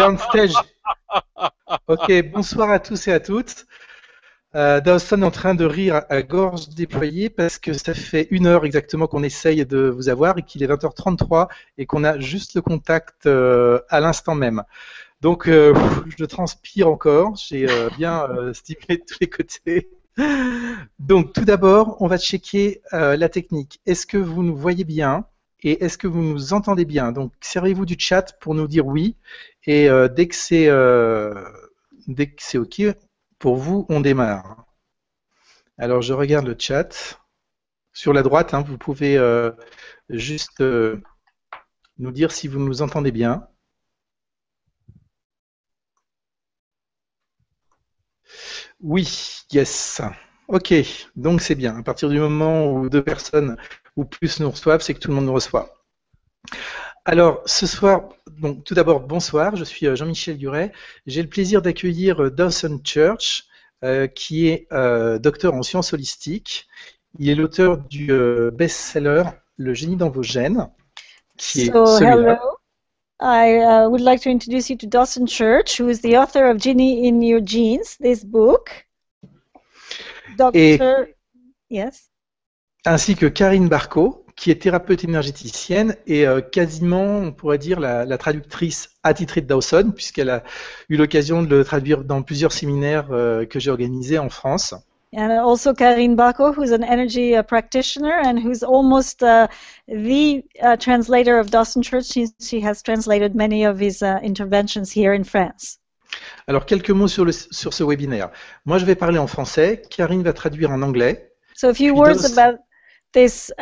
you're on stage. Ok, bonsoir à tous et à toutes. Dawson est en train de rire à gorge déployée parce que ça fait 1 heure exactement qu'on essaye de vous avoir et qu'il est 20h33 et qu'on a juste le contact à l'instant même. Donc, je transpire encore, j'ai bien stimulé de tous les côtés. Donc, tout d'abord, on va checker la technique. Est-ce que vous nous voyez bien et est-ce que vous nous entendez bien? Donc, servez-vous du chat pour nous dire oui. Et dès que c'est OK pour vous, on démarre. Alors, je regarde le chat. Sur la droite, hein, vous pouvez juste nous dire si vous nous entendez bien. Oui, yes. Ok, donc c'est bien. À partir du moment où 2 personnes ou plus nous reçoivent, c'est que tout le monde nous reçoit. Alors, ce soir, donc, tout d'abord, bonsoir, je suis Jean-Michel Guret. J'ai le plaisir d'accueillir Dawson Church, qui est docteur en sciences holistiques. Il est l'auteur du best-seller Le génie dans vos gènes, qui est celui-là. Hello. I would like to introduce you to Dawson Church, who is the author of Genie in Your Genes, this book. Doctor, yes. Ainsi que Karine Barco, qui est thérapeute énergéticienne et quasiment, on pourrait dire, la traductrice attitrée de Dawson, puisqu'elle a eu l'occasion de le traduire dans plusieurs séminaires que j'ai organisés en France. And also Karine Barco, who's an energy practitioner and who's almost the translator of Dawson Church. She has translated many of his interventions here in France. Alors, quelques mots sur ce webinaire. Moi, je vais parler en français. Karine va traduire en anglais. So a few words about this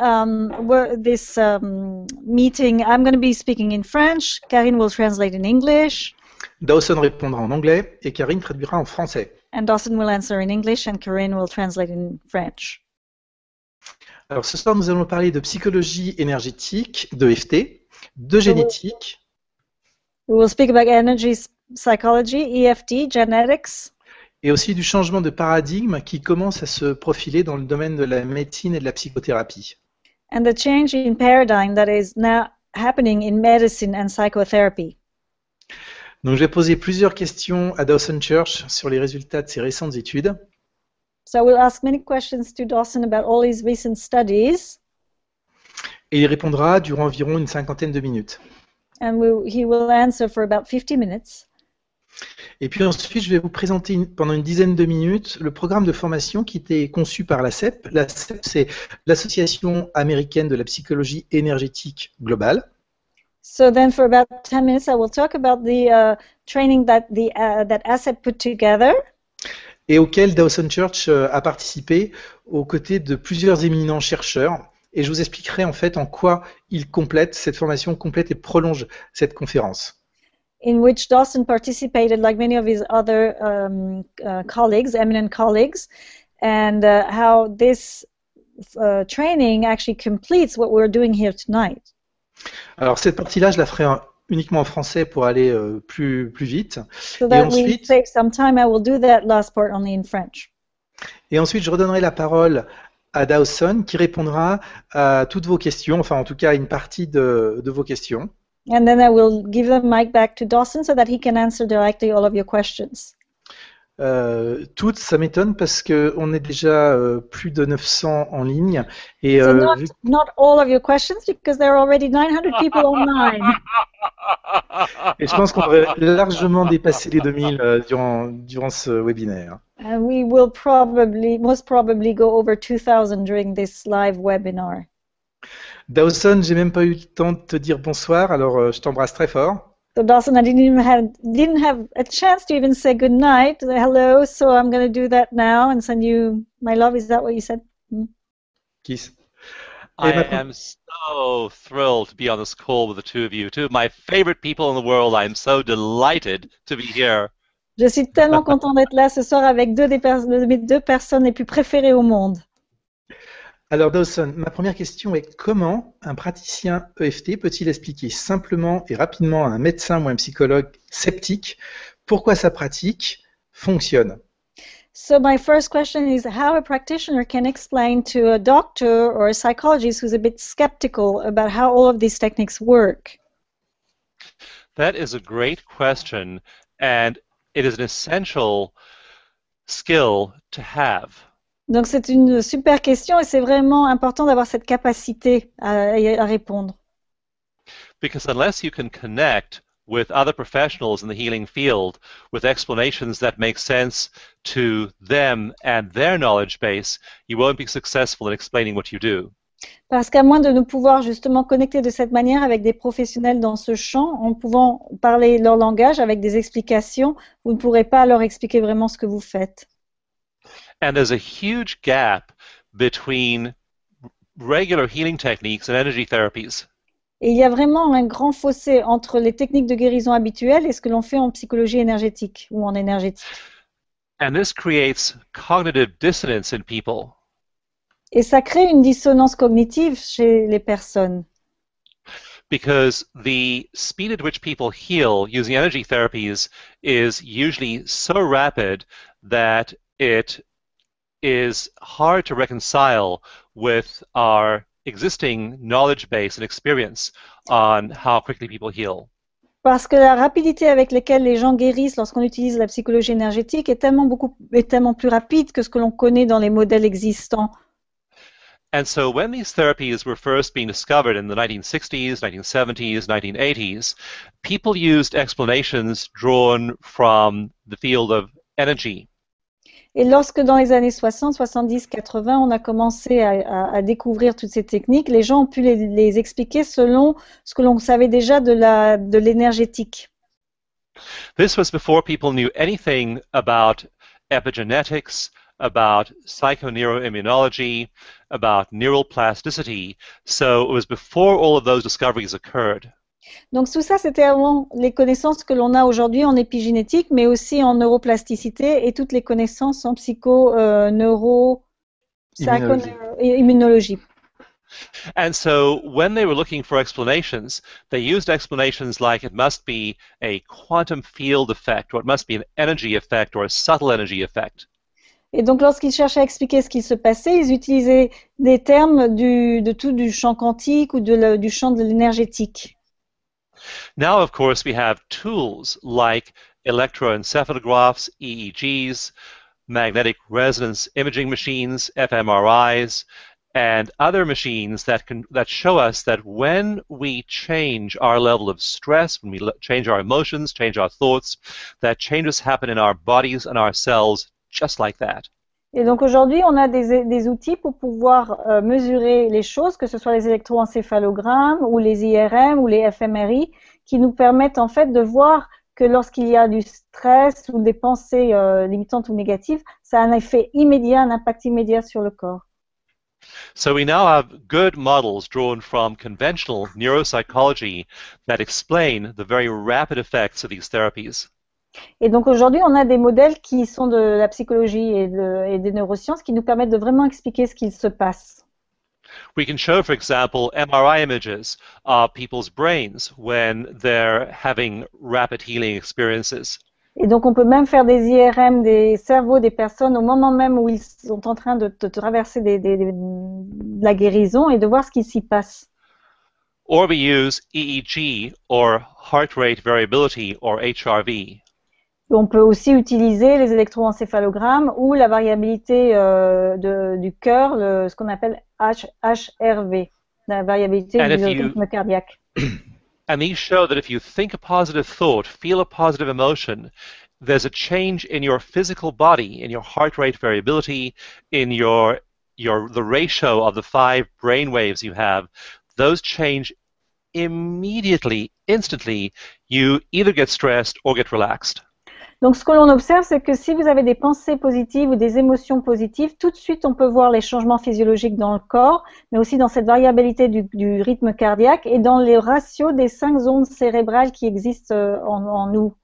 meeting. I'm going to be speaking in French. Karine will translate in English. Dawson répondra en anglais et Karine traduira en français. And Dawson will answer in English and Karine will translate in French. Alors, ce soir, nous allons parler de psychologie énergétique, de EFT, de génétique. We will speak about energy psychology, EFT, genetics. Et aussi du changement de paradigme qui commence à se profiler dans le domaine de la médecine et de la psychothérapie. And the change in paradigm that is now happening in medicine and psychotherapy. Donc, je vais poser plusieurs questions à Dawson Church sur les résultats de ses récentes études. So I will ask many questions to Dawson about all his recent studies. Et il répondra durant environ une 50aine de minutes. And he will answer for about 50 minutes. Et puis ensuite, je vais vous présenter pendant une dizaine de minutes le programme de formation qui était conçu par l'ACEP. L'ACEP, c'est l'Association américaine de la psychologie énergétique globale. So then for about 10 minutes, I will talk about the training that ACEP put together. Et auquel Dawson Church a participé aux côtés de plusieurs éminents chercheurs. Et je vous expliquerai en fait en quoi il complète, cette formation complète et prolonge cette conférence. In which Dawson participated like many of his other colleagues, eminent colleagues, and how this training actually completes what we're doing here tonight. Alors cette partie-là, je la ferai uniquement en français pour aller plus vite. So that we save some time, I will do that last part only in French. Et ensuite, je redonnerai la parole à Dawson qui répondra à toutes vos questions, enfin en tout cas à une partie de vos questions. And then I will give the mic back to Dawson so that he can answer directly all of your questions. Toutes, ça m'étonne parce qu'on est déjà plus de 900 en ligne. Et, so not all of your questions because there are already 900 people online. Et je pense qu'on devrait largement dépasser les 2000 durant ce webinaire. And we will most probably go over 2000 during this live webinar. Dawson, j'ai même pas eu le temps de te dire bonsoir, alors je t'embrasse très fort. So Dawson, I didn't have a chance to even say good night, hello. So I'm going to do that now and send you my love. Is that what you said? Kiss. I am so thrilled to be on this call with the two of you. Two of my favorite people in the world. I'm so delighted to be here. Je suis tellement content d'être là ce soir avec deux de mes deux personnes les plus préférées au monde. Alors Dawson, ma première question est comment un praticien EFT peut-il expliquer simplement et rapidement à un médecin ou un psychologue sceptique pourquoi sa pratique fonctionne? So my first question is how a practitioner can explain to a doctor or a psychologist who's a bit skeptical about how all of these techniques work. That is a great question, and it is an essential skill to have. Donc c'est une super question et c'est vraiment important d'avoir cette capacité à répondre. Because unless you can connect with other professionals in the healing field with explanations that make sense to them and their knowledge base, you won't be successful in explaining what you do. Parce qu'à moins de nous pouvoir justement connecter de cette manière avec des professionnels dans ce champ, en pouvant parler leur langage avec des explications, vous ne pourrez pas leur expliquer vraiment ce que vous faites. And there's a huge gap between regular healing techniques and energy therapies. Et il y a vraiment un grand fossé entre les techniques de guérison habituelles et ce que l'on fait en psychologie énergétique ou en énergétique. And this creates cognitive dissonance in people. Et ça crée une dissonance cognitive chez les personnes. Because the speed at which people heal using energy therapies is usually so rapid that it is hard to reconcile with our existing knowledge base and experience on how quickly people heal. Parce que la rapidité avec laquelle les gens guérissent lorsqu'on utilise la psychologie énergétique est tellement plus rapide que ce que l'on connaît dans les modèles existants. And so when these therapies were first being discovered in the 1960s, 1970s, 1980s, people used explanations drawn from the field of energy. Et lorsque dans les années 60, 70, 80, on a commencé à découvrir toutes ces techniques, les gens ont pu les expliquer selon ce que l'on savait déjà de l'énergétique. This was before people knew anything about epigenetics, about psychoneuroimmunology, about neural plasticity. So it was before all of those discoveries occurred. Donc tout ça, c'était avant les connaissances que l'on a aujourd'hui en épigénétique, mais aussi en neuroplasticité et toutes les connaissances en immunologie. And so when they were looking for explanations, they used explanations like it must be a quantum field effect, or it must be an energy effect, or a subtle energy effect. Et donc, lorsqu'ils cherchaient à expliquer ce qui se passait, ils utilisaient des termes du champ quantique ou du champ de l'énergétique. Now, of course, we have tools like electroencephalographs, EEGs, magnetic resonance imaging machines, fMRIs, and other machines that show us that when we change our level of stress, when we change our emotions, change our thoughts, that changes happen in our bodies and our cells just like that. Et donc aujourd'hui, on a des outils pour pouvoir mesurer les choses, que ce soit les électroencéphalogrammes ou les IRM ou les fMRI, qui nous permettent en fait de voir que lorsqu'il y a du stress ou des pensées limitantes ou négatives, ça a un effet immédiat, un impact immédiat sur le corps. So we now have good models drawn from conventional neuropsychology that explain the very rapid effects of these therapies. Et donc aujourd'hui, on a des modèles qui sont de la psychologie et des neurosciences qui nous permettent de vraiment expliquer ce qu'il se passe. We can show, for example, MRI images of people's brains when they're having rapid healing experiences. Et donc on peut même faire des IRM des cerveaux des personnes au moment même où ils sont en train de traverser de la guérison et de voir ce qui s'y passe. Or we use EEG or heart rate variability or HRV. On peut aussi utiliser les électroencéphalogrammes ou la variabilité du cœur, ce qu'on appelle HRV, la variabilité du rythme cardiaque. And these show that if you think a positive thought, feel a positive emotion, there's a change in your physical body, in your heart rate variability, in the ratio of the 5 brain waves you have. Those change immediately, instantly. You either get stressed or get relaxed. Donc, ce que l'on observe, c'est que si vous avez des pensées positives ou des émotions positives, tout de suite, on peut voir les changements physiologiques dans le corps, mais aussi dans cette variabilité du rythme cardiaque et dans les ratios des 5 ondes cérébrales qui existent en nous.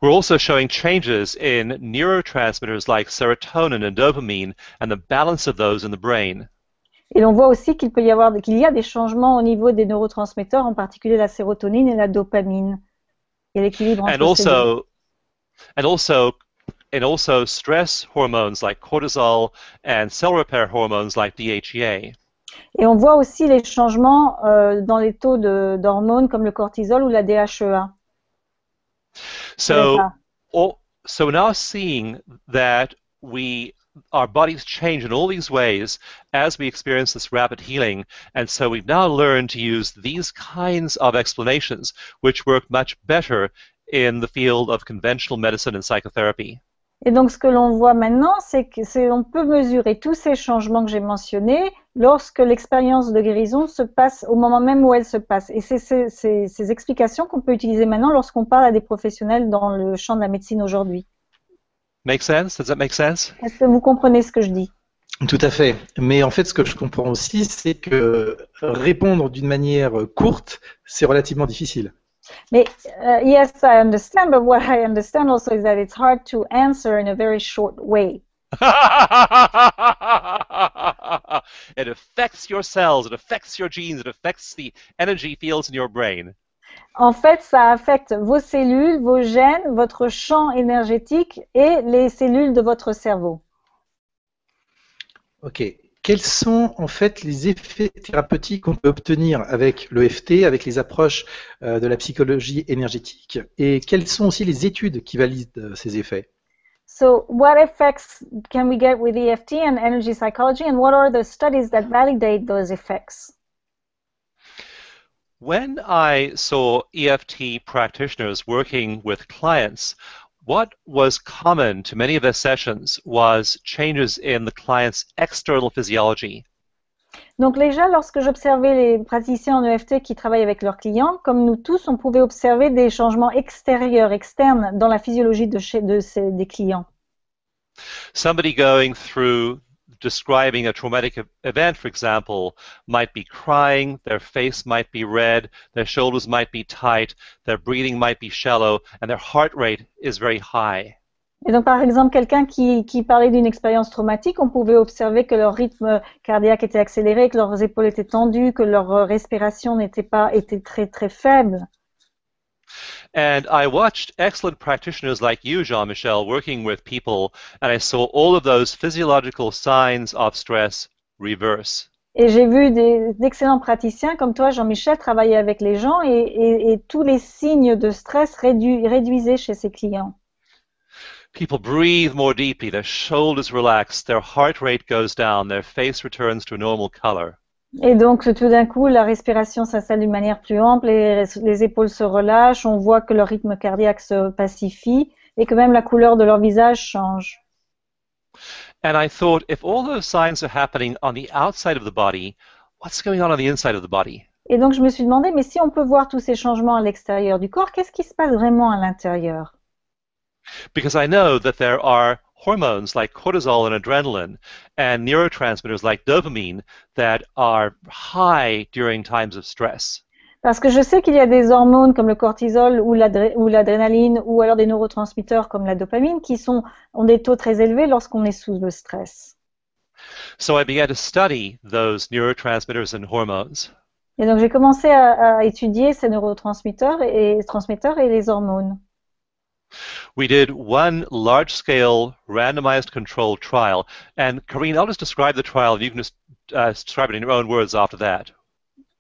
We're also showing changes in neurotransmitters like serotonin and dopamine and the balance of those in the brain. Et l'on voit aussi qu'il y a des changements au niveau des neurotransmetteurs, en particulier la sérotonine et la dopamine. Et l'équilibre entre and also stress hormones like cortisol and cell repair hormones like DHEA. Et on voit aussi les changements dans les taux d'hormones comme le cortisol ou la DHEA. So, so we're now seeing that our bodies change in all these ways as we experience this rapid healing, and so we've now learned to use these kinds of explanations, which work much better in the field of conventional medicine and psychotherapy. Et donc, ce que l'on voit maintenant, c'est qu'on peut mesurer tous ces changements que j'ai mentionnés lorsque l'expérience de guérison se passe au moment même où elle se passe. Et c'est ces explications qu'on peut utiliser maintenant lorsqu'on parle à des professionnels dans le champ de la médecine aujourd'hui. Make sense? Does that make sense? Est-ce que vous comprenez ce que je dis? Tout à fait. Mais en fait, ce que je comprends aussi, c'est que répondre d'une manière courte, c'est relativement difficile. Mais yes, I understand, but what I understand also is that it's hard to answer in a very short way. It affects your cells, it affects your genes, it affects the energy fields in your brain. En fait, ça affecte vos cellules, vos gènes, votre champ énergétique et les cellules de votre cerveau. Ok. Quels sont en fait les effets thérapeutiques qu'on peut obtenir avec l'EFT, avec les approches de la psychologie énergétique, et quelles sont aussi les études qui valident ces effets? So, what effects can we get with EFT and energy psychology, and what are the studies that validate those effects? When I saw EFT practitioners working with clients, what was common to many of their sessions was changes in the client's external physiology. Donc déjà, lorsque j'observais les praticiens en EFT qui travaillent avec leurs clients, comme nous tous, on pouvait observer des changements extérieurs, externes dans la physiologie des clients. Somebody going through describing a traumatic event, for example, might be crying, their face might be red, their shoulders might be tight, their breathing might be shallow, and their heart rate is very high. Et donc, par exemple, quelqu'un qui parlait d'une expérience traumatique, on pouvait observer que leur rythme cardiaque était accéléré, que leurs épaules étaient tendues, que leur respiration était très, très faible. And I watched excellent practitioners like you, Jean-Michel, working with people, and I saw all of those physiological signs of stress reverse. Et j'ai vu d'excellents praticiens comme toi, Jean-Michel, travailler avec les gens et tous les signes de stress réduisaient chez ces clients. People breathe more deeply, their shoulders relax, their heart rate goes down, their face returns to a normal color. Et donc, tout d'un coup, la respiration s'installe d'une manière plus ample, les épaules se relâchent, on voit que leur rythme cardiaque se pacifie et que même la couleur de leur visage change. And I thought, if all those signs are happening on the outside of the body, what's going on the inside of the body? Et donc, je me suis demandé, mais si on peut voir tous ces changements à l'extérieur du corps, qu'est-ce qui se passe vraiment à l'intérieur? Because I know that there are hormones like cortisol and adrenaline and neurotransmitters like dopamine that are high during times of stress. Parce que je sais qu'il y a des hormones comme le cortisol ou l'adrénaline ou alors des neurotransmetteurs comme la dopamine qui ont des taux très élevés lorsqu'on est sous le stress. So I began to study those neurotransmitters and hormones. Et donc j'ai commencé à étudier ces neurotransmetteurs et les hormones. We did one large-scale randomized controlled trial, and Karine, I'll just describe the trial, and you can just describe it in your own words after that.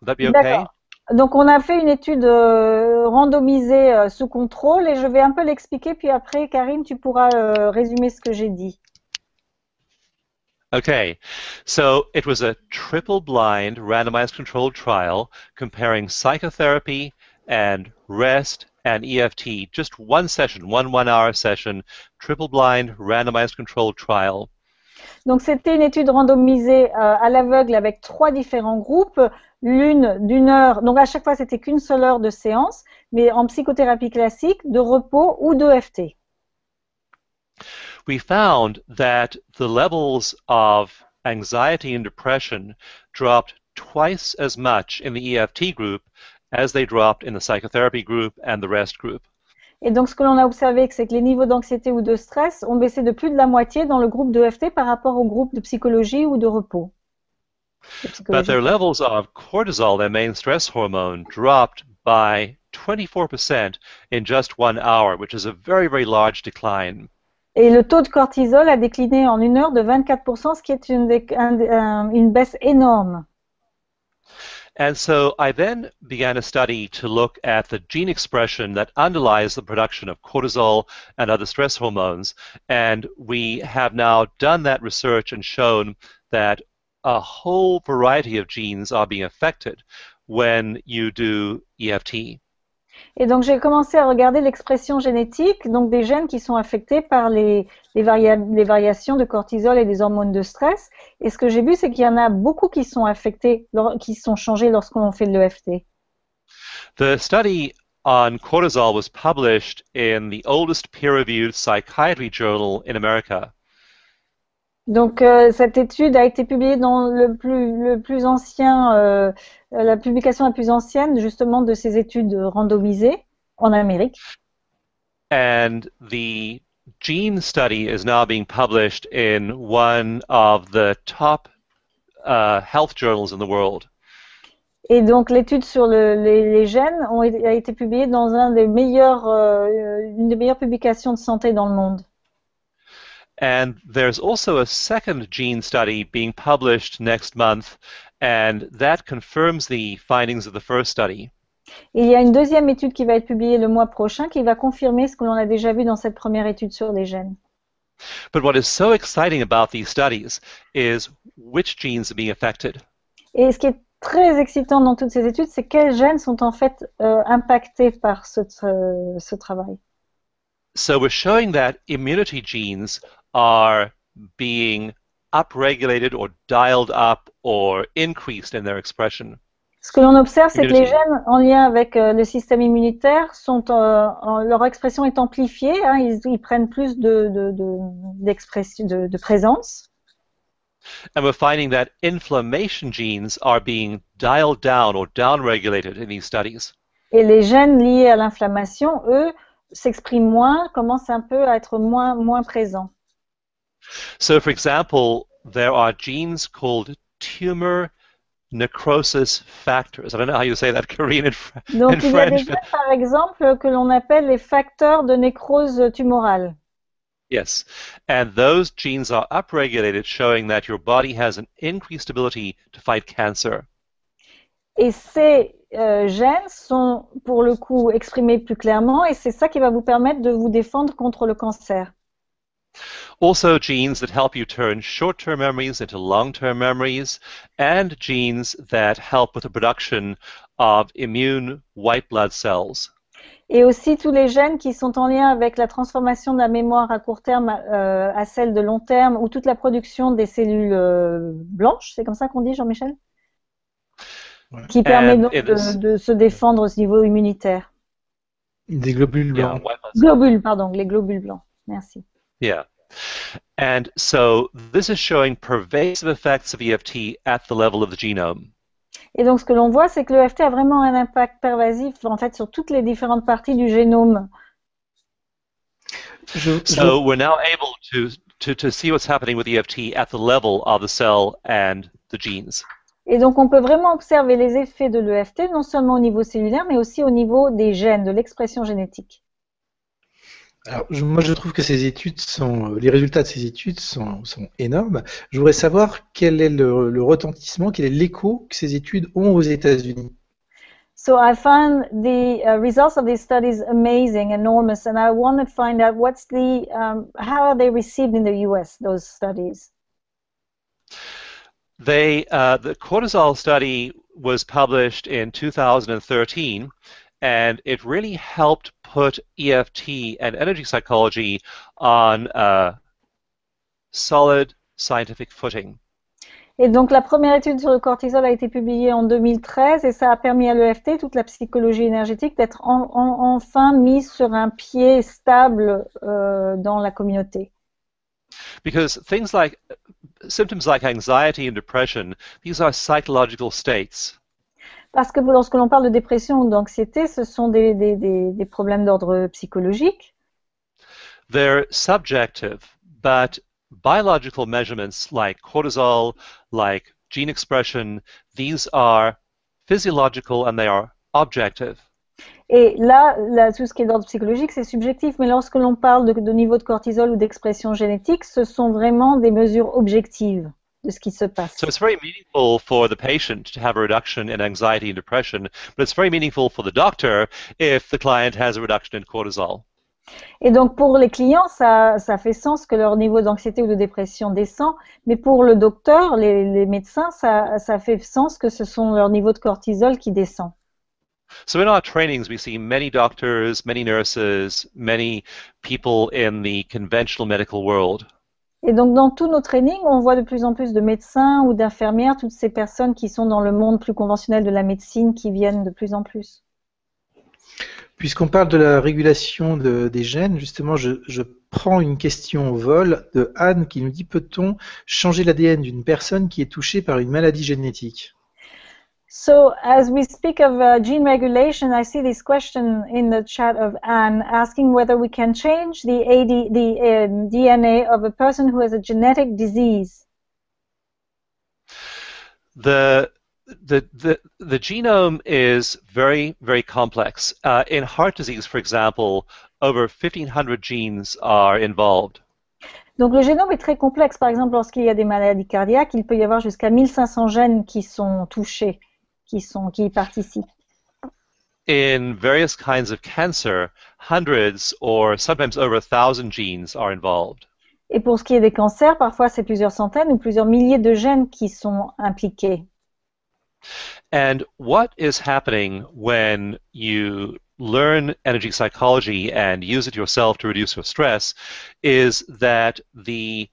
Would that be okay? Donc on a fait une étude randomisée sous contrôle et je vais un peu l'expliquer, puis après, Karine, tu pourras résumer ce que j'ai dit. Okay, so it was a triple-blind randomized controlled trial comparing psychotherapy and rest and EFT, just one session, one-hour session, triple-blind randomized controlled trial. Donc c'était une étude randomisée à l'aveugle avec 3 différents groupes, l'une d'une heure, donc à chaque fois c'était qu'une seule heure de séance, mais en psychothérapie classique, de repos ou d'EFT. We found that the levels of anxiety and depression dropped twice as much in the EFT group as they dropped in the psychotherapy group and the rest group. Et donc, ce que l'on a observé, c'est que les niveaux d'anxiété ou de stress ont baissé de plus de la moitié dans le groupe d'EFT par rapport au groupe de psychologie ou de repos. But their levels of cortisol, their main stress hormone, dropped by 24% in just 1 hour, which is a very, very large decline. Et le taux de cortisol a décliné en 1 heure de 24%, ce qui est une baisse énorme. And so I then began a study to look at the gene expression that underlies the production of cortisol and other stress hormones. And we have now done that research and shown that a whole variety of genes are being affected when you do EFT. Et donc j'ai commencé à regarder l'expression génétique, donc des gènes qui sont affectés par les variations de cortisol et des hormones de stress. Et ce que j'ai vu, c'est qu'il y en a beaucoup qui sont affectés, qui sont changés lorsqu'on fait de l'EFT. The study on cortisol was published in the oldest peer-reviewed psychiatry journal in America. Donc cette étude a été publiée dans le plus ancien, la publication la plus ancienne justement de ces études randomisées en Amérique. And the gene study is now being published in one of the top health journals in the world. Et donc l'étude sur les gènes a été publiée dans une des meilleures publications de santé dans le monde. And there's also a second gene study being published next month, and that confirms the findings of the first study. Et il y a une deuxième étude qui va être publiée le mois prochain qui va confirmer ce que l'on a déjà vu dans cette première étude sur les gènes. But what is so exciting about these studies is which genes are being affected. Et ce qui est très excitant dans toutes ces études, c'est quels gènes sont en fait impactés par ce travail. So we're showing that immunity genes are being upregulated or dialed up or increased in their expression. Ce que l'on observe, c'est que les gènes en lien avec le système immunitaire sont, leur expression est amplifiée, hein, ils prennent plus de présence. And we're finding that inflammation genes are being dialed down or downregulated in these studies. Et les gènes liés à l'inflammation, eux, s'expriment moins, commencent un peu à être moins présents. So, for example, there are genes called tumor necrosis factors. I don't know how you say that Korean in French. Donc, il y a des gènes, par exemple, que l'on appelle les facteurs de nécrose tumorale. Yes, and those genes are upregulated, showing that your body has an increased ability to fight cancer. Et ces gènes sont, pour le coup, exprimés plus clairement, et c'est ça qui va vous permettre de vous défendre contre le cancer. Also, genes that help you turn short-term memories into long-term memories, and genes that help with the production of immune white blood cells. Et aussi tous les gènes qui sont en lien avec la transformation de la mémoire à court terme à celle de long terme, ou toute la production des cellules blanches, c'est comme ça qu'on dit, Jean-Michel? Ouais. Qui permet donc de se défendre au niveau immunitaire. Des globules blancs. Globules, pardon, les globules blancs. Merci. Yeah. And so this is showing pervasive effects of EFT at the level of the genome. Et donc ce que l'on voit, c'est que l'EFT a vraiment un impact pervasif en fait sur toutes les différentes parties du génome. So we're now able to see what's happening with EFT at the level of the cell and the genes. Et donc on peut vraiment observer les effets de l'EFT non seulement au niveau cellulaire, mais aussi au niveau des gènes, de l'expression génétique. Alors, moi, je trouve que les résultats de ces études sont énormes. Je voudrais savoir quel est le retentissement, quel est l'écho que ces études ont aux États-Unis. So I found the results of these studies amazing, enormous, and I want to find out how are they received in the U.S. Those studies. The cortisol study was published in 2013. And it really helped put EFT and energy psychology on a solid scientific footing. Et donc la première étude sur le cortisol a été publiée en 2013 et ça a permis à l'EFT, toute la psychologie énergétique, d'être enfin mise sur un pied stable dans la communauté. Because things like symptoms like anxiety and depression, these are psychological states. Parce que lorsque l'on parle de dépression ou d'anxiété, ce sont des problèmes d'ordre psychologique. They're subjective, but biological measurements like cortisol, like gene expression, these are physiological and they are objective. Et là, tout ce qui est d'ordre psychologique, c'est subjectif, mais lorsque l'on parle de niveau de cortisol ou d'expression génétique, ce sont vraiment des mesures objectives. de ce qui se passe. So it's very meaningful for the patient to have a reduction in anxiety and depression, but it's very meaningful for the doctor if the client has a reduction in cortisol. Et donc pour les clients, ça fait sens que leur niveau d'anxiété ou de dépression descend, mais pour le docteur, les médecins, ça fait sens que ce sont leur niveau de cortisol qui descend. So in our trainings, we see many doctors, many nurses, many people in the conventional medical world. Et donc dans tous nos trainings, on voit de plus en plus de médecins ou d'infirmières, toutes ces personnes qui sont dans le monde plus conventionnel de la médecine qui viennent de plus en plus. Puisqu'on parle de la régulation des gènes, justement, je prends une question au vol de Anne qui nous dit: peut-on changer l'ADN d'une personne qui est touchée par une maladie génétique? So as we speak of gene regulation, I see this question in the chat of Anne asking whether we can change the DNA of a person who has a genetic disease. The genome is very, very complex. In heart disease, for example, over 1,500 genes are involved. Donc le génome est très complexe. Par exemple, lorsqu'il y a des maladies cardiaques, il peut y avoir jusqu'à 1500 gènes qui sont touchés, qui y participent. In various kinds of cancer, hundreds or sometimes over 1,000 genes are involved. Et pour ce qui est des cancers, parfois c'est plusieurs centaines ou plusieurs milliers de gènes qui sont impliqués. And what is happening when you learn energy psychology and use it yourself to reduce your stress is that the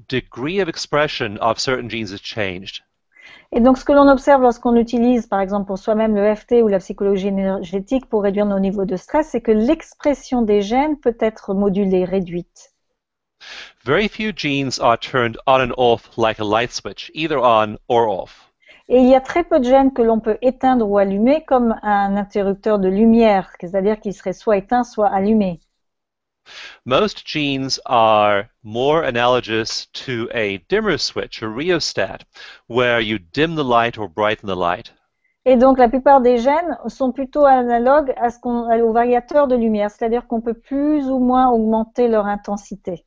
degree of expression of certain genes is changed. Et donc ce que l'on observe lorsqu'on utilise par exemple pour soi-même le EFT ou la psychologie énergétique pour réduire nos niveaux de stress, c'est que l'expression des gènes peut être modulée, réduite. Very few genes are turned on and off like a light switch, either on or off. Et il y a très peu de gènes que l'on peut éteindre ou allumer comme un interrupteur de lumière, c'est-à-dire qu'il serait soit éteint, soit allumé. Most genes are more analogous to a dimmer switch, a rheostat, where you dim the light or brighten the light. Et donc la plupart des gènes sont plutôt analogues au variateur de lumière, c'est-à-dire qu'on peut plus ou moins augmenter leur intensité.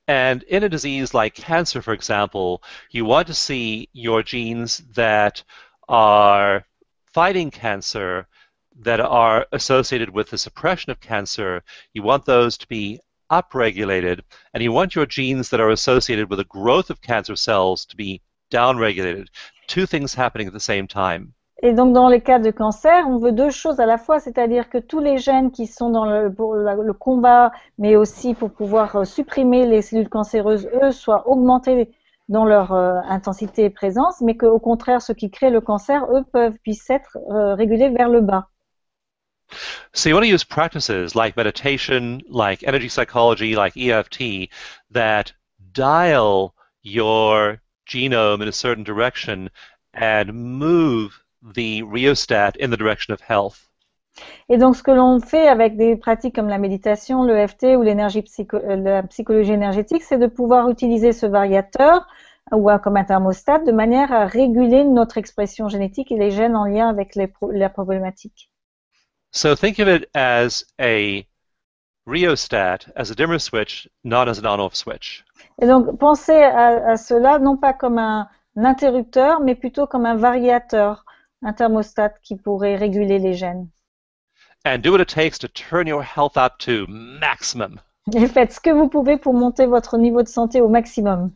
And in a disease like cancer, for example, you want to see your genes that are fighting cancer, that are associated with the suppression of cancer, you want those to be upregulated, and you want your genes that are associated with the growth of cancer cells to be downregulated. Two things happening at the same time. Et donc dans les cas de cancer, on veut deux choses à la fois, c'est-à-dire que tous les gènes qui sont pour le combat, mais aussi pour pouvoir supprimer les cellules cancéreuses, eux, soient augmentés dans leur intensité et présence, mais qu'au contraire, ceux qui créent le cancer, eux, puissent être régulés vers le bas. So you want to use practices like meditation, like energy psychology, like EFT, that dial your genome in a certain direction and move the rheostat in the direction of health. Et donc ce que l'on fait avec des pratiques comme la méditation, le EFT ou la psychologie énergétique, c'est de pouvoir utiliser ce variateur ou comme un thermostat de manière à réguler notre expression génétique et les gènes en lien avec la problématique. So think of it as a rheostat, as a dimmer switch, not as an on-off switch. Et donc pensez à cela non pas comme un interrupteur, mais plutôt comme un variateur, un thermostat qui pourrait réguler les gènes. And do what it takes to turn your health up to maximum. Et faites ce que vous pouvez pour monter votre niveau de santé au maximum.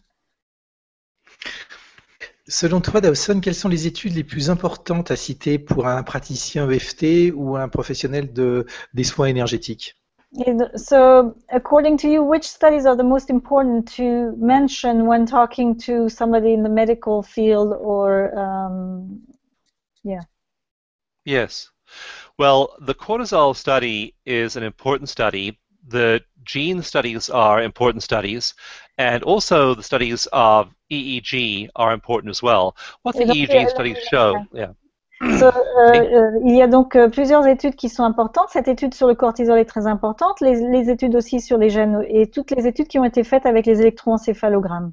Selon toi, Dawson, quelles sont les études les plus importantes à citer pour un praticien EFT ou un professionnel des soins énergétiques? So, according to you, which studies are the most important to mention when talking to somebody in the medical field or, yeah? Yes. Well, the cortisol study is an important study. The gene studies are important studies, and also the studies of EEG are important as well. What the EEG studies show, yeah. So, il y a donc plusieurs études qui sont importantes. Cette étude sur le cortisol est très importante. Les études aussi sur les gènes et toutes les études qui ont été faites avec les électroencéphalogrammes.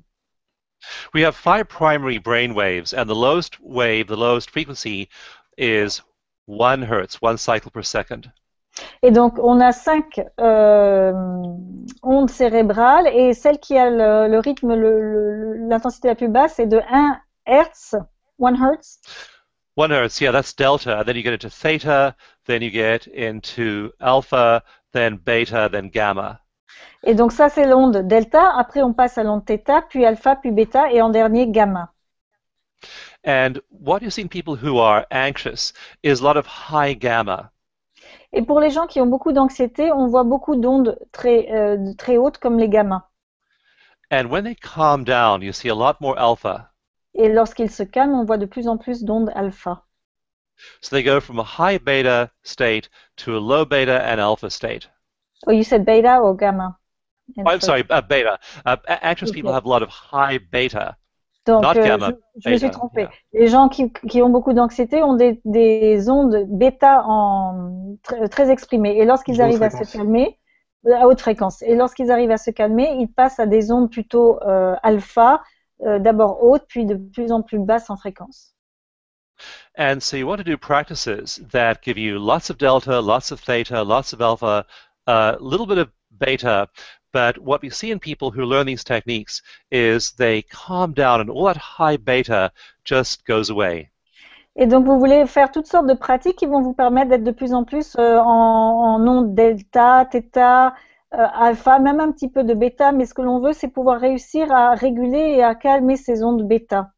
We have 5 primary brain waves, and the lowest wave, the lowest frequency, is 1 hertz, 1 cycle per second. Et donc, on a 5 ondes cérébrales et celle qui a le rythme, l'intensité la plus basse est de 1 Hertz, 1 Hertz. 1 hertz, yeah, that's delta. And then you get into theta, then you get into alpha, then beta, then gamma. Et donc ça, c'est l'onde delta. Après, on passe à l'onde theta, puis alpha, puis bêta, et en dernier, gamma. And what you see in people who are anxious is a lot of high gamma. Et pour les gens qui ont beaucoup d'anxiété, on voit beaucoup d'ondes très hautes comme les gamma. And when they calm down, you see a lot more alpha. Et lorsqu'ils se calment, on voit de plus en plus d'ondes alpha. So they go from a high beta state to a low beta and alpha state. Oh, you said beta or gamma? Oh, I'm sorry, beta. Anxious people have a lot of high beta. Donc, Not gamma, je me suis beta, trompée. yeah. Les gens qui ont beaucoup d'anxiété ont des ondes bêta très exprimées. Et lorsqu'ils arrivent à se calmer, à haute fréquence, et lorsqu'ils arrivent à se calmer, ils passent à des ondes plutôt alpha, d'abord hautes, puis de plus en plus basses en fréquence. And so you want to do practices that give you lots of delta, lots of theta, lots of alpha, a little bit of beta. But what we see in people who learn these techniques is they calm down and all that high beta just goes away. Et donc, vous voulez faire toutes sortes de pratiques qui vont vous permettre d'être de plus en plus en ondes delta, theta, alpha, même un petit peu de bêta. Mais ce que l'on veut, c'est pouvoir réussir à réguler et à calmer ces ondes bêta.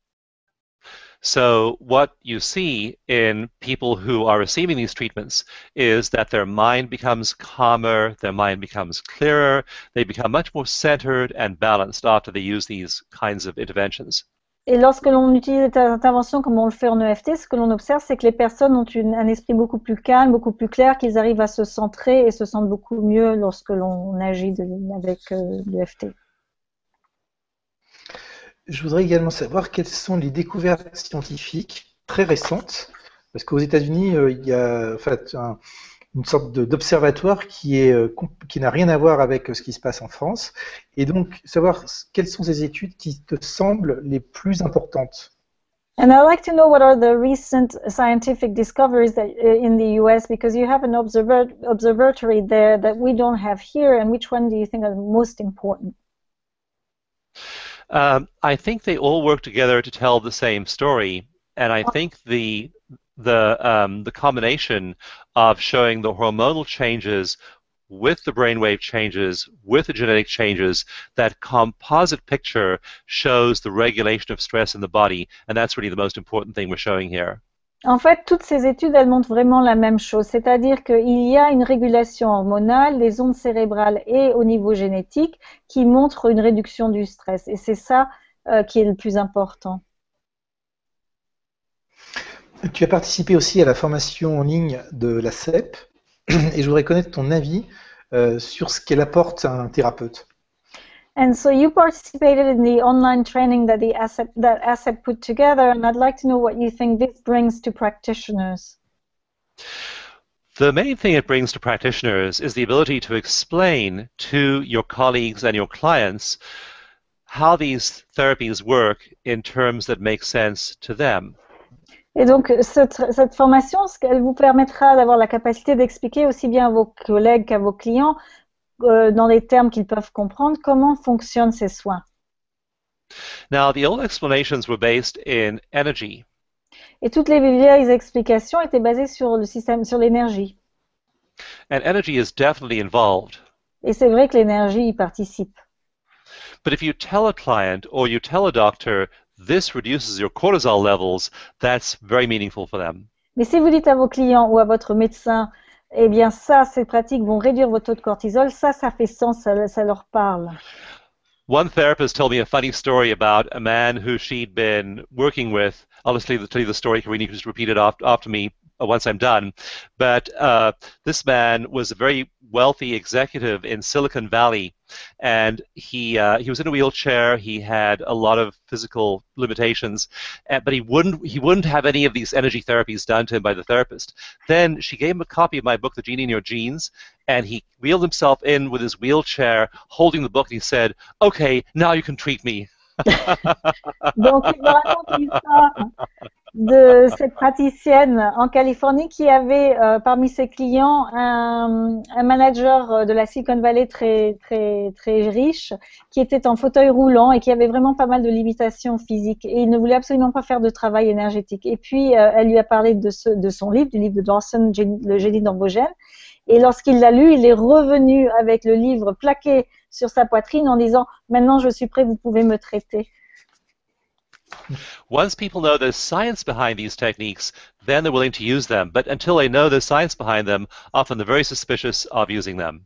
So what you see in people who are receiving these treatments is that their mind becomes calmer, their mind becomes clearer, they become much more centered and balanced after they use these kinds of interventions. Et lorsque l'on utilise cette intervention comme on le fait en EFT, ce que l'on observe, c'est que les personnes ont un esprit beaucoup plus calme, beaucoup plus clair, qu'ils arrivent à se centrer et se sentent beaucoup mieux lorsque l'on agit avec l'EFT. Je voudrais également savoir quelles sont les découvertes scientifiques très récentes, parce qu'aux États-Unis, il y a en fait une sorte d'observatoire qui n'a rien à voir avec ce qui se passe en France, et donc savoir quelles sont ces études qui te semblent les plus importantes. And I'd like to know what are the recent scientific discoveries that, in the US, because you have an observatory there that we don't have here, and which one do you think are most important? I think they all work together to tell the same story, and I think the combination of showing the hormonal changes with the brainwave changes, with the genetic changes, that composite picture shows the regulation of stress in the body, and that's really the most important thing we're showing here. En fait, toutes ces études, elles montrent vraiment la même chose, c'est-à-dire qu'il y a une régulation hormonale, les ondes cérébrales et au niveau génétique qui montrent une réduction du stress. Et c'est ça qui est le plus important. Tu as participé aussi à la formation en ligne de la CEP, et je voudrais connaître ton avis sur ce qu'elle apporte à un thérapeute. And so you participated in the online training that ASEP put together, and I'd like to know what you think this brings to practitioners. The main thing it brings to practitioners is the ability to explain to your colleagues and your clients how these therapies work in terms that make sense to them. Et donc, cette formation, elle vous permettra d'avoir la capacité d'expliquer aussi bien à vos collègues qu'à vos clients, dans les termes qu'ils peuvent comprendre, comment fonctionnent ces soins. Now, the old explanations were based in energy. Et toutes les vieilles explications étaient basées sur le système, sur l'énergie. And energy is definitely involved. Et c'est vrai que l'énergie y participe. But if you tell a client or you tell a doctor, this reduces your cortisol levels, that's very meaningful for them. Mais si vous dites à vos clients ou à votre médecin, eh bien ça, ces pratiques vont réduire votre taux de cortisol, ça fait sens, ça leur parle. One therapist told me a funny story about a man who she'd been working with. I'll just tell you the story, Karine, you can just repeat it after me once I'm done. But this man was a very wealthy executive in Silicon Valley, and he was in a wheelchair. He had a lot of physical limitations, but he wouldn't have any of these energy therapies done to him by the therapist. Then she gave him a copy of my book, The Genie in Your Genes, and he wheeled himself in with his wheelchair, holding the book, and he said, "Okay, now you can treat me." Donc, il me raconte l'histoire de cette praticienne en Californie qui avait parmi ses clients un manager de la Silicon Valley très riche qui était en fauteuil roulant et qui avait vraiment pas mal de limitations physiques et il ne voulait absolument pas faire de travail énergétique. Et puis elle lui a parlé de son livre, du livre de Dawson, Le génie d'Androgène. Et lorsqu'il l'a lu, il est revenu avec le livre plaqué sur sa poitrine en disant « Maintenant, je suis prêt, vous pouvez me traiter ». Once people know there's science behind these techniques, then they're willing to use them. But until they know there's science behind them, often they're very suspicious of using them.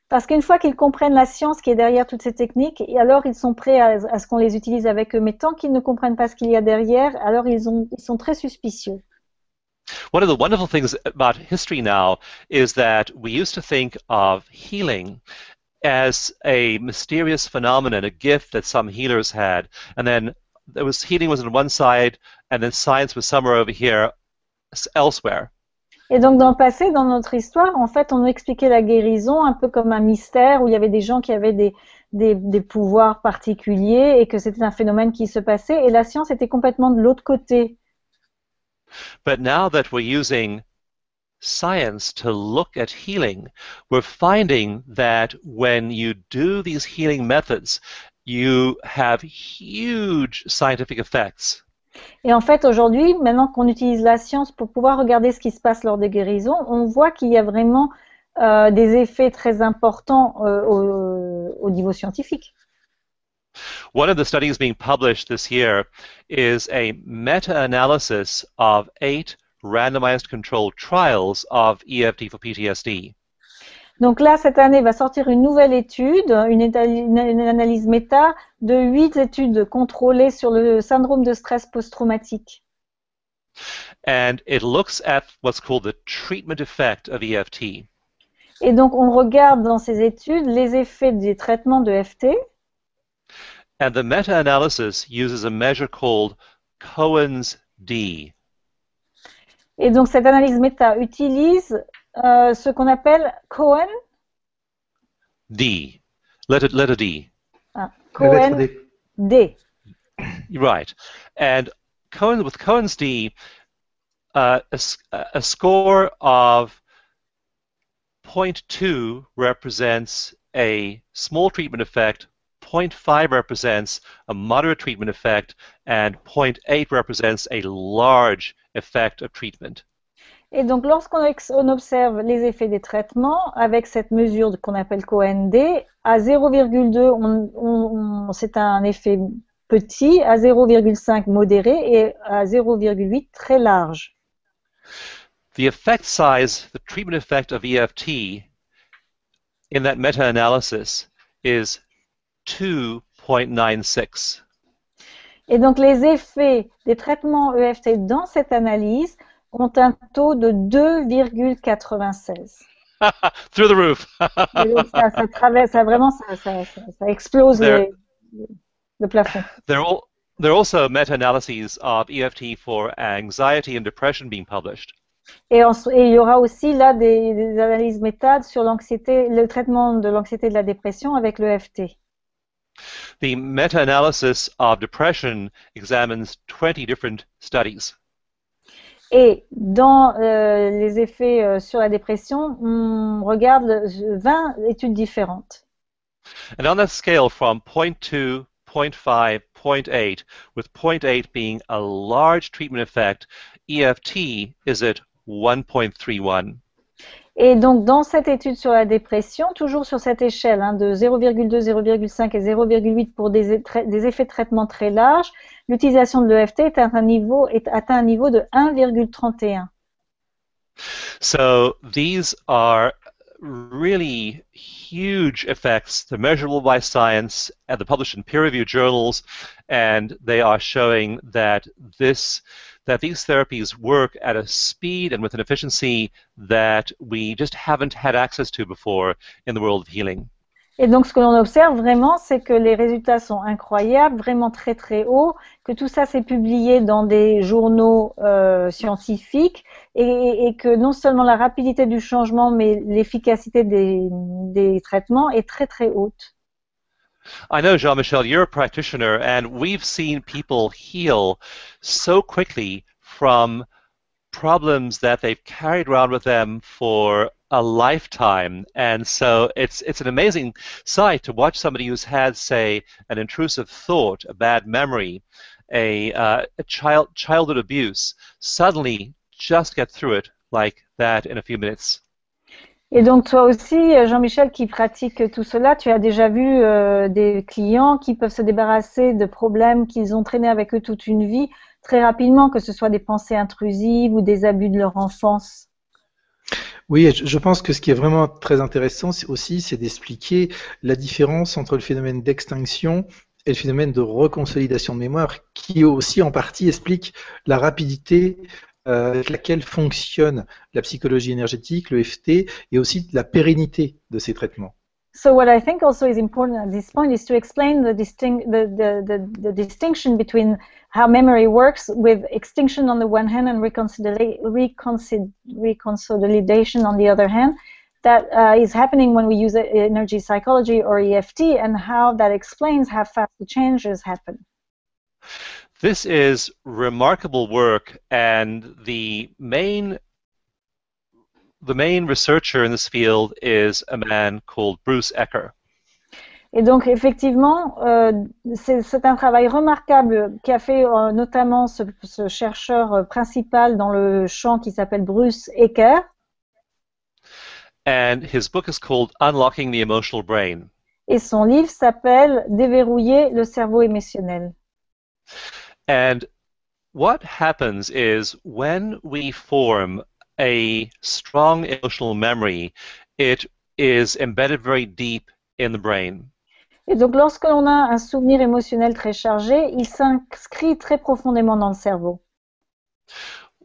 Parce qu'une fois qu'ils comprennent la science qui est derrière toutes ces techniques, et alors ils sont prêts à ce qu'on les utilise avec eux. Mais tant qu'ils ne comprennent pas ce qu'il y a derrière, alors ils sont très suspicieux. One of the wonderful things about history now is that we used to think of healing as a mysterious phenomenon, a gift that some healers had, and then healing was on one side, and then science was somewhere over here, elsewhere. Et donc dans le passé, dans notre histoire, en fait, on expliquait la guérison un peu comme un mystère où il y avait des gens qui avaient des pouvoirs particuliers et que c'était un phénomène qui se passait, et la science était complètement de l'autre côté. But now that we're using science to look at healing, we're finding that when you do these healing methods, you have huge scientific effects. Et en fait, aujourd'hui, maintenant qu'on utilise la science pour pouvoir regarder ce qui se passe lors des guérisons, on voit qu'il y a vraiment des effets très importants au niveau scientifique. One of the studies being published this year is a meta-analysis of 8 randomized controlled trials of EFT for PTSD. Donc là, cette année, va sortir une nouvelle étude, une analyse méta de 8 études contrôlées sur le syndrome de stress post-traumatique. And it looks at what's called the treatment effect of EFT. Et donc, on regarde dans ces études les effets des traitements de EFT. And the meta-analysis uses a measure called Cohen's D. Et donc, cette analyse méta utilise ce qu'on appelle Cohen D. Letter D. Cohen D. Right. And with Cohen's D, a score of 0.2 represents a small treatment effect, 0.5 represents a moderate treatment effect, and 0.8 represents a large effect of treatment. Et donc, lorsqu'on observe les effets des traitements avec cette mesure qu'on appelle Cohen-D, à 0,2, c'est un effet petit, à 0,5 modéré et à 0,8 très large. The effect size, the treatment effect of EFT in that meta-analysis is 2.96. Et donc, les effets des traitements EFT dans cette analyse ont un taux de 2,96. Through the roof. Et donc, ça explose le plafond. There are also meta-analyses of EFT for anxiety and depression being published. Et il y aura aussi là des analyses méta sur l'anxiété, le traitement de l'anxiété et de la dépression avec le EFT. The meta-analysis of depression examines 20 different studies. Et dans les effets sur la dépression, on regarde 20 études différentes. And on that scale from 0.2, 0.5, 0.8, with 0.8 being a large treatment effect, EFT is at 1.31. Et donc, dans cette étude sur la dépression, toujours sur cette échelle de 0,2, 0,5 et 0,8 pour des effets de traitement très larges, l'utilisation de l'EFT atteint un niveau de 1,31. So these are really huge effects. They're measurable by science, and they're published in peer-reviewed journals, and they are showing that these therapies work at a speed and with an efficiency that we just haven't had access to before in the world of healing. Et donc, ce que l'on observe vraiment, c'est que les résultats sont incroyables, vraiment très très hauts, que tout ça s'est publié dans des journaux scientifiques et que non seulement la rapidité du changement, mais l'efficacité des traitements est très très haute. I know, Jean-Michel, you're a practitioner, and we've seen people heal so quickly from problems that they've carried around with them for a lifetime. And so it's an amazing sight to watch somebody who's had, say, an intrusive thought, a bad memory, a childhood abuse, suddenly just get through it like that in a few minutes. Et donc toi aussi, Jean-Michel, qui pratique tout cela, tu as déjà vu des clients qui peuvent se débarrasser de problèmes qu'ils ont traînés avec eux toute une vie très rapidement, que ce soit des pensées intrusives ou des abus de leur enfance. Oui, je pense que ce qui est vraiment très intéressant aussi, c'est d'expliquer la différence entre le phénomène d'extinction et le phénomène de reconsolidation de mémoire, qui aussi en partie explique la rapidité avec laquelle fonctionne la psychologie énergétique, le EFT, et aussi la pérennité de ces traitements. So what I think also is important at this point is to explain the distinction between how memory works with extinction on the one hand and reconsolidation on the other hand. That is happening when we use energy psychology or EFT, and how that explains how fast the changes happen. This is remarkable work, and the main researcher in this field is a man called Bruce Ecker. Et donc effectivement, c'est un travail remarquable qu'a fait notamment ce chercheur principal dans le champ qui s'appelle Bruce Ecker. And his book is called Unlocking the Emotional Brain. Et son livre s'appelle Déverrouiller le cerveau émotionnel. And what happens is when we form a strong emotional memory, it is embedded very deep in the brain. Et donc lorsque l'on a un souvenir émotionnel très chargé, il s'inscrit très profondément dans le cerveau.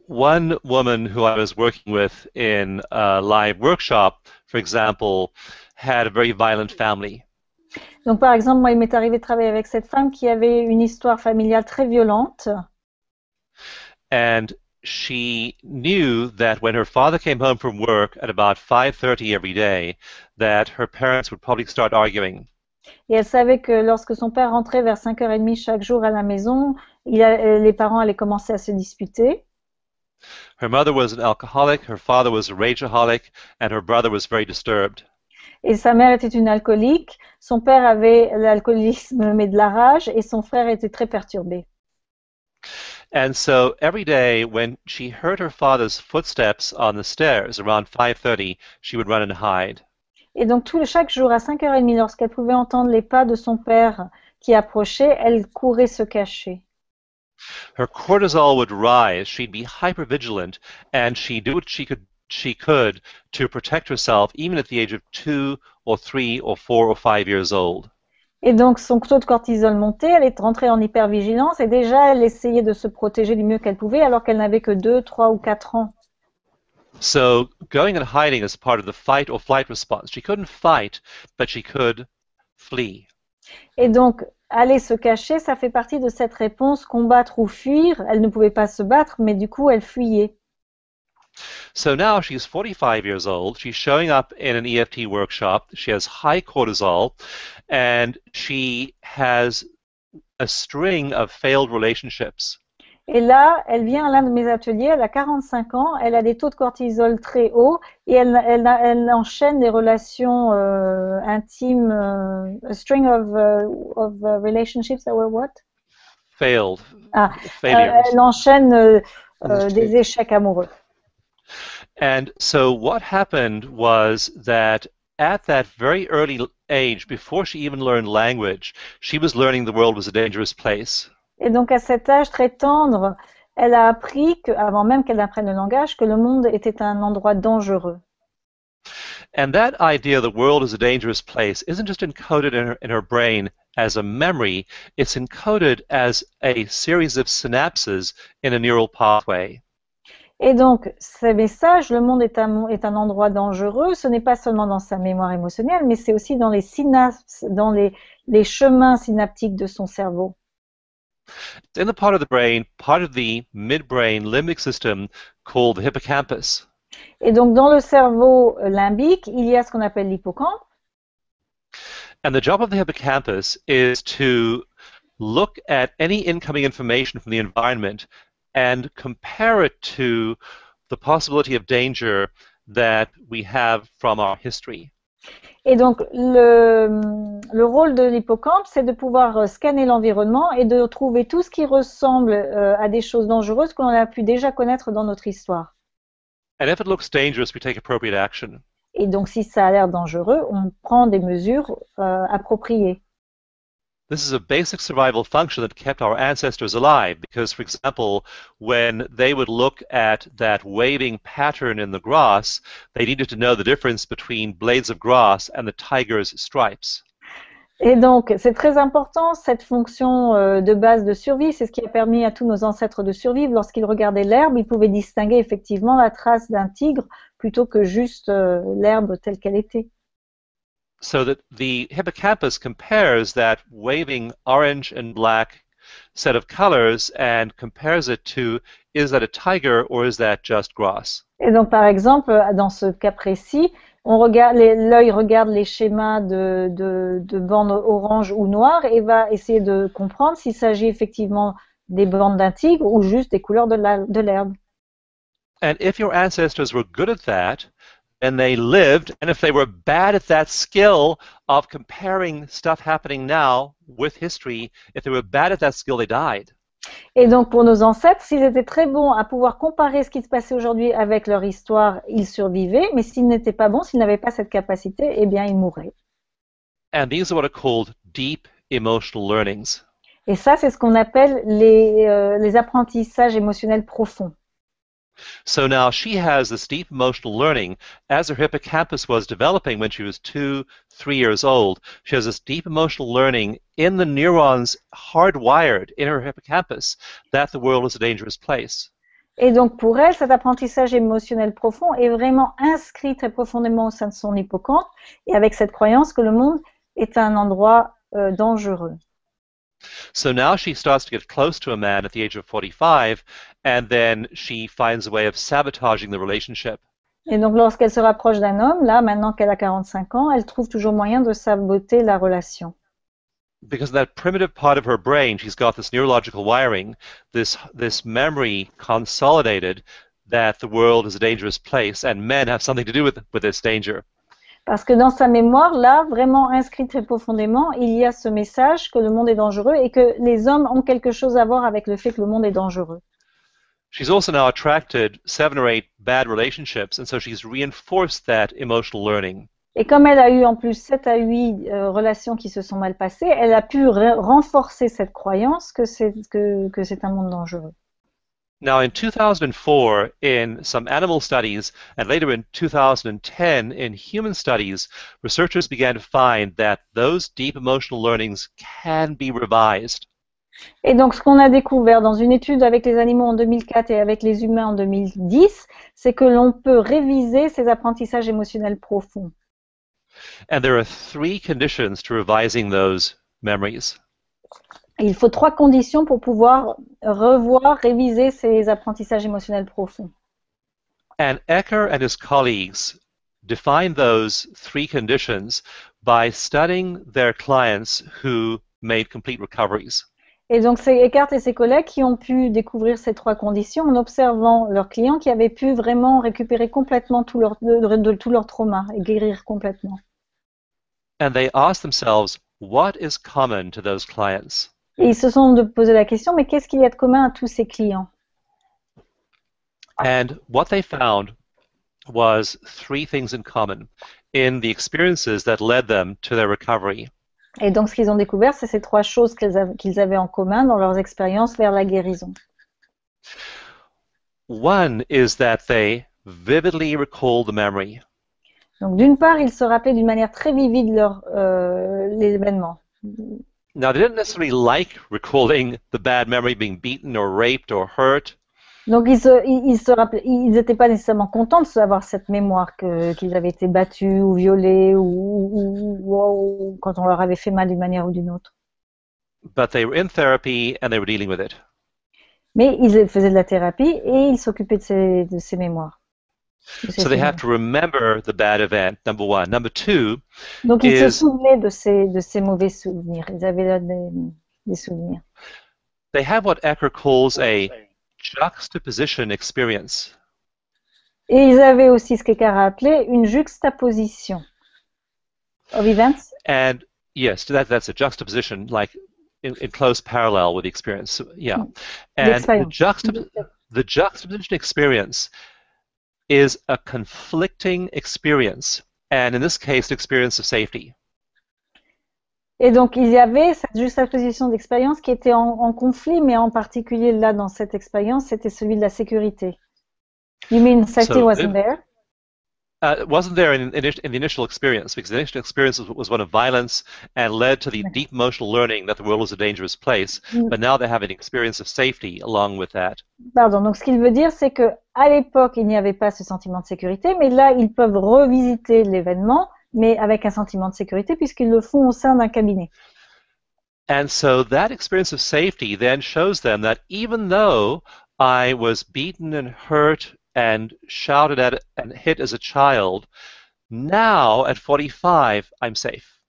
One woman who I was working with in a live workshop, for example, had a very violent family. Donc par exemple, moi il m'est arrivé de travailler avec cette femme qui avait une histoire familiale très violente. And she knew that when her father came home from work at about 5:30 every day, that her parents would probably start arguing. Et elle savait que lorsque son père rentrait vers 5h30 chaque jour à la maison, les parents allaient commencer à se disputer. Her mother was an alcoholic, her father was a rageaholic, and her brother was very disturbed. Et sa mère était une alcoolique, son père avait l'alcoolisme mais de la rage, et son frère était très perturbé. And so every day when she heard her father's footsteps on the stairs around 5:30, she would run and hide. Et donc chaque jour à 5h30, lorsqu'elle pouvait entendre les pas de son père qui approchait, elle courait se cacher. Her cortisol would rise, she'd be hypervigilant, and she'd do what she could to protect herself, even at the age of 2 or 3 or 4 or 5 years old. Et donc son taux de cortisol montait, elle est rentrée en hypervigilance, et déjà elle essayait de se protéger du mieux qu'elle pouvait, alors qu'elle n'avait que 2, 3 ou 4 ans. So going and hiding is part of the fight or flight response. She couldn't fight, but she could flee. Et donc, aller se cacher, ça fait partie de cette réponse combattre ou fuir. Elle ne pouvait pas se battre, mais du coup, elle fuyait. So now she's 45 years old. She's showing up in an EFT workshop. She has high cortisol, and she has a string of failed relationships. Et là, elle vient à l'un de mes ateliers, elle a 45 ans, elle a des taux de cortisol très hauts et elle enchaîne des relations intimes, a string of relationships that were what? Failed. Failures. Elle enchaîne des échecs amoureux. And so what happened was that at that very early age, before she even learned language, she was learning the world was a dangerous place. Et donc à cet âge très tendre, elle a appris, avant même qu'elle apprenne le langage, que le monde était un endroit dangereux. And that idea, the world is a dangerous place, isn't just encoded in her brain as a memory, it's encoded as a series of synapses in a neural pathway. Et donc, ce message, le monde est un endroit dangereux, ce n'est pas seulement dans sa mémoire émotionnelle, mais c'est aussi dans les synapses, dans les chemins synaptiques de son cerveau. It's in the part of the brain, part of the midbrain limbic system called the hippocampus. Et donc, dans le cerveau limbique, il y a ce qu'on appelle l'hippocampe. And the job of the hippocampus is to look at any incoming information from the environment and compare it to the possibility of danger that we have from our history. Et donc, le rôle de l'hippocampe, c'est de pouvoir scanner l'environnement et de trouver tout ce qui ressemble à des choses dangereuses que l'on a pu déjà connaître dans notre histoire. And if it looks dangerous, we take appropriate action. Et donc, si ça a l'air dangereux, on prend des mesures appropriées. This is a basic survival function that kept our ancestors alive because, for example, when they would look at that waving pattern in the grass, they needed to know the difference between blades of grass and the tiger's stripes. Et donc, c'est très important, cette fonction de base de survie, c'est ce qui a permis à tous nos ancêtres de survivre. Lorsqu'ils regardaient l'herbe, ils pouvaient distinguer effectivement la trace d'un tigre plutôt que juste l'herbe telle qu'elle était. So that the hippocampus compares that waving orange and black set of colors and compares it to, is that a tiger or is that just grass? Et donc, par exemple, dans ce cas précis, l'œil regarde les schémas de bandes orange ou noires et va essayer de comprendre s'il s'agit effectivement des bandes d'un tigre ou juste des couleurs de l'herbe. And if your ancestors were good at that, and they lived, and if they were bad at that skill of comparing stuff happening now with history, if they were bad at that skill, they died. Et donc, pour nos ancêtres, s'ils étaient très bons à pouvoir comparer ce qui se passait aujourd'hui avec leur histoire, ils survivaient, mais s'ils n'étaient pas bons, s'ils n'avaient pas cette capacité, eh bien, ils mourraient. And these are what are called deep emotional learnings. Et ça, c'est ce qu'on appelle les apprentissages émotionnels profonds. So now she has this deep emotional learning as her hippocampus was developing when she was 2, 3 years old. She has this deep emotional learning in the neurons hardwired in her hippocampus that the world is a dangerous place. Et donc pour elle, cet apprentissage émotionnel profond est vraiment inscrit très profondément au sein de son hippocampe et avec cette croyance que le monde est un endroit dangereux. So now she starts to get close to a man at the age of 45, and then she finds a way of sabotaging the relationship. Et donc lorsqu'elle se rapproche d'un homme, là, maintenant qu'elle a 45 ans, elle trouve toujours moyen de saboter la relation. Because in that primitive part of her brain, she's got this neurological wiring, this memory consolidated that the world is a dangerous place and men have something to do with this danger. Parce que dans sa mémoire, là, vraiment inscrit très profondément, il y a ce message que le monde est dangereux et que les hommes ont quelque chose à voir avec le fait que le monde est dangereux. She's also now attracted 7 or 8 bad relationships, and so she's reinforced that emotional learning. Et comme elle a eu en plus 7 à 8 relations qui se sont mal passées, elle a pu renforcer cette croyance que c'est un monde dangereux. Now, in 2004, in some animal studies, and later in 2010 in human studies, researchers began to find that those deep emotional learnings can be revised. Et donc, ce qu'on a découvert dans une étude avec les animaux en 2004 et avec les humains en 2010, c'est que l'on peut réviser ces apprentissages émotionnels profonds. And there are 3 conditions to revising those memories. Il faut 3 conditions pour pouvoir réviser ces apprentissages émotionnels profonds. And Ecker and his colleagues defined those 3 conditions by studying their clients who made complete recoveries. Et donc, c'est Eckhart et ses collègues qui ont pu découvrir ces 3 conditions en observant leurs clients qui avaient pu vraiment récupérer complètement tout leur trauma et guérir complètement. And they asked themselves, what is common to those clients? Et ils se sont posé la question, mais qu'est-ce qu'il y a de commun à tous ces clients? And what they found was 3 things in common in the experiences that led them to their recovery. Et donc, ce qu'ils ont découvert, c'est ces 3 choses qu'ils avaient en commun dans leurs expériences vers la guérison. One is that they vividly recall the memory. Donc, d'une part, ils se rappelaient d'une manière très vivide l'événement. Now, they didn't necessarily like recalling the bad memory, being beaten or raped or hurt. Donc, ils n'étaient pas nécessairement contents de savoir cette mémoire qu'ils avaient été battus ou violés ou quand on leur avait fait mal d'une manière ou d'une autre. But they were in therapy and they were dealing with it. Mais ils faisaient de la thérapie et ils s'occupaient de ces mémoires. So they have to remember the bad event, number 1. Number 2 Donc, ils se souvenaient de ces mauvais souvenirs. Ils avaient là des souvenirs. They have what Ecker calls a juxtaposition experience. Et ils avaient aussi ce qu'Ekar a appelé une juxtaposition of events. And yes, that's a juxtaposition, like in close parallel with the experience. So, yeah. And the juxtaposition experience is a conflicting experience, and in this case, an experience of safety. Et donc, il y avait cette juxtaposition d'expérience qui était en conflit, mais en particulier là, dans cette expérience, c'était celui de la sécurité. You mean safety wasn't there? It wasn't there in the initial experience, because the initial experience was one of violence and led to the deep emotional learning that the world was a dangerous place. But now they have an experience of safety along with that. Pardon. Donc, ce qu'il veut dire, c'est que à l'époque, il n'y avait pas ce sentiment de sécurité, mais là, ils peuvent revisiter l'événement, mais avec un sentiment de sécurité, puisqu'ils le font au sein d'un cabinet. And so that experience of safety then shows them that even though I was beaten and hurt and shouted at and hit as a child, now at 45, I'm safe.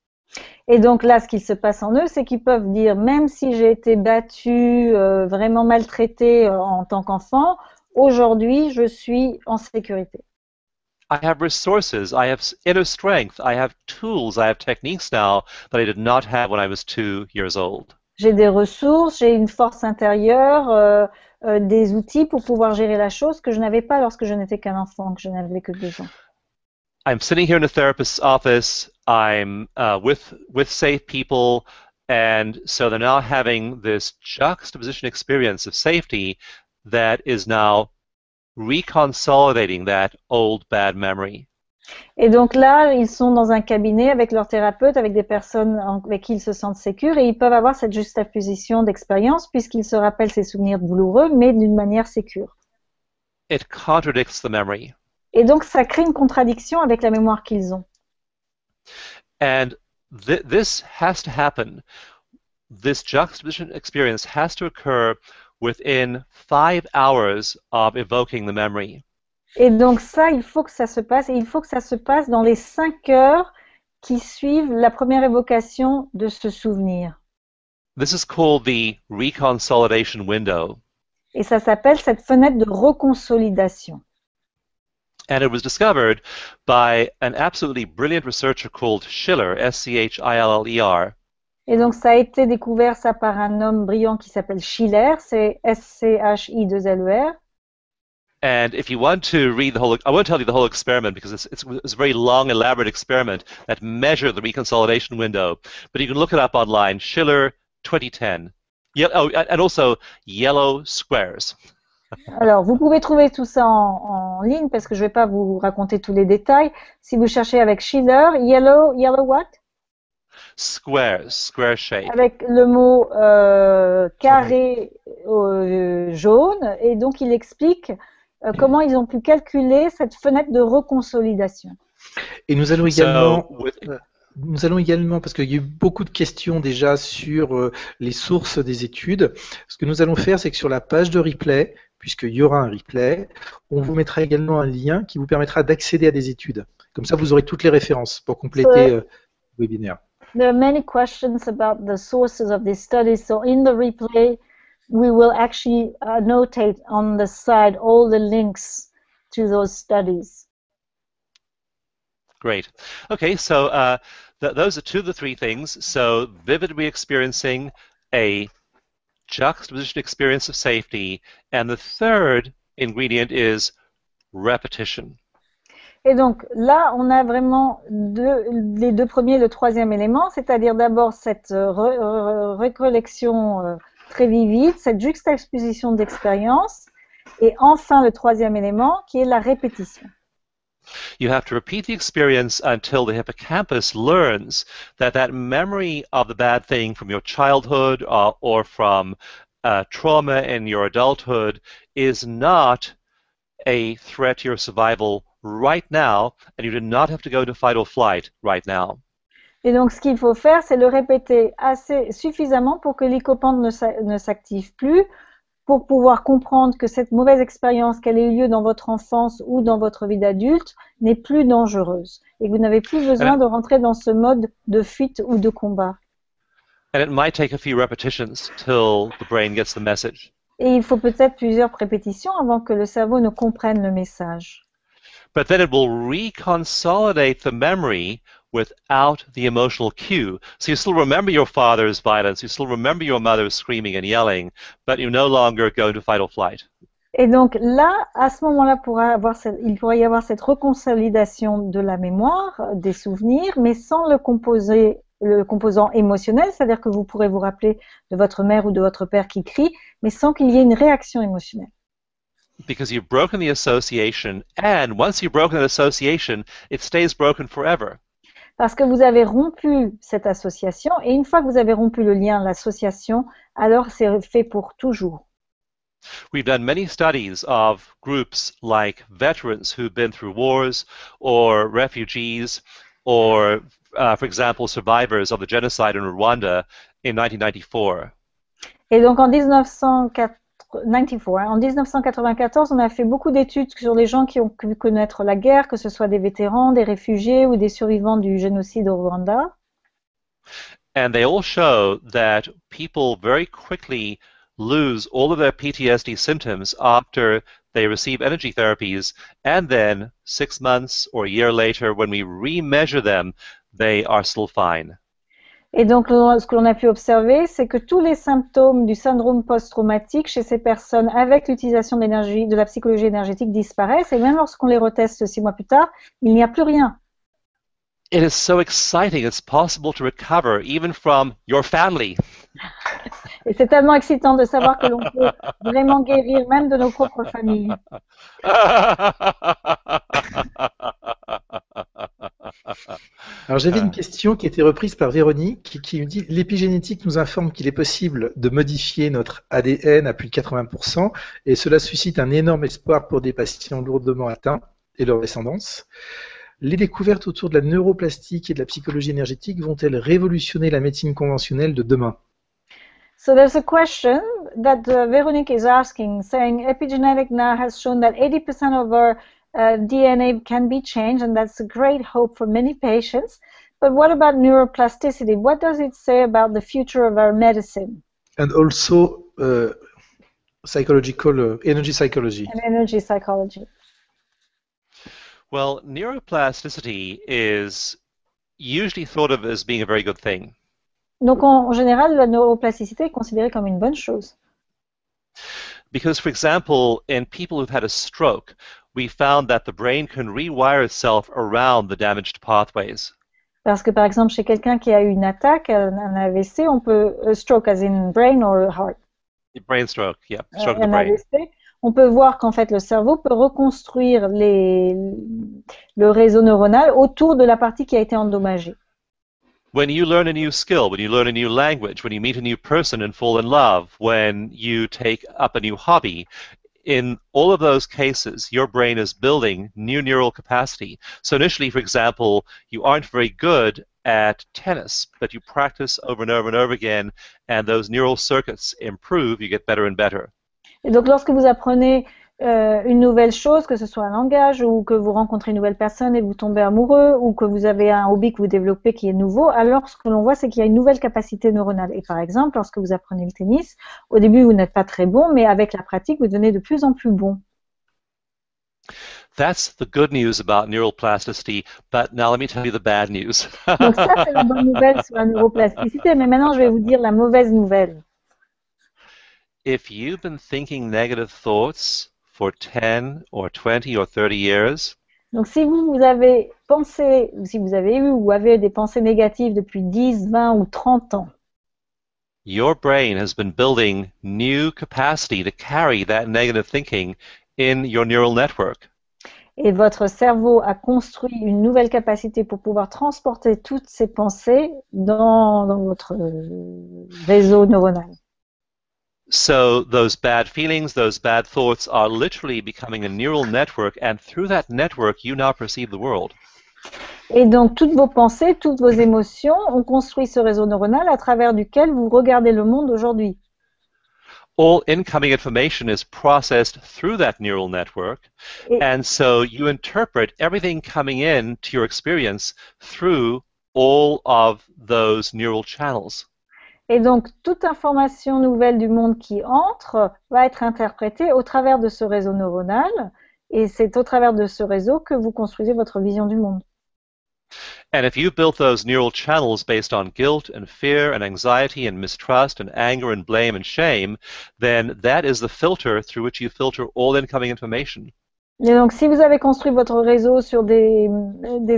Et donc là, ce qui se passe en eux, c'est qu'ils peuvent dire, même si j'ai été battu, vraiment maltraité en tant qu'enfant, aujourd'hui, je suis en sécurité. I have resources, I have inner strength, I have tools, I have techniques now that I did not have when I was 2 years old. J'ai des ressources, j'ai une force intérieure, des outils pour pouvoir gérer la chose que je n'avais pas lorsque je n'étais qu'un enfant, que je n'avais que 2 ans. I'm sitting here in a therapist's office, I'm with safe people, and so they're now having this juxtaposition experience of safety that is now reconsolidating that old bad memory. Et donc là, ils sont dans un cabinet avec leur thérapeute, avec des personnes avec qui ils se sentent sécures, et ils peuvent avoir cette juxtaposition d'expérience puisqu'ils se rappellent ces souvenirs douloureux, mais d'une manière sécure. It contradicts the memory. Et donc ça crée une contradiction avec la mémoire qu'ils ont. And this has to happen. This juxtaposition experience has to occur within 5 hours of evoking the memory. Et donc ça, il faut que ça se passe, et il faut que ça se passe dans les 5 heures qui suivent la première évocation de ce souvenir. This is called the Reconsolidation Window. Et ça s'appelle cette fenêtre de reconsolidation. And it was discovered by an absolutely brilliant researcher called Schiller, S-C-H-I-L-L-E-R. Et donc ça a été découvert ça par un homme brillant qui s'appelle Schiller, c'est S-C-H-I-2-L-E-R. And if you want to read the whole, I won't tell you the whole experiment because it's a very long, elaborate experiment that measured the reconsolidation window. But you can look it up online, Schiller 2010. Oh, and also yellow squares. Alors, vous pouvez trouver tout ça en ligne parce que je ne vais pas vous raconter tous les détails. Si vous cherchez avec Schiller, yellow what? Squares, square shape. Avec le mot carré jaune, et donc il explique comment ils ont pu calculer cette fenêtre de reconsolidation. Et nous allons également, parce qu'il y a eu beaucoup de questions déjà sur les sources des études, ce que nous allons faire, c'est que sur la page de replay, puisqu'il y aura un replay, on vous mettra également un lien qui vous permettra d'accéder à des études. Comme ça, vous aurez toutes les références pour compléter le webinaire. There are many questions about the sources of these studies, so in the replay, we will actually annotate on the side all the links to those studies. Great. Okay, so those are 2 of the 3 things. So vividly experiencing a juxtaposition experience of safety, and the third ingredient is repetition. Et donc là, on a vraiment les 2 premiers et le 3e élément, c'est-à-dire d'abord cette recollection très vivide, cette juxtaposition d'expérience, et enfin le 3e élément qui est la répétition. You have to repeat the experience until the hippocampus learns that that memory of the bad thing from your childhood or from trauma in your adulthood is not a threat to your survival right now, and you do not have to go to fight or flight right now. Et donc, ce qu'il faut faire, c'est le répéter suffisamment pour que l'hippocampe ne s'active plus, pour pouvoir comprendre que cette mauvaise expérience qu'elle ait eu lieu dans votre enfance ou dans votre vie d'adulte n'est plus dangereuse et que vous n'avez plus besoin de rentrer dans ce mode de fuite ou de combat. And it might take a few repetitions till the brain gets the message. Et il faut peut-être plusieurs répétitions avant que le cerveau ne comprenne le message. But then it will reconsolidate the memory without the emotional cue. So you still remember your father's violence, you still remember your mother screaming and yelling, but you no longer go into fight or flight. Et donc là, à ce moment-là, il pourrait y avoir cette reconsolidation de la mémoire, des souvenirs, mais sans le composant émotionnel, c'est-à-dire que vous pourrez vous rappeler de votre mère ou de votre père qui crie, mais sans qu'il y ait une réaction émotionnelle. Because you've broken the association, and once you've broken that association, it stays broken forever. Parce que vous avez rompu cette association, et une fois que vous avez rompu le lien, l'association, alors c'est fait pour toujours. We've done many studies of groups like veterans who've been through wars, or refugees, or, for example, survivors of the genocide in Rwanda in 1994. Et donc en 1994, on a fait beaucoup d'études sur les gens qui ont pu connaître la guerre, que ce soit des vétérans, des réfugiés ou des survivants du génocide au Rwanda. And they all show that people very quickly lose all of their PTSD symptoms after they receive energy therapies, and then 6 months or a year later, when we remeasure them, they are still fine. Et donc, ce que l'on a pu observer, c'est que tous les symptômes du syndrome post-traumatique chez ces personnes avec l'utilisation de l'énergie, de la psychologie énergétique disparaissent, et même lorsqu'on les reteste 6 mois plus tard, il n'y a plus rien. It is so exciting. It's possible to recover even from your family. Et c'est tellement excitant de savoir que l'on peut vraiment guérir même de nos propres familles. Alors j'avais une question qui était reprise par Véronique qui me dit l'épigénétique nous informe qu'il est possible de modifier notre ADN à plus de 80% et cela suscite un énorme espoir pour des patients lourdement atteints et leur descendance. Les découvertes autour de la neuroplastique et de la psychologie énergétique vont-elles révolutionner la médecine conventionnelle de demain? So there's a question that Veronique is asking, saying epigenetic now has shown that 80% of our DNA can be changed, and that's a great hope for many patients. But what about neuroplasticity? What does it say about the future of our medicine? And also psychological energy psychology. And energy psychology. Well, neuroplasticity is usually thought of as being a very good thing. Donc en général, la neuroplasticité est considérée comme une bonne chose. Because, for example, in people who've had a stroke, we found that the brain can rewire itself around the damaged pathways. Parce que par exemple, chez quelqu'un qui a eu une attaque, un AVC, on peut stroke as in brain or heart. Brain stroke, yeah, stroke of the Un brain. AVC, on peut voir qu'en fait le cerveau peut reconstruire le réseau neuronal autour de la partie qui a été endommagée. When you learn a new skill, when you learn a new language, when you meet a new person and fall in love, when you take up a new hobby, in all of those cases, your brain is building new neural capacity. So initially, for example, you aren't very good at tennis, but you practice over and over and over again, and those neural circuits improve, you get better and better. Et donc lorsque vous apprenez une nouvelle chose, que ce soit un langage ou que vous rencontrez une nouvelle personne et vous tombez amoureux ou que vous avez un hobby que vous développez qui est nouveau, alors ce que l'on voit c'est qu'il y a une nouvelle capacité neuronale. Et par exemple, lorsque vous apprenez le tennis, au début vous n'êtes pas très bon, mais avec la pratique vous devenez de plus en plus bon. That's the good news about neuroplasticity, but now let me tell you the bad news. Donc ça c'est la bonne nouvelle sur la neuroplasticité, mais maintenant je vais vous dire la mauvaise nouvelle. If you've been thinking negative thoughts for 10 or 20 or 30 years, donc si vous avez pensé, ou si vous avez eu ou avez des pensées négatives depuis 10, 20 ou 30 ans, your brain has been building new capacity to carry that negative thinking in your neural network. Et votre cerveau a construit une nouvelle capacité pour pouvoir transporter toutes ces pensées dans votre réseau neuronal. So those bad feelings, those bad thoughts are literally becoming a neural network, and through that network, you now perceive the world. Et donc, toutes vos pensées, toutes vos émotions ont construit ce réseau neuronal à travers duquel vous regardez le monde aujourd'hui. All incoming information is processed through that neural network, and so you interpret everything coming in to your experience through all of those neural channels. Et donc, toute information nouvelle du monde qui entre va être interprétée au travers de ce réseau neuronal. Et c'est au travers de ce réseau que vous construisez votre vision du monde. And if you've built those neural channels based on guilt and fear and anxiety and mistrust and anger and blame and shame, then that is the filter through which you filter all incoming information. Et donc, si vous avez construit votre réseau sur des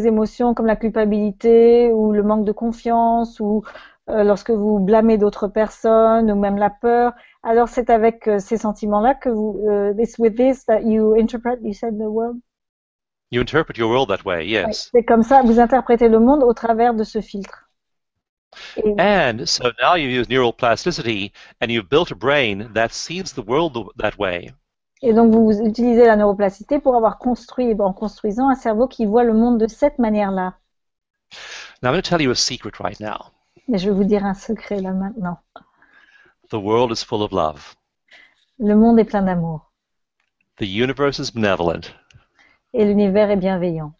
émotions comme la culpabilité ou le manque de confiance ou lorsque vous blâmez d'autres personnes ou même la peur, alors c'est avec ces sentiments-là que vous, it's with this that you interpret, you said the word? You interpret your world that way, yes. C'est comme ça, vous interprétez le monde au travers de ce filtre. Et, And so now you use neural plasticity and you've built a brain that sees the world that way. et donc, vous utilisez la neuroplasticité pour avoir construit, en construisant un cerveau qui voit le monde de cette manière-là. Now I'm going to tell you a secret right now. Mais je vais vous dire un secret là maintenant. The world is full of love. Le monde est plein d'amour. The universe is benevolent. Et l'univers est bienveillant.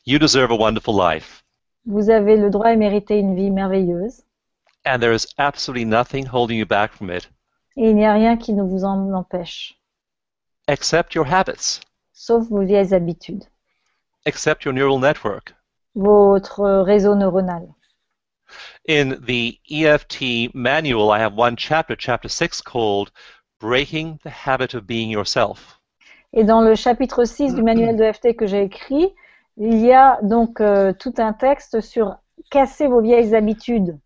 You deserve a wonderful life. Vous avez le droit et mériter une vie merveilleuse. And there is absolutely nothing holding you back from it, Et il n'y a rien qui ne vous en empêche. except your habits, Sauf vos vieilles habitudes. except your neural network. Votre réseau neuronal. In the EFT manual, I have one chapter, chapter 6, called Breaking the Habit of Being Yourself. Et dans le chapitre 6 du manuel de EFT que j'ai écrit, il y a donc tout un texte sur casser vos vieilles habitudes.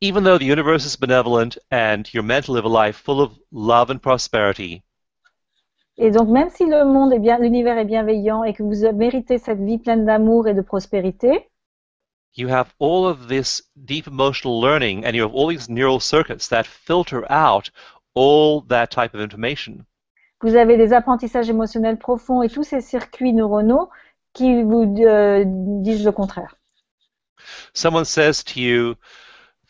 Even though the universe is benevolent and you're meant to live a life full of love and prosperity, Et donc même si le monde est bien, l'univers est bienveillant et que vous méritez cette vie pleine d'amour et de prospérité, you have all of this deep emotional learning and you have all these neural circuits that filter out all that type of information. vous avez des apprentissages émotionnels profonds et tous ces circuits neuronaux qui vous disent le contraire. Someone says to you,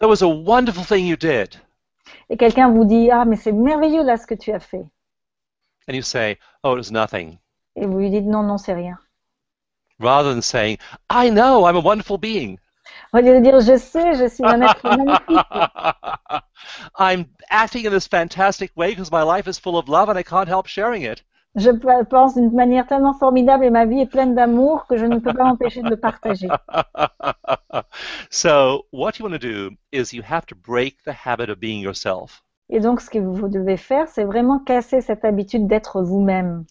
"That was a wonderful thing you did." Et quelqu'un vous dit « Ah, mais c'est merveilleux là ce que tu as fait. And you say, "Oh, it was nothing." » Et vous lui dites « Non, non, c'est rien. Rather than saying, "I know, I'm a wonderful being." » Au lieu de dire « Je sais, je suis un être magnifique. I'm acting in this fantastic way because my life is full of love and I can't help sharing it. Je pense d'une manière tellement formidable et ma vie est pleine d'amour que je ne peux pas m'empêcher de le partager. » So what you want to do is you have to break the habit of being yourself. Et donc, ce que vous devez faire, c'est vraiment casser cette habitude d'être vous-même.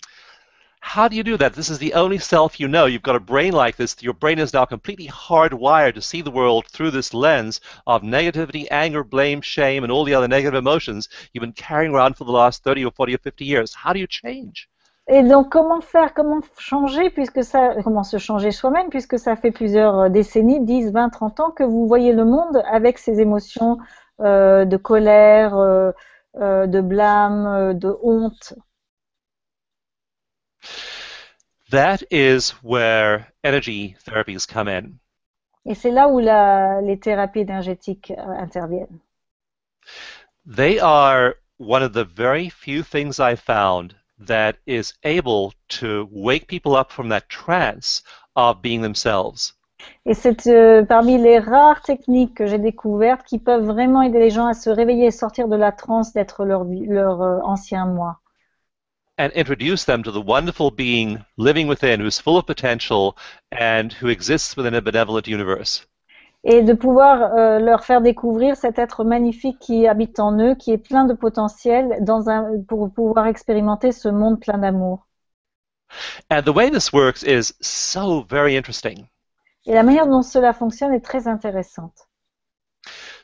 How do you do that? This is the only self you know. You've got a brain like this. Your brain is now completely hardwired to see the world through this lens of negativity, anger, blame, shame, and all the other negative emotions you've been carrying around for the last 30 or 40 or 50 years. How do you change? Et donc, comment faire, comment changer, comment se changer soi-même, puisque ça fait plusieurs décennies, 10, 20, 30 ans, que vous voyez le monde avec ces émotions de colère, de blâme, de honte. That is where energy therapies come in. Et c'est là où les thérapies énergétiques interviennent. They are one of the very few things I found that is able to wake people up from that trance of being themselves. Et c'est parmi les rares techniques que j'ai découvertes qui peuvent vraiment aider les gens à se réveiller et sortir de la transe d'être leur ancien moi. And introduce them to the wonderful being living within who's full of potential and who exists within a benevolent universe. Et de pouvoir leur faire découvrir cet être magnifique qui habite en eux, qui est plein de potentiel pour pouvoir expérimenter ce monde plein d'amour. And the way this works is so very interesting. Et la manière dont cela fonctionne est très intéressante.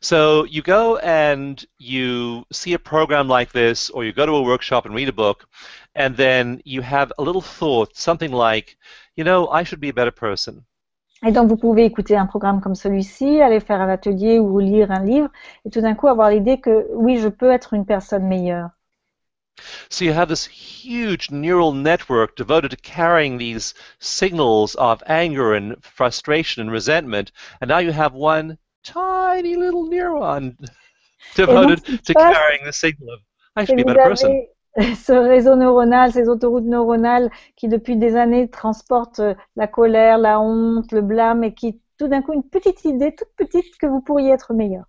So you go and you see a program like this, or you go to a workshop and read a book, and then you have a little thought, something like, you know, I should be a better person. Et donc vous pouvez écouter un programme comme celui-ci, aller faire un atelier ou lire un livre, et tout d'un coup avoir l'idée que oui, je peux être une personne meilleure. So you have this huge neural network devoted to carrying these signals of anger and frustration and resentment, and now you have one tiny little neuron devoted to carrying the signal of I should be a better person. Ce réseau neuronal, ces autoroutes neuronales qui depuis des années transportent la colère, la honte, le blâme et qui tout d'un coup une petite idée toute petite que vous pourriez être meilleur.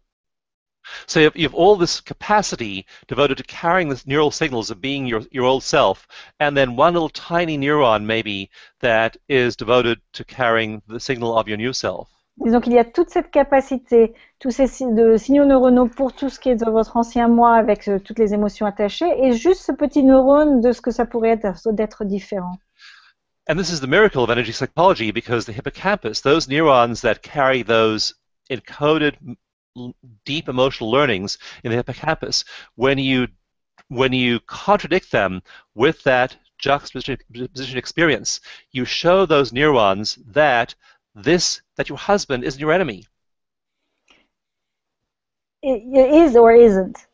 So you have all this capacity devoted to carrying the neural signals of being your old self, and then one little tiny neuron maybe that is devoted to carrying the signal of your new self. Et donc il y a toute cette capacité, tous ces signaux neuronaux pour tout ce qui est de votre ancien moi avec toutes les émotions attachées, et juste ce petit neurone de ce que ça pourrait être d'être différent. And this is the miracle of energy psychology, because the hippocampus, those neurons that carry those encoded deep emotional learnings in the hippocampus, when you contradict them with that juxtaposition experience, you show those neurons that your husband isn't your enemy. It is or isn't.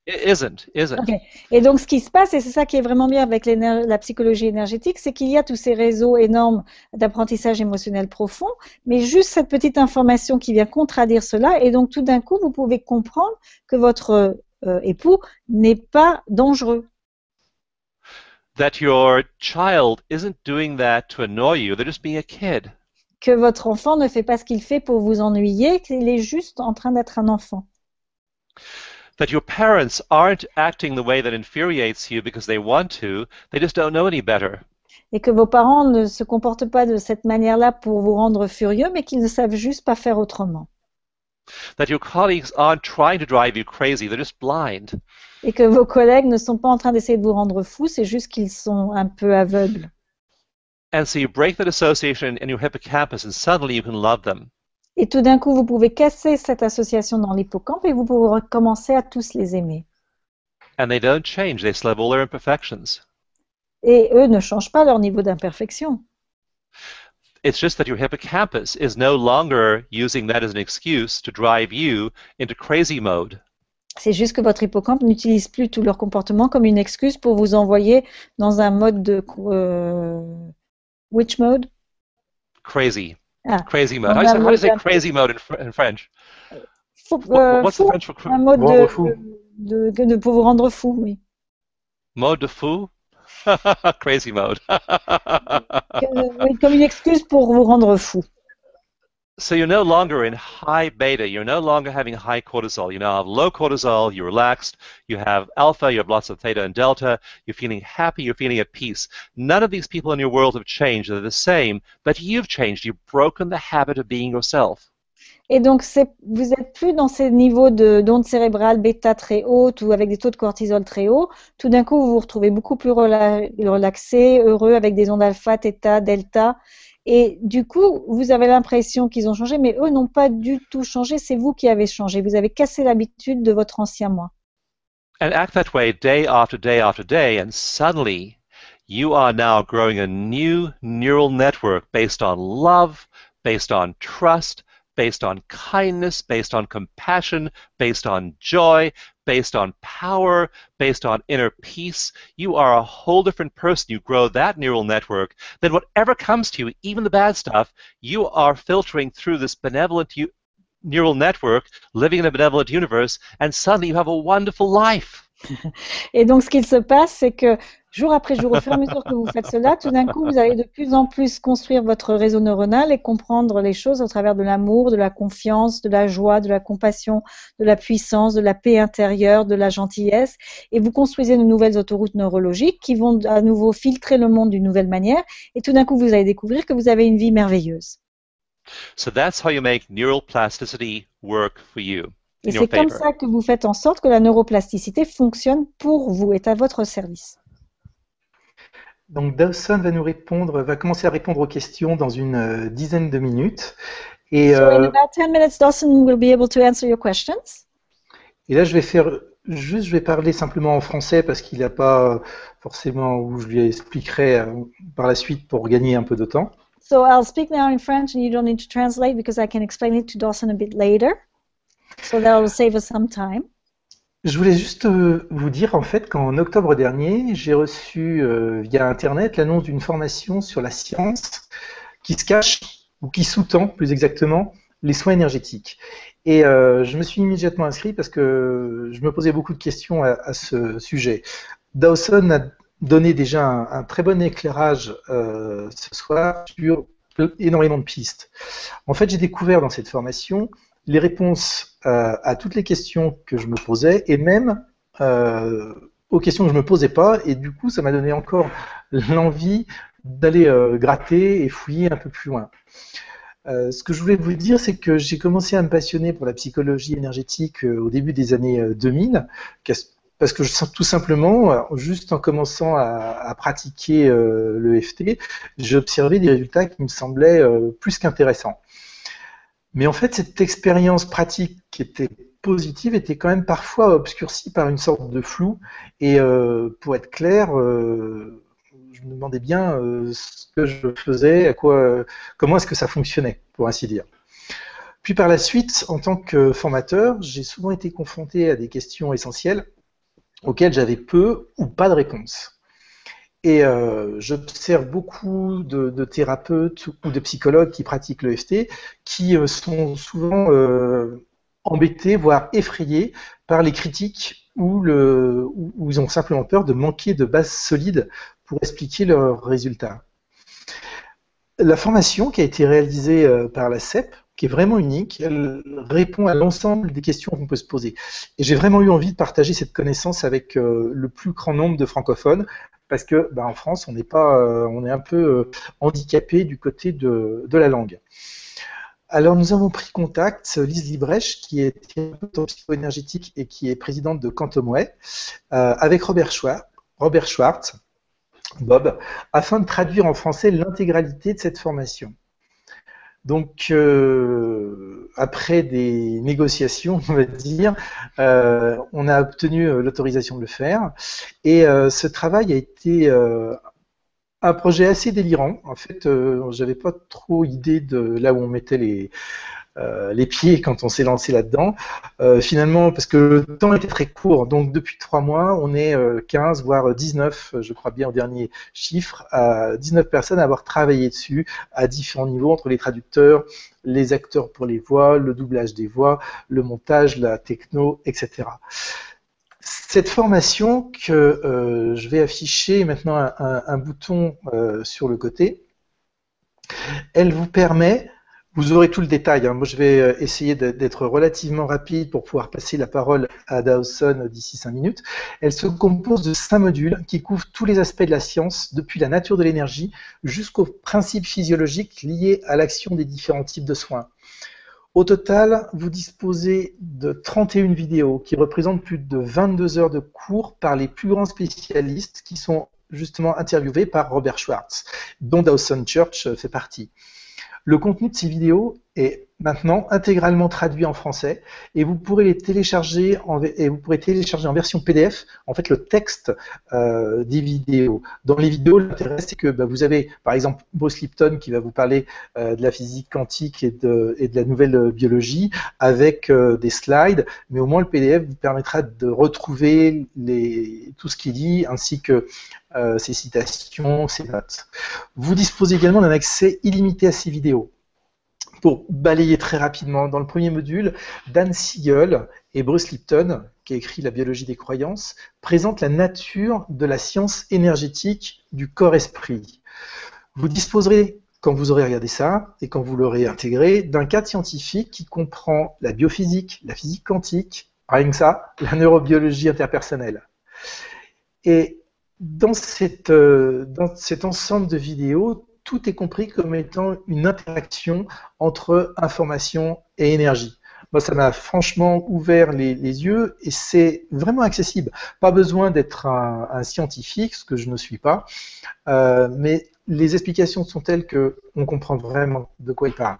It isn't. Okay. Et donc ce qui se passe, et c'est ça qui est vraiment bien avec la psychologie énergétique, c'est qu'il y a tous ces réseaux énormes d'apprentissage émotionnel profond, mais juste cette petite information qui vient contradire cela, et donc tout d'un coup vous pouvez comprendre que votre époux n'est pas dangereux. That your child isn't doing that to annoy you, they're just being a kid. Que votre enfant ne fait pas ce qu'il fait pour vous ennuyer, qu'il est juste en train d'être un enfant. That your parents aren't acting the way that infuriates you because they want to, they just don't know any better. Et que vos parents ne se comportent pas de cette manière-là pour vous rendre furieux, mais qu'ils ne savent juste pas faire autrement. That your colleagues aren't trying to drive you crazy, they're just blind. Et que vos collègues ne sont pas en train d'essayer de vous rendre fou, c'est juste qu'ils sont un peu aveugles. And so you break that association in your hippocampus and suddenly you can love them. Et tout d'un coup, vous pouvez casser cette association dans l'hippocampe et vous pouvez recommencer à tous les aimer. And they don't change, they still have all their imperfections. Et eux ne changent pas leur niveau d'imperfection. It's just that your hippocampus is no longer using that as an excuse to drive you into crazy mode. C'est juste que votre hippocampe n'utilise plus tout leur comportement comme une excuse pour vous envoyer dans un mode de... which mode? Crazy. Ah. Crazy mode. How do you say crazy mode in French? What's the French for un mode pour vous rendre fou, oui. Mode de fou? Crazy mode. Oui, comme une excuse pour vous rendre fou. So you're no longer in high beta, you're no longer having high cortisol. You now have low cortisol, you're relaxed, you have alpha, you have lots of theta and delta, you're feeling happy, you're feeling at peace. None of these people in your world have changed, they're the same, but you've changed, you've broken the habit of being yourself. Et donc, vous n'êtes plus dans ces niveaux d'ondes cérébrales bêta très hautes ou avec des taux de cortisol très hauts. Tout d'un coup, vous vous retrouvez beaucoup plus relaxé, heureux, avec des ondes alpha, theta, delta. Et du coup, vous avez l'impression qu'ils ont changé, mais eux n'ont pas du tout changé. C'est vous qui avez changé. Vous avez cassé l'habitude de votre ancien moi. And act that way day after day after day, and suddenly you are now growing a new neural network based on love, based on trust, based on kindness, based on compassion, based on joy, based on power, based on inner peace. You are a whole different person. You grow that neural network. Then whatever comes to you, even the bad stuff, you are filtering through this benevolent neural network, living in a benevolent universe, and suddenly you have a wonderful life. Et donc, ce qu'il se passe, c'est que jour après jour, au fur et à mesure que vous faites cela, tout d'un coup, vous allez de plus en plus construire votre réseau neuronal et comprendre les choses au travers de l'amour, de la confiance, de la joie, de la compassion, de la puissance, de la paix intérieure, de la gentillesse. Et vous construisez de nouvelles autoroutes neurologiques qui vont à nouveau filtrer le monde d'une nouvelle manière. Et tout d'un coup, vous allez découvrir que vous avez une vie merveilleuse. So that's how you make neural plasticity work for you. Et c'est comme ça que vous faites en sorte que la neuroplasticité fonctionne pour vous, est à votre service. Donc Dawson va commencer à répondre aux questions dans une dizaine de minutes. Et, so in about 10 minutes, Dawson will be able to answer your questions. Et là, je vais parler simplement en français parce qu'il n'a pas forcément, où je lui expliquerai par la suite pour gagner un peu de temps. So I'll speak now in French and you don't need to translate because I can explain it to Dawson a bit later. So that will save us some time. Je voulais juste vous dire en fait qu'en octobre dernier, j'ai reçu via Internet l'annonce d'une formation sur la science qui se cache, ou qui sous-tend plus exactement, les soins énergétiques. Et je me suis immédiatement inscrit parce que je me posais beaucoup de questions à ce sujet. Dawson a donné déjà un très bon éclairage ce soir sur énormément de pistes. En fait, j'ai découvert dans cette formation les réponses à toutes les questions que je me posais et même aux questions que je ne me posais pas. Et du coup, ça m'a donné encore l'envie d'aller gratter et fouiller un peu plus loin. Ce que je voulais vous dire, c'est que j'ai commencé à me passionner pour la psychologie énergétique au début des années 2000, parce que tout simplement, juste en commençant à pratiquer le EFT, j'observais des résultats qui me semblaient plus qu'intéressants. Mais en fait, cette expérience pratique qui était positive était quand même parfois obscurcie par une sorte de flou. Et pour être clair, je me demandais bien ce que je faisais, comment est-ce que ça fonctionnait, pour ainsi dire. Puis par la suite, en tant que formateur, j'ai souvent été confronté à des questions essentielles auxquelles j'avais peu ou pas de réponse. Et j'observe beaucoup de thérapeutes ou de psychologues qui pratiquent l'EFT qui sont souvent embêtés, voire effrayés par les critiques où ils ont simplement peur de manquer de bases solides pour expliquer leurs résultats. La formation qui a été réalisée par la CEP, qui est vraiment unique, elle répond à l'ensemble des questions qu'on peut se poser. Et j'ai vraiment eu envie de partager cette connaissance avec le plus grand nombre de francophones, parce que en France, on est un peu handicapé du côté de la langue. Alors nous avons pris contact, Lise Librèche, qui est thérapeute en psycho-énergétique et qui est présidente de Cantomouet, avec Robert Schwartz, Bob, afin de traduire en français l'intégralité de cette formation. Donc, après des négociations, on va dire, on a obtenu l'autorisation de le faire. Et ce travail a été un projet assez délirant. En fait, j'avais pas trop idée de là où on mettait les pieds quand on s'est lancé là-dedans. Finalement, parce que le temps était très court, donc depuis 3 mois, on est 15, voire 19, je crois bien au dernier chiffre, 19 personnes à avoir travaillé dessus à différents niveaux, entre les traducteurs, les acteurs pour les voix, le doublage des voix, le montage, la techno, etc. Cette formation que je vais afficher maintenant un bouton sur le côté, elle vous permet, vous aurez tout le détail, hein. Moi je vais essayer d'être relativement rapide pour pouvoir passer la parole à Dawson d'ici 5 minutes. Elle se compose de 5 modules qui couvrent tous les aspects de la science, depuis la nature de l'énergie jusqu'aux principes physiologiques liés à l'action des différents types de soins. Au total, vous disposez de 31 vidéos qui représentent plus de 22 heures de cours par les plus grands spécialistes qui sont justement interviewés par Robert Schwartz, dont Dawson Church fait partie. Le contenu de ces vidéos est maintenant intégralement traduit en français et vous pourrez les télécharger en version PDF, en fait le texte des vidéos. Dans les vidéos, l'intérêt c'est que vous avez par exemple Bruce Lipton qui va vous parler de la physique quantique et de la nouvelle biologie avec des slides, mais au moins le PDF vous permettra de retrouver tout ce qu'il dit ainsi que ses citations, ses notes. Vous disposez également d'un accès illimité à ces vidéos. Pour balayer très rapidement, dans le premier module, Dan Siegel et Bruce Lipton, qui a écrit La biologie des croyances, présentent la nature de la science énergétique du corps-esprit. Vous disposerez, quand vous aurez regardé ça, et quand vous l'aurez intégré, d'un cadre scientifique qui comprend la biophysique, la physique quantique, rien que ça, la neurobiologie interpersonnelle. Et dans cet ensemble de vidéos, tout est compris comme étant une interaction entre information et énergie. Moi, ça m'a franchement ouvert les yeux et c'est vraiment accessible. Pas besoin d'être un scientifique, ce que je ne suis pas, mais les explications sont telles qu'on comprend vraiment de quoi il parle.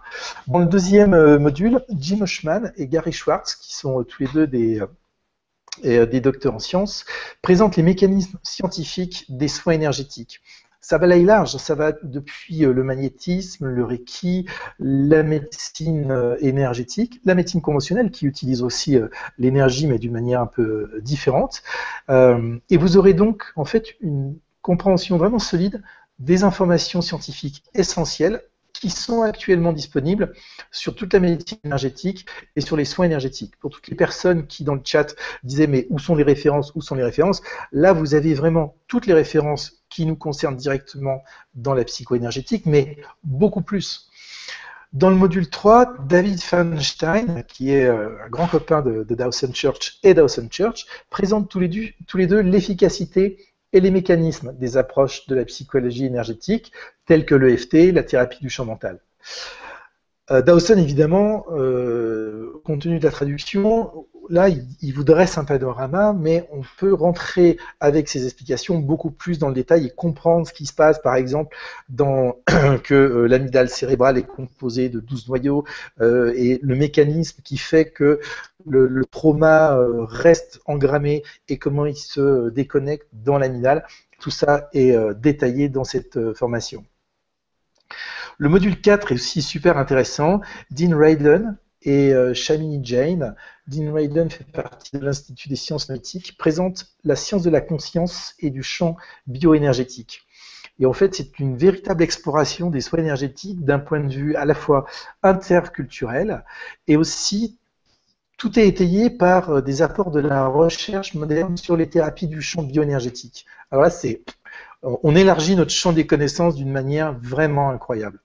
Dans le deuxième module, Jim Oshman et Gary Schwartz, qui sont tous les deux des docteurs en sciences, présentent les mécanismes scientifiques des soins énergétiques. Ça balaye large, ça va depuis le magnétisme, le Reiki, la médecine énergétique, la médecine conventionnelle qui utilise aussi l'énergie mais d'une manière un peu différente. Et vous aurez donc en fait une compréhension vraiment solide des informations scientifiques essentielles qui sont actuellement disponibles sur toute la médecine énergétique et sur les soins énergétiques. Pour toutes les personnes qui, dans le chat, disaient « mais où sont les références, où sont les références ?» Là, vous avez vraiment toutes les références qui nous concernent directement dans la psycho-énergétique, mais beaucoup plus. Dans le module 3, David Feinstein, qui est un grand copain de Dawson Church et Dawson Church, présente tous les deux l'efficacité et les mécanismes des approches de la psychologie énergétique, telles que l'EFT, la thérapie du champ mental. Dawson, évidemment, compte tenu de la traduction, là, il vous dresse un panorama, mais on peut rentrer avec ces explications beaucoup plus dans le détail et comprendre ce qui se passe, par exemple, que l'amygdale cérébrale est composée de 12 noyaux et le mécanisme qui fait que le trauma reste engrammé et comment il se déconnecte dans l'amygdale. Tout ça est détaillé dans cette formation. Le module 4 est aussi super intéressant. Dean Radin et Shamini Jain. Dean Radin fait partie de l'Institut des sciences analytiques, présente la science de la conscience et du champ bioénergétique. Et en fait, c'est une véritable exploration des soins énergétiques d'un point de vue à la fois interculturel et aussi tout est étayé par des apports de la recherche moderne sur les thérapies du champ bioénergétique. Alors là, on élargit notre champ des connaissances d'une manière vraiment incroyable.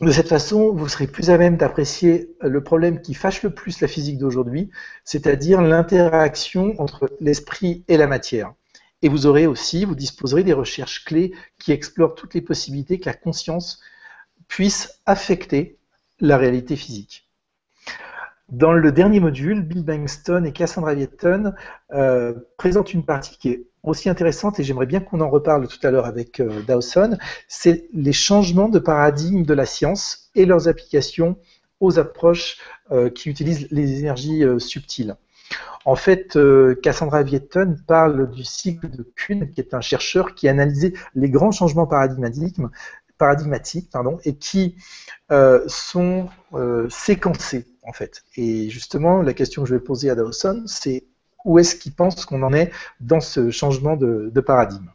De cette façon, vous serez plus à même d'apprécier le problème qui fâche le plus la physique d'aujourd'hui, c'est-à-dire l'interaction entre l'esprit et la matière. Et vous disposerez des recherches clés qui explorent toutes les possibilités que la conscience puisse affecter la réalité physique. Dans le dernier module, Bill Bankston et Cassandra Vietton présentent une partie qui est aussi intéressante, et j'aimerais bien qu'on en reparle tout à l'heure avec Dawson, c'est les changements de paradigme de la science et leurs applications aux approches qui utilisent les énergies subtiles. En fait, Cassandra Vietton parle du cycle de Kuhn, qui est un chercheur qui a analysé les grands changements paradigmatiques et qui sont séquencés, en fait. Et justement, la question que je vais poser à Dawson, c'est où est-ce qu'il pense qu'on en est dans ce changement de paradigme.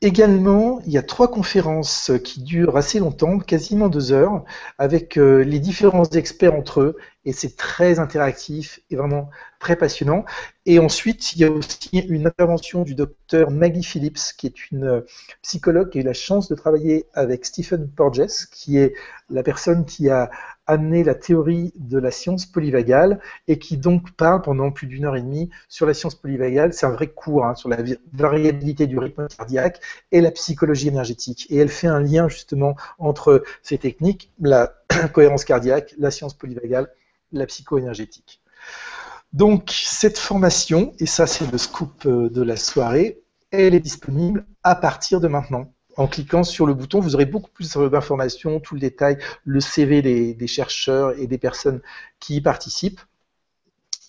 Également, il y a 3 conférences qui durent assez longtemps, quasiment 2 heures, avec les différents experts entre eux, et c'est très interactif et vraiment très passionnant. Et ensuite, il y a aussi une intervention du docteur Maggie Phillips, qui est une psychologue qui a eu la chance de travailler avec Stephen Porges, qui est la personne qui a amené la théorie de la science polyvagale et qui donc parle pendant plus d'1 heure et demie sur la science polyvagale. C'est un vrai cours sur la variabilité du rythme cardiaque et la psychologie énergétique. Et elle fait un lien justement entre ces techniques, la cohérence cardiaque, la science polyvagale, la psycho-énergétique. Donc cette formation, et ça c'est le scoop de la soirée, elle est disponible à partir de maintenant. En cliquant sur le bouton, vous aurez beaucoup plus d'informations, tout le détail, le CV des chercheurs et des personnes qui y participent.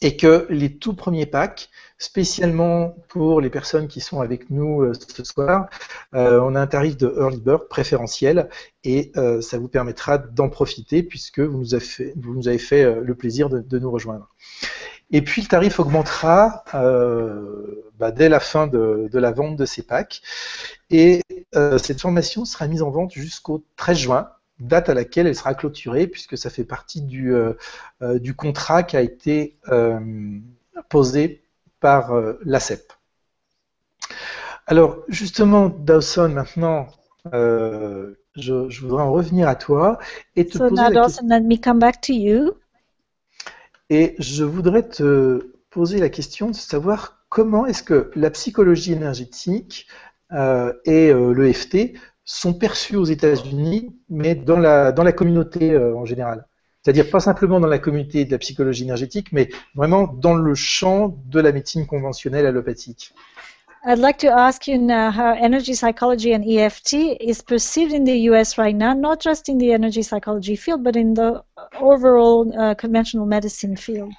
Et que les tout premiers packs, spécialement pour les personnes qui sont avec nous ce soir, on a un tarif de Early Bird préférentiel et ça vous permettra d'en profiter puisque vous nous avez fait le plaisir de nous rejoindre. Et puis le tarif augmentera dès la fin de la vente de ces packs. Et cette formation sera mise en vente jusqu'au 13 juin, date à laquelle elle sera clôturée, puisque ça fait partie du contrat qui a été posé par l'ACEP. Alors justement, Dawson, maintenant, je voudrais en revenir à toi et te poser la question. Dawson, let me come back to you. Et je voudrais te poser la question de savoir comment est-ce que la psychologie énergétique et l'EFT sont perçus aux États-Unis, mais dans la communauté en général. C'est-à-dire pas simplement dans la communauté de la psychologie énergétique, mais vraiment dans le champ de la médecine conventionnelle allopathique. I'd like to ask you now how energy psychology and EFT is perceived in the US right now, not just in the energy psychology field, but in the overall conventional medicine field.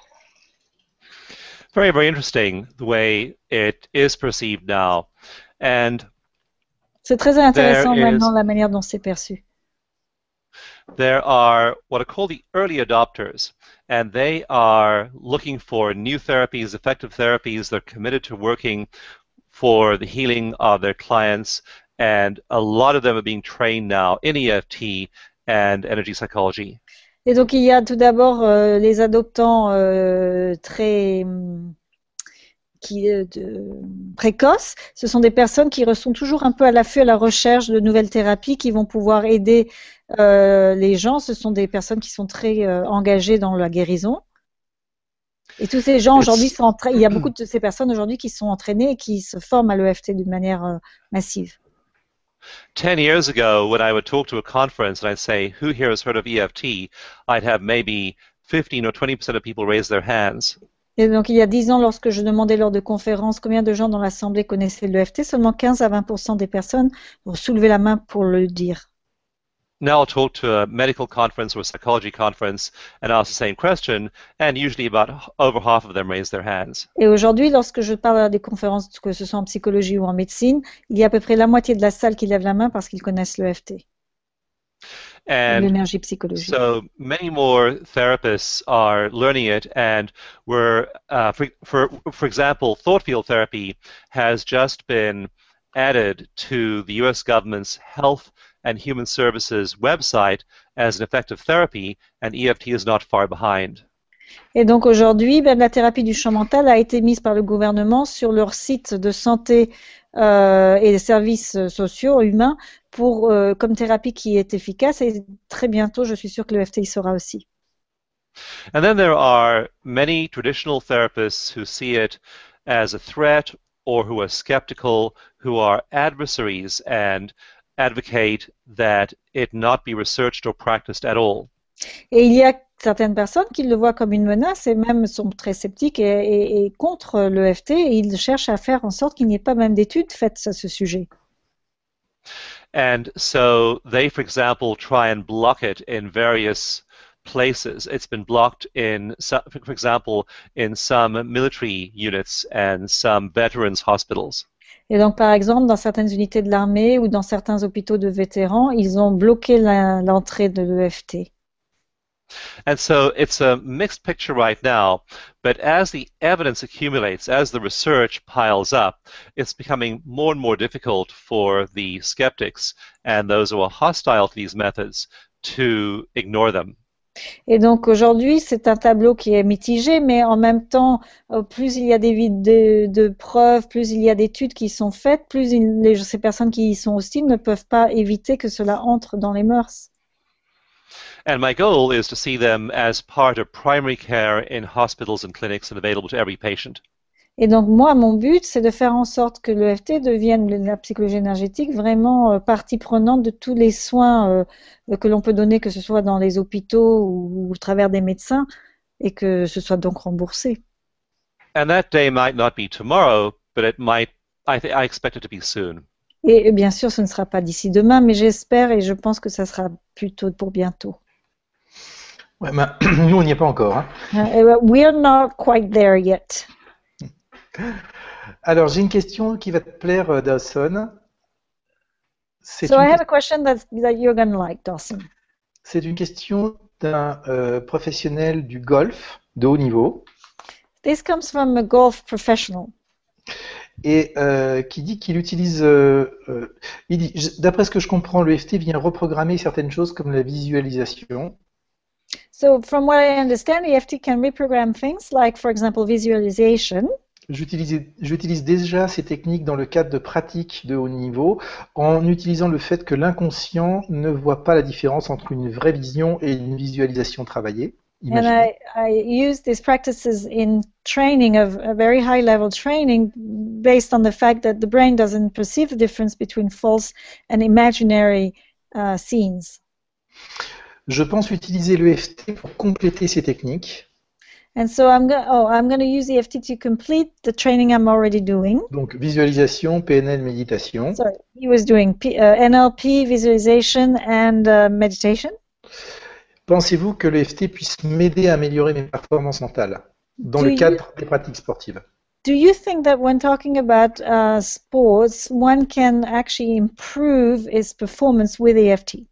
Very, very interesting the way it is perceived now. And c'est très intéressant maintenant la manière dont c'est perçu. There are what are called the early adopters, and they are looking for new therapies, effective therapies. They're committed to working for the healing of their clients, and a lot of them are being trained now in EFT and energy psychology. Et donc il y a tout d'abord les adoptants très précoces. Ce sont des personnes qui sont toujours un peu à l'affût, à la recherche de nouvelles thérapies qui vont pouvoir aider les gens. Ce sont des personnes qui sont très engagées dans la guérison. Et tous ces gens aujourd'hui il y a beaucoup de ces personnes aujourd'hui qui sont entraînées et qui se forment à l'EFT d'une manière massive. 10 years ago, when I would talk to a conference and I'd say, who here has heard of EFT? I'd have maybe 15 or 20% of people raise their hands. Et donc, il y a 10 ans, lorsque je demandais lors de conférences combien de gens dans l'Assemblée connaissaient l'EFT, seulement 15 à 20% des personnes ont soulevé la main pour le dire. Now I'll talk to a medical conference or a psychology conference and ask the same question, and usually about over half of them raise their hands. Et aujourd'hui, lorsque je parle à des conférences, que ce soit en psychologie ou en médecine, il y a à peu près la moitié de la salle qui lève la main parce qu'ils connaissent l'EFT. L'énergie psychologique. So many more therapists are learning it, and we're, for example, thought field therapy has just been added to the U.S. government's Health and Human Services website as an effective therapy, and EFT is not far behind. Et donc aujourd'hui, la thérapie du champ mental a été mise par le gouvernement sur leur site de santé et des services sociaux humains comme thérapie qui est efficace. Et très bientôt, je suis sûre que l'EFT y sera aussi. And then there are many traditional therapists who see it as a threat or who are skeptical, who are adversaries and advocate that it not be researched or practiced at all. Et il y a certaines personnes qui le voient comme une menace et même sont très sceptiques et contre l'EFT et ils cherchent à faire en sorte qu'il n'y ait pas même d'études faites à ce sujet. And so they, for example, try and block it in various places. It's been blocked in, for example, in some military units and some veterans hospitals. Et donc, par exemple, dans certaines unités de l'armée ou dans certains hôpitaux de vétérans, ils ont bloqué l'entrée de l'EFT. And so it's a mixed picture right now, but as the evidence accumulates, as the research piles up, it's becoming more and more difficult for the skeptics and those who are hostile to these methods to ignore them. Et donc aujourd'hui, c'est un tableau qui est mitigé, mais en même temps, plus il y a de preuves, plus il y a d'études qui sont faites, plus ces personnes qui y sont hostiles ne peuvent pas éviter que cela entre dans les mœurs. And my goal is to see them as part of primary care in hospitals and clinics and available to every patient. Et donc moi, mon but, c'est de faire en sorte que l'EFT devienne, la psychologie énergétique, vraiment partie prenante de tous les soins que l'on peut donner, que ce soit dans les hôpitaux ou au travers des médecins, et que ce soit donc remboursé. And that day might not be tomorrow, but it might. I expect it to be soon. Et bien sûr, ce ne sera pas d'ici demain, mais j'espère et je pense que ça sera plutôt pour bientôt. Ouais, nous, on n'y est pas encore. Hein. We're not quite there yet. Alors, j'ai une question qui va te plaire, Dawson. So I have a question that you're going to like, Dawson. C'est une question d'un professionnel du golf de haut niveau. This comes from a golf professional. Et qui dit qu'il utilise, il dit, d'après ce que je comprends, l'EFT vient reprogrammer certaines choses comme la visualisation. So from what I understand, EFT can reprogram things like, for example, visualization. J'utilise déjà ces techniques dans le cadre de pratiques de haut niveau en utilisant le fait que l'inconscient ne voit pas la différence entre une vraie vision et une visualisation travaillée. And I use these practices in training, of a very high level training, based on the fact that the brain doesn't perceive the difference between false and imaginary scenes. Je pense utiliser l'EFT pour compléter ces techniques. And so I'm going to use EFT to complete the training I'm already doing. Donc visualisation, PNL, méditation. Sorry, he was doing NLP, visualization, and meditation. Pensez-vous que l'EFT puisse m'aider à améliorer mes performances mentales dans le cadre des pratiques sportives? Do you think that when talking about sports, one can actually improve its performance with EFT?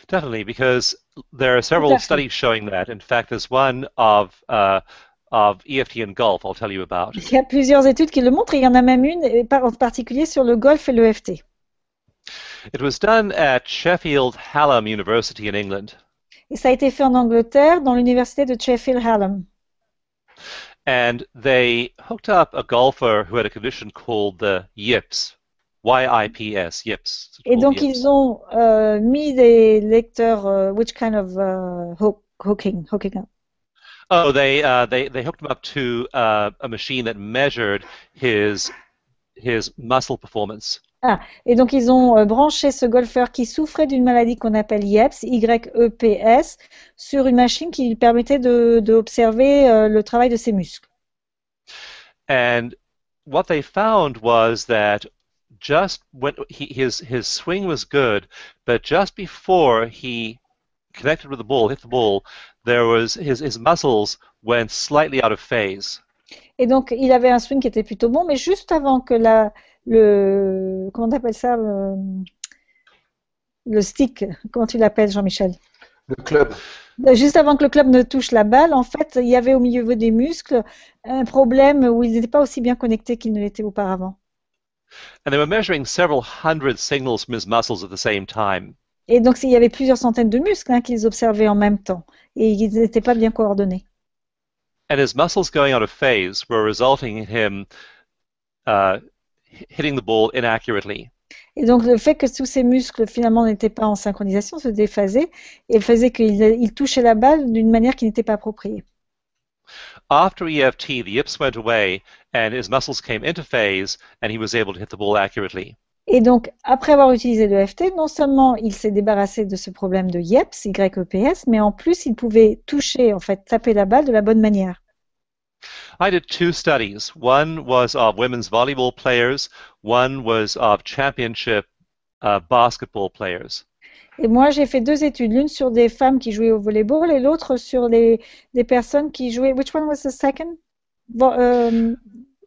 Definitely, because there are several studies showing that. In fact, there's one of EFT and golf I'll tell you about. Il y a plusieurs études qui le montrent, et il y en a même une en particulier sur le golf et l'EFT. It was done at Sheffield Hallam University in England. Et ça a été fait en Angleterre, dans l'université de Sheffield Hallam. and they hooked up a golfer who had a condition called the yips, Y-I-P-S, yips. Et donc ils ont mis des lecteurs, which kind of hooking up? Oh, they hooked him up to a machine that measured his muscle performance. Ah, et donc ils ont branché ce golfeur qui souffrait d'une maladie qu'on appelle YEPS, Y-E-P-S, sur une machine qui lui permettait d'observer le travail de ses muscles. And what they found was that just when his swing was good, but just before he connected with the ball, hit the ball, there was his muscles went slightly out of phase. Et donc il avait un swing qui était plutôt bon, mais juste avant que comment on appelle ça, le stick, comment tu l'appelles, Jean-Michel? Le club. Juste avant que le club ne touche la balle, en fait, il y avait au milieu des muscles un problème où ils n'étaient pas aussi bien connectés qu'ils ne l'étaient auparavant. And they were measuring several hundred signals from his muscles at the same time. Et donc, il y avait plusieurs centaines de muscles qu'ils observaient en même temps. Et ils n'étaient pas bien coordonnés. And his muscles going out of phase were resulting in him hitting the ball inaccurately. Et donc, le fait que tous ces muscles, finalement, n'étaient pas en synchronisation, se déphasaient, et faisait qu'il touchait la balle d'une manière qui n'était pas appropriée. After EFT, the yips went away, and his muscles came into phase, and he was able to hit the ball accurately. Et donc, après avoir utilisé le EFT, non seulement il s'est débarrassé de ce problème de YEPS, Y-E-P-S, mais en plus, il pouvait toucher, en fait, taper la balle de la bonne manière. I did 2 studies. One was of women's volleyball players. One was of championship basketball players. Et moi, j'ai fait 2 études, l'une sur des femmes qui jouaient au volleyball et l'autre sur des personnes qui jouaient. Which one was the second? Volleyball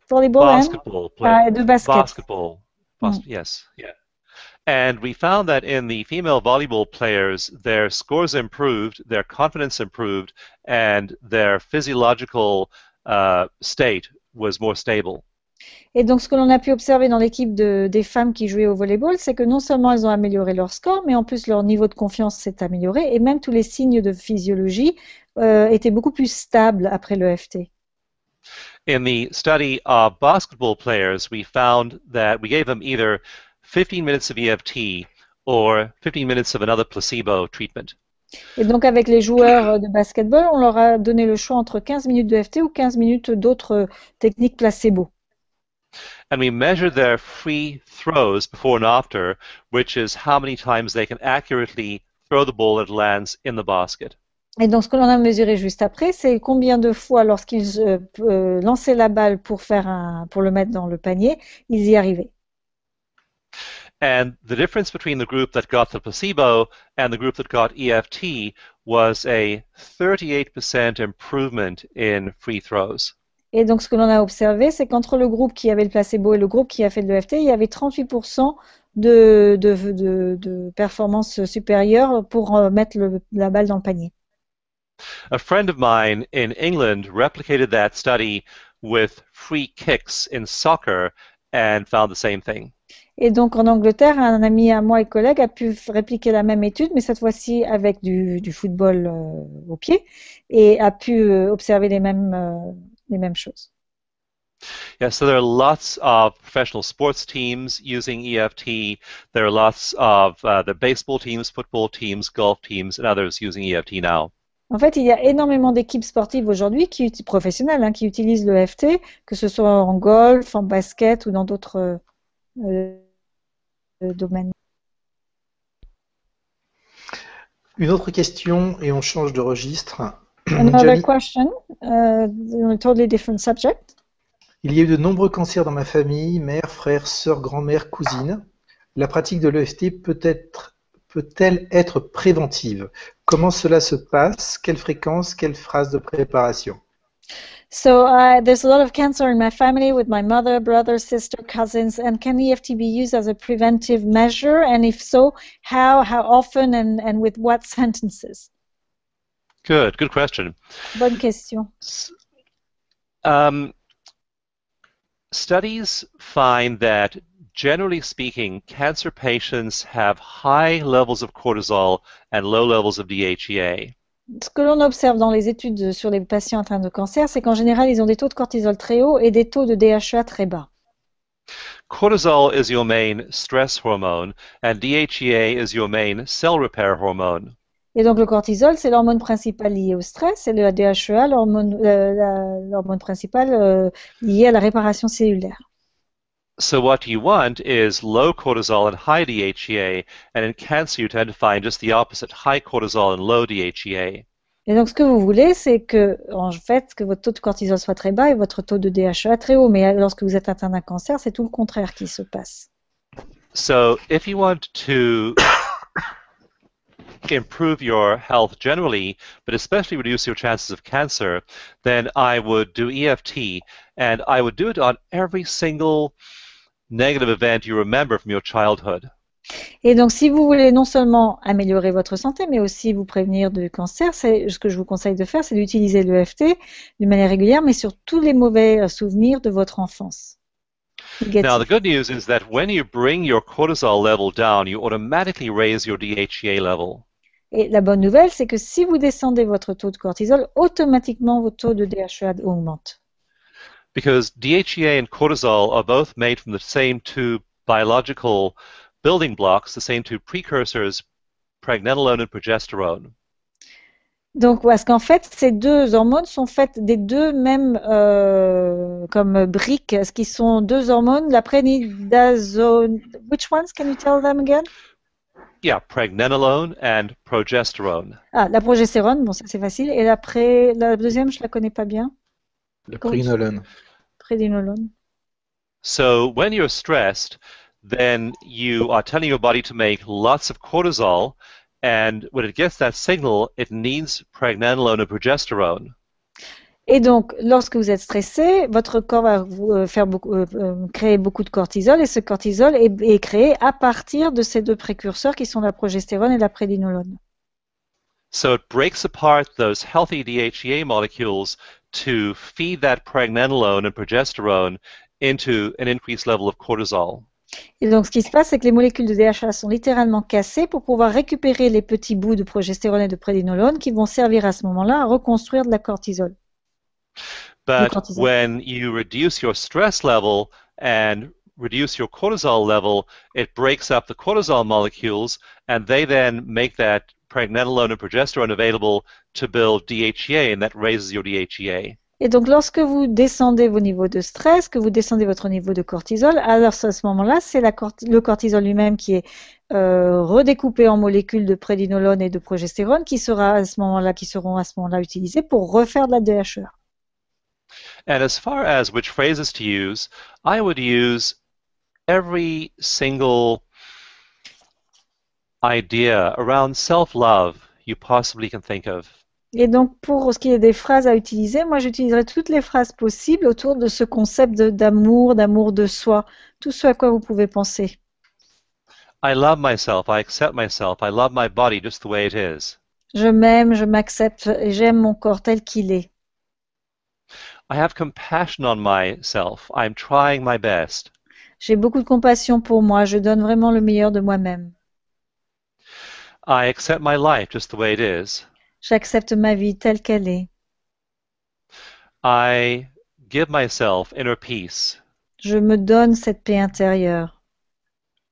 Basketball players. De basket. Basketball. Yes. Yeah. And we found that in the female volleyball players, their scores improved, their confidence improved, and their physiological state was more stable. Et donc, ce que l'on a pu observer dans l'équipe des femmes qui jouaient au volleyball, c'est que non seulement elles ont amélioré leur score, mais en plus leur niveau de confiance s'est amélioré et même tous les signes de physiologie étaient beaucoup plus stables après le EFT. In the study of basketball players, we found that we gave them either 15 minutes of EFT or 15 minutes of another placebo treatment. Et donc, avec les joueurs de basketball, on leur a donné le choix entre 15 minutes de EFT ou 15 minutes d'autres techniques placebo. And we measured their free throws before and after, which is how many times they can accurately throw the ball that lands in the basket. Et donc, ce que l'on a mesuré juste après, c'est combien de fois, lorsqu'ils lançaient la balle pour le mettre dans le panier, ils y arrivaient. And the difference between the group that got the placebo and the group that got EFT was a 38% improvement in free throws. Et donc, ce que l'on a observé, c'est qu'entre le groupe qui avait le placebo et le groupe qui a fait de l'EFT, il y avait 38% de performance supérieure pour mettre la balle dans le panier. A friend of mine in England replicated that study with free kicks in soccer and found the same thing. Et donc, en Angleterre, un ami à moi et collègue a pu répliquer la même étude, mais cette fois-ci avec du football au pied, et a pu observer les mêmes choses. Yeah, so there are lots of professional sports teams using EFT. There are lots of the baseball teams, football teams, golf teams, and others using EFT now. En fait, il y a énormément d'équipes sportives aujourd'hui professionnelles qui utilisent le EFT, que ce soit en golf, en basket ou dans d'autres domaines. Une autre question et on change de registre. Another question, on a totally different subject. Il y a eu de nombreux cancers dans ma famille, mère, frère, sœur, grand-mère, cousine. La pratique de l'EFT peut-elle être préventive? Comment cela se passe? Quelle fréquence? Quelle phase de préparation? So there's a lot of cancer in my family with my mother, brother, sister, cousins, and can EFT be used as a preventive measure? And if so, how often, and with what sentences? Good question. Bonne question. Studies find that, generally speaking, cancer patients have high levels of cortisol and low levels of DHEA. Ce que l'on observe dans les études sur les patients atteints de cancer, c'est qu'en général, ils ont des taux de cortisol très hauts et des taux de DHEA très bas. Cortisol is your main stress hormone, and DHEA is your main cell repair hormone. Et donc le cortisol, c'est l'hormone principale liée au stress, et le DHEA, l'hormone principale liée à la réparation cellulaire. So what you want is low cortisol and high DHEA, and in cancer you tend to find just the opposite, high cortisol and low DHEA. Et donc ce que vous voulez, c'est que, en fait, que votre taux de cortisol soit très bas et votre taux de DHEA très haut. Mais lorsque vous êtes atteint d'un cancer, c'est tout le contraire qui se passe. So if you want to improve your health generally, but especially reduce your chances of cancer, then I would do EFT, and I would do it on every single negative event you remember from your childhood. Et donc, si vous voulez non seulement améliorer votre santé, mais aussi vous prévenir du cancer, ce que je vous conseille de faire, c'est d'utiliser l'EFT d'une manière régulière, mais sur tous les mauvais souvenirs de votre enfance. Now, the good news is that when you bring your cortisol level down, you automatically raise your DHEA level. Et la bonne nouvelle, c'est que si vous descendez votre taux de cortisol, automatiquement votre taux de DHEA augmente. Because DHEA and cortisol are both made from the same two biological building blocks, the same two precursors, pregnenolone and progesterone. Donc, parce qu'en fait, ces deux hormones sont faites des deux mêmes comme briques, ce qui sont deux hormones, la prénidazole. Which ones? Can you tell them again? Yeah, pregnenolone and progesterone. Ah, la progestérone, bon, ça c'est facile. Et la deuxième, je la connais pas bien. Le prédinolone. Prédinolone. So when you're stressed, then you are telling your body to make lots of cortisol, and when it gets that signal, it needs pregnenolone and progesterone. Et donc, lorsque vous êtes stressé, votre corps va vous créer beaucoup de cortisol, et ce cortisol est créé à partir de ces deux précurseurs qui sont la progestérone et la prédinolone. So it breaks apart those healthy DHEA molecules to feed that pregnenolone and progesterone into an increased level of cortisol. Et donc, ce qui se passe, c'est que les molécules de DHA sont littéralement cassées pour pouvoir récupérer les petits bouts de progestérone et de prédinolone qui vont servir à ce moment-là à reconstruire de la cortisol. But when you reduce your stress level and reduce your cortisol level, it breaks up the cortisol molecules, and they then make that pregnenolone and progesterone available to build DHEA, and that raises your DHEA. Et donc, lorsque vous descendez vos niveaux de stress, que vous descendez votre niveau de cortisol, alors à ce moment-là, c'est le cortisol lui-même qui est redécoupé en molécules de prédinolone et de progestérone qui seront à ce moment-là utilisées pour refaire de la DHEA. And as far as which phrases to use, I would use every single idea around self-love you possibly can think of. Et donc, pour ce qui est des phrases à utiliser, moi j'utiliserai toutes les phrases possibles autour de ce concept d'amour de soi, tout ce à quoi vous pouvez penser. I love myself, I accept myself, I love my body just the way it is. Je m'aime, je m'accepte et j'aime mon corps tel qu'il est. I have compassion on myself, I'm trying my best. J'ai beaucoup de compassion pour moi, je donne vraiment le meilleur de moi-même. I accept my life just the way it is. J'accepte ma vie telle qu'elle est. I give myself inner peace. Je me donne cette paix intérieure,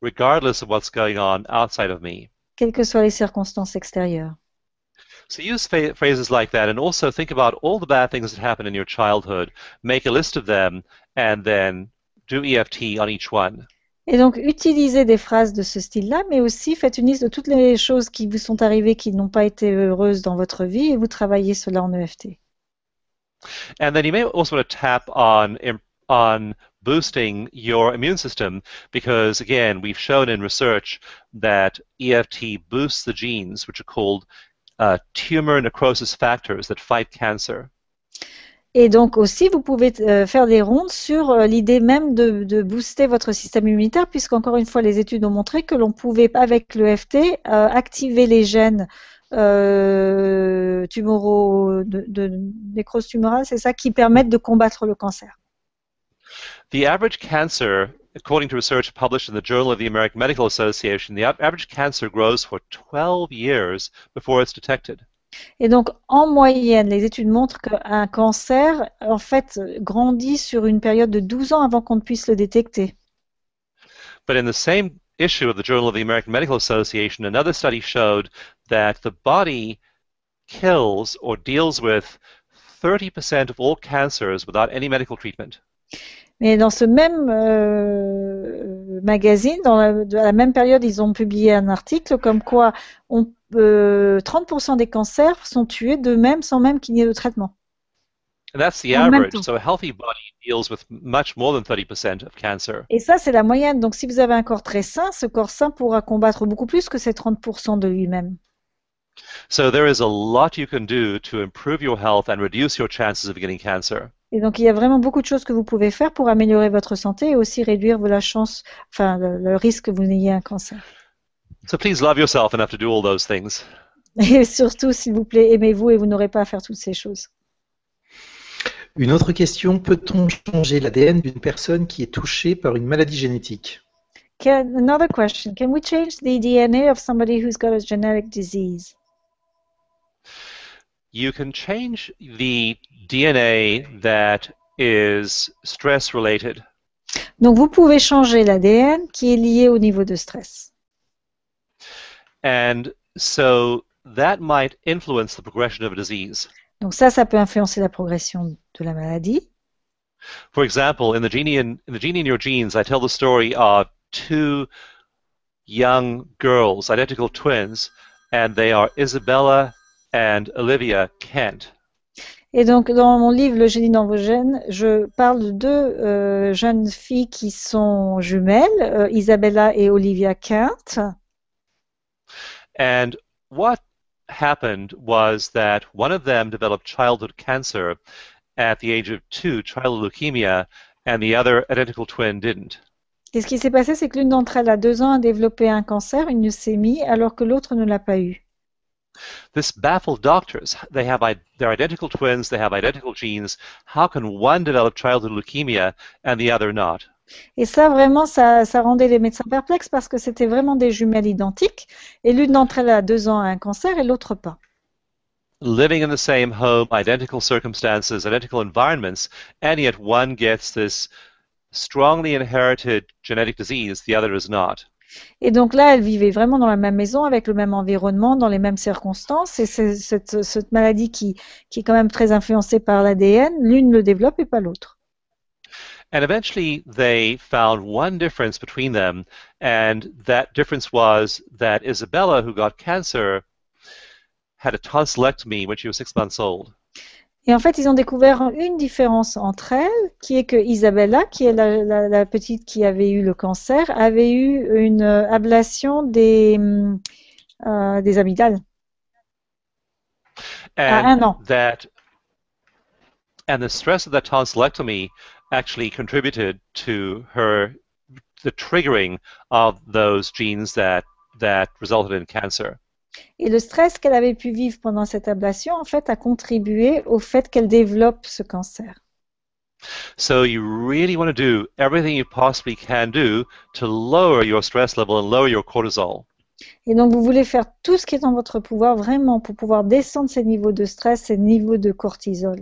regardless of what's going on outside of me. quelles que soient les circonstances extérieures. So use phrases like that, and also think about all the bad things that happened in your childhood. Make a list of them, and then do EFT on each one. Et donc, utilisez des phrases de ce style-là, mais aussi faites une liste de toutes les choses qui vous sont arrivées qui n'ont pas été heureuses dans votre vie et vous travaillez cela en EFT. And then you may also want to tap on boosting your immune system, because again, we've shown in research that EFT boosts the genes which are called tumor necrosis factors that fight cancer. Et donc aussi, vous pouvez faire des rondes sur l'idée même de booster votre système immunitaire, puisqu'encore une fois, les études ont montré que l'on pouvait, avec l'EFT, activer les gènes tumoraux, de nécrose tumorale, c'est ça, qui permettent de combattre le cancer. The average cancer, according to research published in the Journal of the American Medical Association, the average cancer grows for 12 years before it's detected. Et donc, en moyenne, les études montrent qu'un cancer, en fait, grandit sur une période de 12 ans avant qu'on ne puisse le détecter. But in the same issue of the Journal of the American Medical Association, another study showed that the body kills or deals with 30% of all cancers without any medical treatment. Mais dans ce même magazine, à la même période, ils ont publié un article comme quoi 30% des cancers sont tués d'eux-mêmes sans même qu'il y ait de traitement. And that's the En même average. temps. So a healthy body deals with much more than 30% of cancer. Et ça, c'est la moyenne. Donc, si vous avez un corps très sain, ce corps sain pourra combattre beaucoup plus que ces 30% de lui-même. So there is a lot you can do to improve your health and reduce your chances of getting cancer. Et donc, il y a vraiment beaucoup de choses que vous pouvez faire pour améliorer votre santé et aussi réduire la chance, enfin, le risque que vous n'ayez un cancer. So please love yourself enough to do all those things. Et surtout, s'il vous plaît, aimez-vous et vous n'aurez pas à faire toutes ces choses. Une autre question, peut-on changer l'ADN d'une personne qui est touchée par une maladie génétique? Another question, can we change the DNA of somebody who's got a genetic disease? You can change the DNA that is stress related. Donc, vous pouvez changer l'ADN qui est lié au niveau de stress. And so that might influence the progression of a disease. Donc ça peut influencer la progression de la maladie. For example, in the gene in your genes, I tell the story of two young girls, identical twins, and they are Isabella and Olivia Kent. Et donc, dans mon livre Le génie dans vos gènes, je parle de deux jeunes filles qui sont jumelles, Isabella et Olivia Kent. And what happened was that one of them developed childhood cancer at the age of 2, childhood leukemia, and the other identical twin didn't. Et ce qui s'est passé, c'est que l'une d'entre elles, à 2 ans, a développé un cancer, une leucémie, alors que l'autre ne l'a pas eu. This baffled doctors. They're identical twins, they have identical genes. How can one develop childhood leukemia and the other not? Et ça, vraiment, ça rendait les médecins perplexes parce que c'était vraiment des jumelles identiques. Et l'une d'entre elles, à 2 ans, a un cancer et l'autre pas. Living in the same home, identical circumstances, identical environments, and yet one gets this strongly inherited genetic disease, the other is not. Et donc là, elles vivaient vraiment dans la même maison, avec le même environnement, dans les mêmes circonstances. Et c'est cette maladie qui est quand même très influencée par l'ADN, l'une le développe et pas l'autre. And eventually they found one difference between them, and that difference was that Isabella, who got cancer, had a tonsillectomy when she was 6 months old. Et en fait, ils ont découvert une différence entre elles, qui est que Isabella, qui est la petite qui avait eu le cancer, avait eu une ablation des amygdales à 1 an. And the stress of that tonsillectomy actually contributed to the triggering of those genes that resulted in cancer. Et le stress qu'elle avait pu vivre pendant cette ablation, en fait, a contribué au fait qu'elle développe ce cancer. So you really want to do everything you possibly can do to lower your stress level and lower your cortisol. Et donc, vous voulez faire tout ce qui est en votre pouvoir, vraiment, pour pouvoir descendre ces niveaux de stress, ces niveaux de cortisol.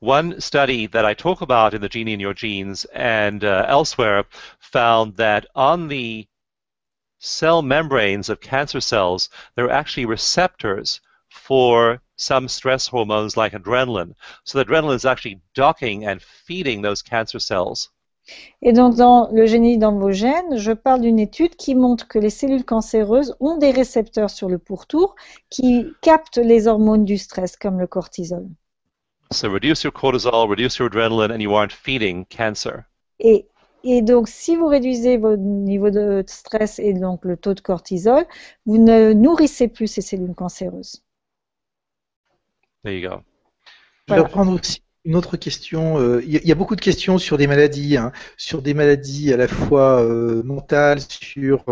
One study that I talk about in the Genie in Your Genes and elsewhere found that on the cell membranes of cancer cells, there are actually receptors for some stress hormones like adrenaline. So the adrenaline is actually docking and feeding those cancer cells. Et donc, dans le génie dans vos gènes, je parle d'une étude qui montre que les cellules cancéreuses ont des récepteurs sur le pourtour qui captent les hormones du stress, comme le cortisol. So reduce your cortisol, reduce your adrenaline, and you aren't feeding cancer. Et donc, si vous réduisez vos niveaux de stress et donc le taux de cortisol, vous ne nourrissez plus ces cellules cancéreuses. There you go. Je vais reprendre aussi une autre question. Il y a beaucoup de questions sur des maladies, sur des maladies à la fois mentales, sur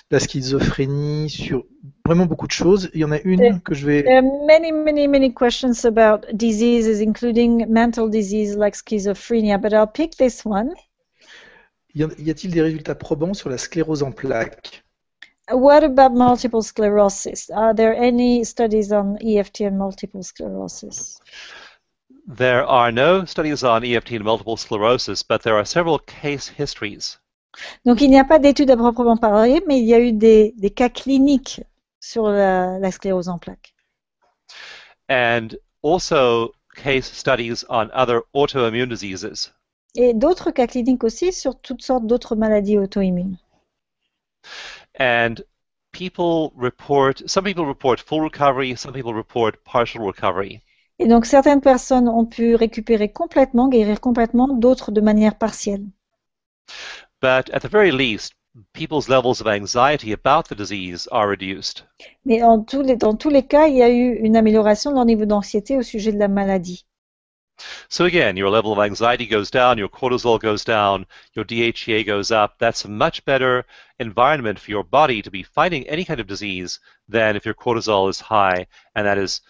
la schizophrénie, sur vraiment beaucoup de choses. Il y en a une que je vais... There are many questions about diseases, including mental disease like schizophrenia, but I'll pick this one. Y a-t-il des résultats probants sur la sclérose en plaques? What about multiple sclerosis? Are there any studies on EFT and multiple sclerosis? There are no studies on EFT and multiple sclerosis, but there are several case histories. Donc, il n'y a pas d'études à proprement parler, mais il y a eu des cas cliniques sur la sclérose en plaques. And also case studies on other autoimmune diseases. Et d'autres cas cliniques aussi sur toutes sortes d'autres maladies auto-immunes. And some people report full recovery, some people report partial recovery. Et donc, certaines personnes ont pu récupérer complètement, guérir complètement, d'autres de manière partielle. But at the very least, people's levels of anxiety about the disease are reduced. Mais dans tous les cas, il y a eu une amélioration de leur niveau d'anxiété au sujet de la maladie. So again, your level of anxiety goes down, your cortisol goes down, your DHEA goes up. That's a much better environment for your body to be fighting any kind of disease than if your cortisol is high, and that is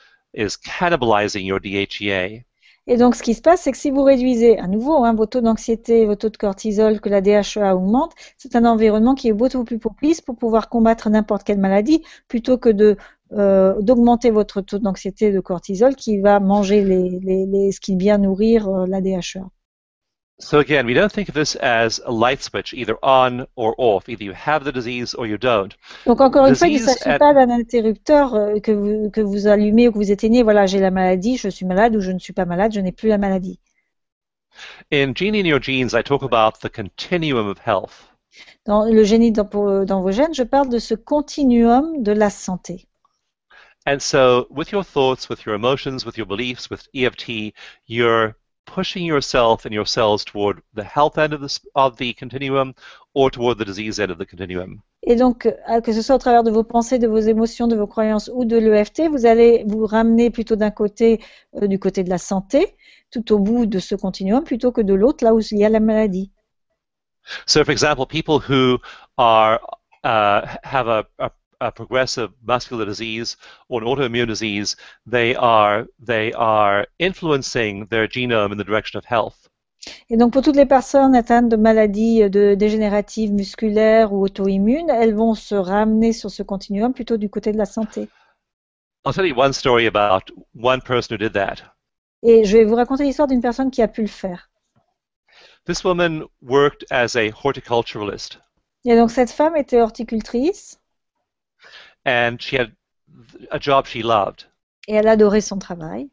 cannibalizing your DHEA. Et donc, ce qui se passe, c'est que si vous réduisez à nouveau vos taux d'anxiété, vos taux de cortisol, que la DHEA augmente, c'est un environnement qui est beaucoup plus propice pour pouvoir combattre n'importe quelle maladie, plutôt que d'augmenter votre taux d'anxiété et de cortisol qui va manger ce qui vient nourrir la DHEA. So again, we don't think of this as a light switch, either on or off. Either you have the disease or you don't. Donc encore une fois, il ne s'agit pas d'un interrupteur que vous allumez ou que vous éteignez. Voilà, j'ai la maladie, je suis malade, ou je ne suis pas malade, je n'ai plus la maladie. In Gene in Your Genes, I talk about the continuum of health. Dans le génie dans vos gènes, je parle de ce continuum de la santé. And so, with your thoughts, with your emotions, with your beliefs, with EFT, you're pushing yourself and your cells toward the health end of the continuum or toward the disease end of the continuum. Et donc, que ce soit au travers de vos pensées, de vos émotions, de vos croyances ou de l'EFT, vous allez vous ramener plutôt du côté de la santé, tout au bout de ce continuum, plutôt que de l'autre, là où il y a la maladie. So, for example, people who have a progressive muscular disease or an autoimmune disease, they are influencing their genome in the direction of health. Et donc pour toutes les personnes atteintes de maladies dégénératives musculaires ou auto-immunes, elles vont se ramener sur ce continuum plutôt du côté de la santé. I'll tell you one story about one person who did that. Et je vais vous raconter l'histoire d'une personne qui a pu le faire. This woman worked as a horticulturalist. Et donc cette femme était horticultrice. And she had a job she loved. Et elle adorait son travail.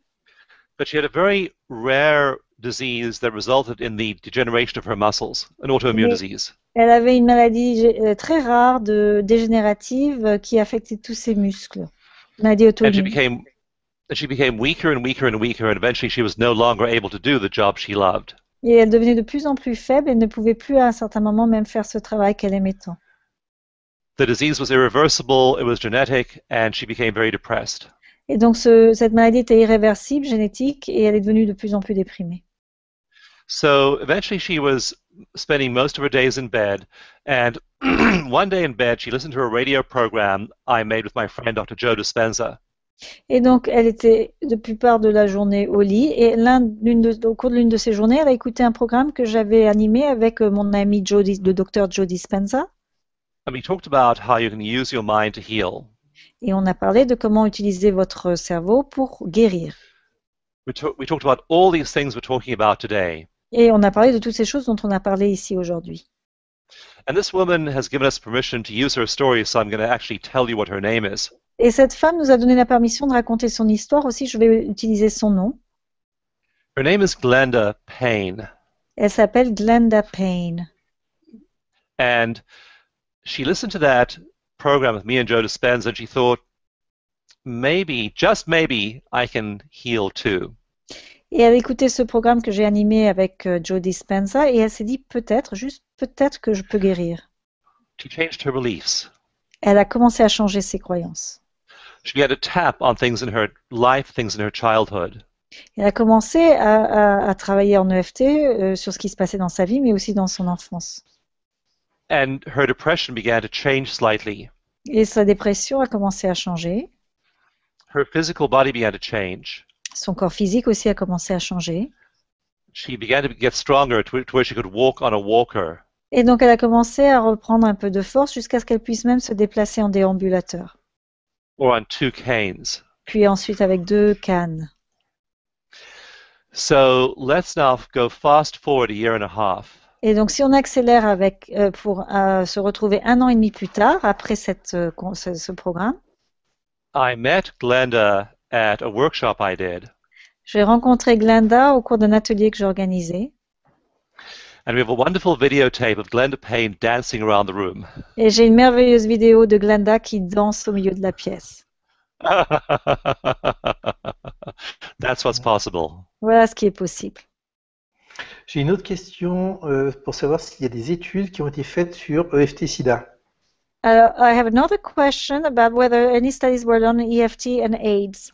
But she had a very rare disease that resulted in the degeneration of her muscles, an autoimmune disease. Elle avait une maladie très rare dégénérative qui affectait tous ses muscles. Maladie auto-immune. And she became weaker and weaker and weaker, and eventually she was no longer able to do the job she loved. Et elle devenait de plus en plus faible et ne pouvait plus à un certain moment même faire ce travail qu'elle aimait tant. The disease was irreversible, it was genetic, and she became very depressed. Et donc cette maladie était irréversible, génétique, et elle est devenue de plus en plus déprimée. So eventually she was spending most of her days in bed, and one day in bed she listened to a radio program I made with my friend Dr. Joe Dispenza. Et donc elle était de plupart de la journée au lit, et au cours de l'une de ces journées, elle a écouté un programme que j'avais animé avec mon ami le Dr. Joe Dispenza. And we talked about how you can use your mind to heal. Et on a parlé de comment utiliser votre cerveau pour guérir. We talked about all these things we're talking about today. Et on a parlé de toutes ces choses dont on a parlé ici aujourd'hui. And this woman has given us permission to use her story, so I'm going to actually tell you what her name is. Et cette femme nous a donné la permission de raconter son histoire aussi. Je vais utiliser son nom. Her name is Glenda Payne. Elle s'appelle Glenda Payne. And she listened to that program with me and Joe Dispenza, and she thought, maybe, just maybe, I can heal too. Et elle a écouté ce programme que j'ai animé avec Joe Dispenza et elle s'est dit peut-être, juste peut-être que je peux guérir. She changed her beliefs. Elle a commencé à changer ses croyances. She began to tap on things in her life, things in her childhood. Elle a commencé à travailler en EFT sur ce qui se passait dans sa vie, mais aussi dans son enfance. And her depression began to change slightly. Et sa dépression a commencé à changer. Her physical body began to change. Son corps physique aussi a commencé à changer. She began to get stronger to where she could walk on a walker. Et donc elle a commencé à reprendre un peu de force jusqu'à ce qu'elle puisse même se déplacer en déambulateur. or on 2 canes. Puis ensuite avec 2 cannes. So let's now go fast forward a year and a half. Et donc si on accélère avec, pour se retrouver 1 an et demi plus tard, après ce programme, I met Glenda at a workshop I did. j'ai rencontré Glenda au cours d'un atelier que j'organisais. And we have a wonderful videotape of Glenda Payne dancing around the room. Et j'ai une merveilleuse vidéo de Glenda qui danse au milieu de la pièce. That's what's possible. Voilà ce qui est possible. J'ai une autre question pour savoir s'il y a des études qui ont été faites sur EFT-SIDA. I have another question about whether any studies were done on EFT and AIDS.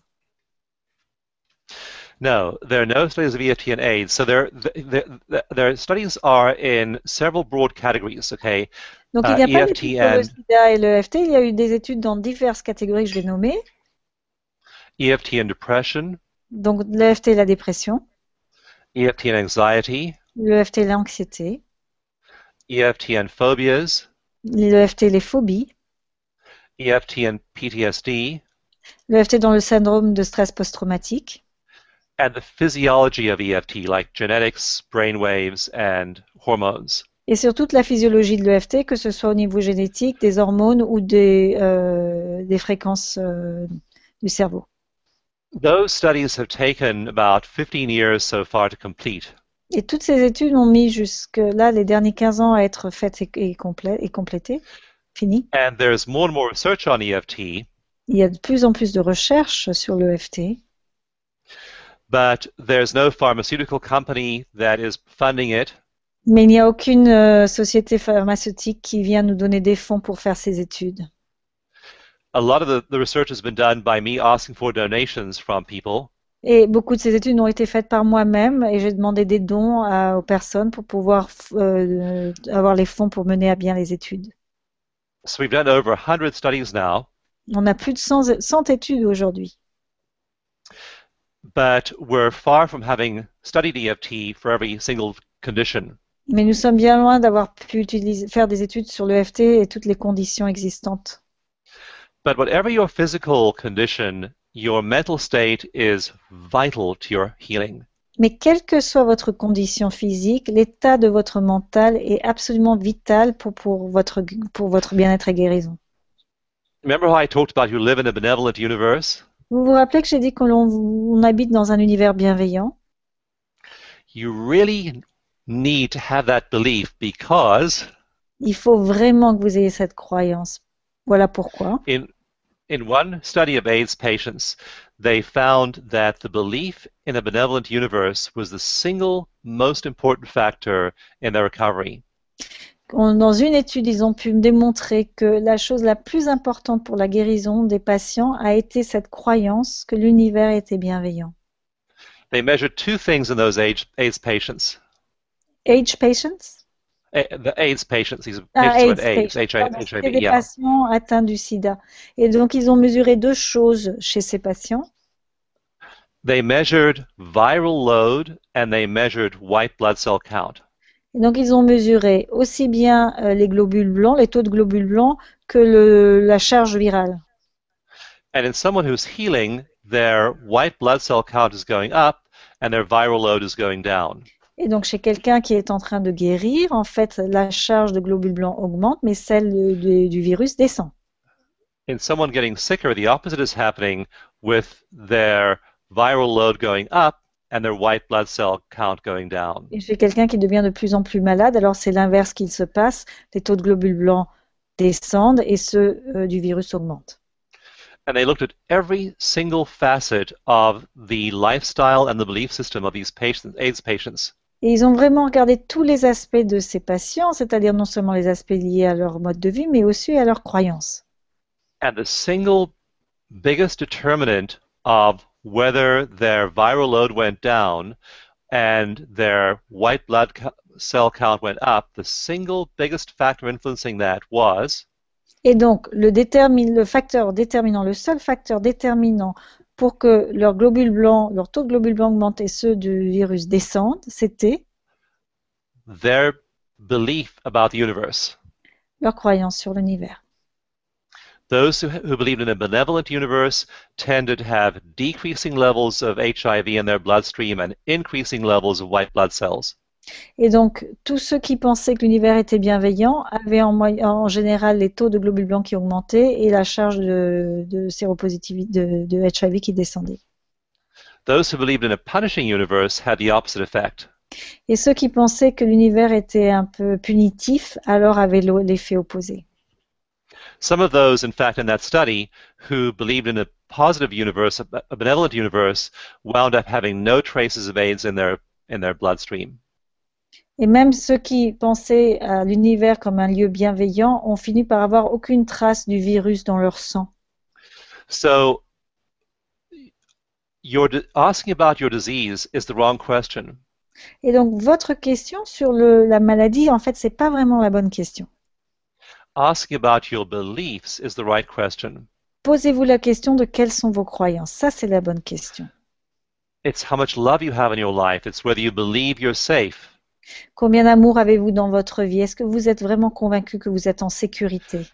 No, there are no studies of EFT and AIDS. So their studies are in several broad categories, okay? Donc il n'y a pas EFT d'études sur le and SIDA et le EFT, il y a eu des études dans diverses catégories que je vais nommer. EFT and depression, Donc l'EFT et la dépression, EFT and anxiety, l'EFT et l'anxiété, EFT and phobias, l'EFT et les phobies, EFT and PTSD, l'EFT dans le syndrome de stress post-traumatique, and the physiology of EFT, like genetics, brainwaves, and hormones. et sur toute la physiologie de l'EFT, que ce soit au niveau génétique, des hormones ou des fréquences du cerveau. Those studies have taken about 15 years so far to complete. Et toutes ces études ont mis jusque-là les derniers 15 ans à être faites et complétées, finies. And there's more and more research on EFT, Il y a de plus en plus de recherches sur l'EFT, but there's no pharmaceutical company that is funding it. mais il n'y a aucune société pharmaceutique qui vient nous donner des fonds pour faire ces études. A lot of the research has been done by me asking for donations from people. Et beaucoup de ces études ont été faites par moi-même et j'ai demandé des dons aux personnes pour pouvoir avoir les fonds pour mener à bien les études. So we've done over 100 studies now, On a plus de 100 études aujourd'hui. but we're far from having studied EFT for every single condition. Mais nous sommes bien loin d'avoir pu faire des études sur l'EFT et toutes les conditions existantes. But whatever your physical condition, your mental state is vital to your healing. Mais quelle que soit votre condition physique, l'état de votre mental est absolument vital pour votre bien-être et guérison. Remember how I talked about you live in a benevolent universe? Vous vous rappelez que j'ai dit qu'on habite dans un univers bienveillant? You really need to have that belief because Il faut vraiment que vous ayez cette croyance. Voilà pourquoi. in one study of AIDS patients, they found that the belief in a benevolent universe was the single most important factor in their recovery. Dans une étude, ils ont pu me démontrer que la chose la plus importante pour la guérison des patients a été cette croyance que l'univers était bienveillant. They measured 2 things in those AIDS patients. Age patients? The AIDS patients, these Ah, patients with AIDS AIDS, patients. C'était HIV, des yeah. patients atteints du sida. Et donc, ils ont mesuré 2 choses chez ces patients. They measured viral load and they measured white blood cell count. Et donc, ils ont mesuré aussi bien les globules blancs, les taux de globules blancs, que la charge virale. And in someone who's healing, their white blood cell count is going up and their viral load is going down. Et donc, chez quelqu'un qui est en train de guérir, en fait, la charge de globules blancs augmente, mais celle du virus descend. In someone getting sicker, the opposite is happening with their viral load going up and their white blood cell count going down. Et chez quelqu'un qui devient de plus en plus malade, alors c'est l'inverse qui se passe. Les taux de globules blancs descendent et ceux du virus augmentent. And they looked at every single facet of the lifestyle and the belief system of these patients, AIDS patients. Et ils ont vraiment regardé tous les aspects de ces patients, c'est-à-dire non seulement les aspects liés à leur mode de vie, mais aussi à leurs croyances. And the single biggest determinant of whether their viral load went down and their white blood cell count went up, the single biggest factor influencing that was Et donc, le seul facteur déterminant pour que leur taux de globules blancs augmente et ceux du virus descendent, c'était their belief about the universe. Leur croyance sur l'univers. Those who believed in a benevolent universe tended to have decreasing levels of HIV in their bloodstream and increasing levels of white blood cells. Et donc, tous ceux qui pensaient que l'univers était bienveillant avaient en général les taux de globules blancs qui augmentaient et la charge de séropositivité de HIV qui descendait. Those who believed in a punishing universe had the opposite effect. Et ceux qui pensaient que l'univers était un peu punitif, alors avaient l'effet opposé. Some of those, in fact, in that study, who believed in a positive universe, a benevolent universe, wound up having no traces of AIDS in their bloodstream. Et même ceux qui pensaient à l'univers comme un lieu bienveillant ont fini par avoir aucune trace du virus dans leur sang. So, asking about your disease is the wrong question. Et donc, votre question sur la maladie, en fait, c'est pas vraiment la bonne question. Asking about your beliefs is the right question. Posez-vous la question de quelles sont vos croyances. Ça, c'est la bonne question. It's how much love you have in your life. It's whether you believe you're safe. Combien d'amour avez-vous dans votre vie? Est-ce que vous êtes vraiment convaincu que vous êtes en sécurité?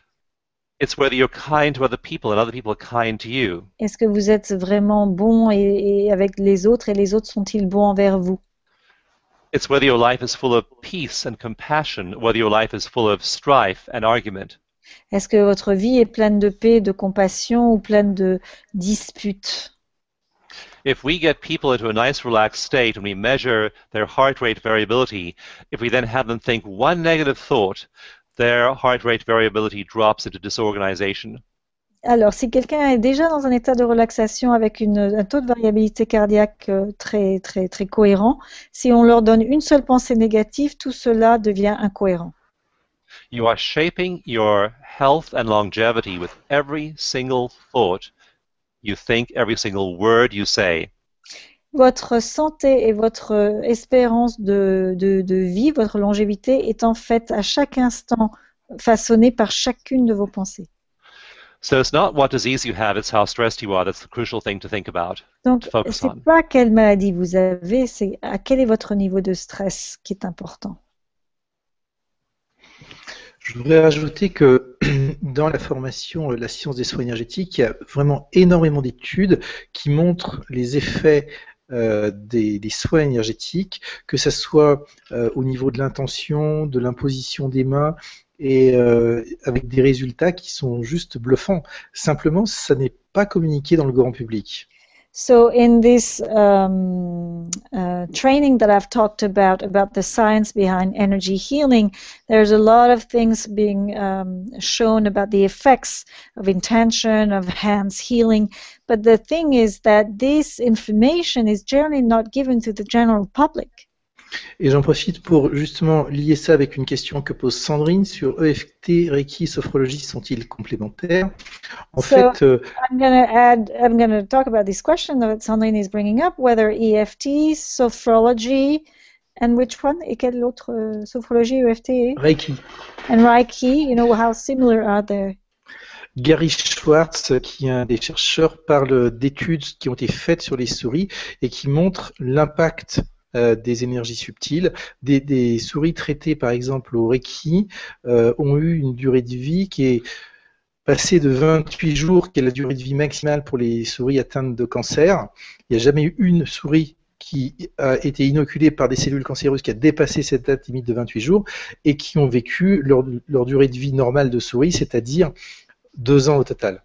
It's whether you're kind to other people and other people are kind to you. Est-ce que vous êtes vraiment bon et avec les autres et les autres sont-ils bons envers vous? It's whether your life is full of peace and compassion, whether your life is full of strife and argument. Est-ce que votre vie est pleine de paix, de compassion ou pleine de disputes? If we get people into a nice relaxed state and we measure their heart rate variability, if we then have them think one negative thought, their heart rate variability drops into disorganization. Alors, si quelqu'un est déjà dans un état de relaxation avec un taux de variabilité cardiaque très cohérent, si on leur donne une seule pensée négative, tout cela devient incohérent. You are shaping your health and longevity with every single thought you think, every single word you say. Votre santé et votre espérance de vie, votre longévité est en fait à chaque instant façonnée par chacune de vos pensées. So it's not what disease you have, it's how stressed you are. That's the crucial thing to think about, Donc, to focus c'est on. pas quelle maladie vous avez, c'est à quel est votre niveau de stress qui est important. Je voudrais rajouter que dans la formation La science des soins énergétiques, il y a vraiment énormément d'études qui montrent les effets des soins énergétiques, que ce soit au niveau de l'intention, de l'imposition des mains, et avec des résultats qui sont juste bluffants. Simplement, ça n'est pas communiqué dans le grand public. So in this training that I've talked about the science behind energy healing, there's a lot of things being shown about the effects of intention, of hands healing. But the thing is that this information is generally not given to the general public. Et j'en profite pour justement lier ça avec une question que pose Sandrine sur EFT, Reiki, sophrologie, sont-ils complémentaires? En fait, I'm going to talk about this question that Sandrine is bringing up, whether EFT, sophrology, and which one? Et quelle autre sophrologie, EFT? Reiki. And Reiki, you know, how similar are they? Gary Schwartz, qui est un des chercheurs, parle d'études qui ont été faites sur les souris et qui montrent l'impact des énergies subtiles. Des souris traitées par exemple au Reiki ont eu une durée de vie qui est passée de 28 jours, qui est la durée de vie maximale pour les souris atteintes de cancer. Il n'y a jamais eu une souris qui a été inoculée par des cellules cancéreuses qui a dépassé cette date limite de 28 jours et qui ont vécu leur durée de vie normale de souris, c'est-à-dire 2 ans au total.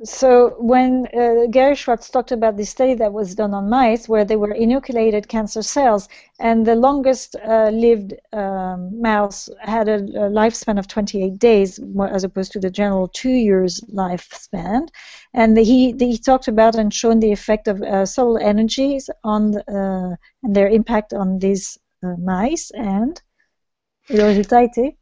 So when Gary Schwartz talked about the study that was done on mice where they were inoculated cancer cells, and the longest lived mouse had a lifespan of 28 days as opposed to the general 2 years lifespan, and he talked about and shown the effect of subtle energies on and their impact on these mice, and le résultat était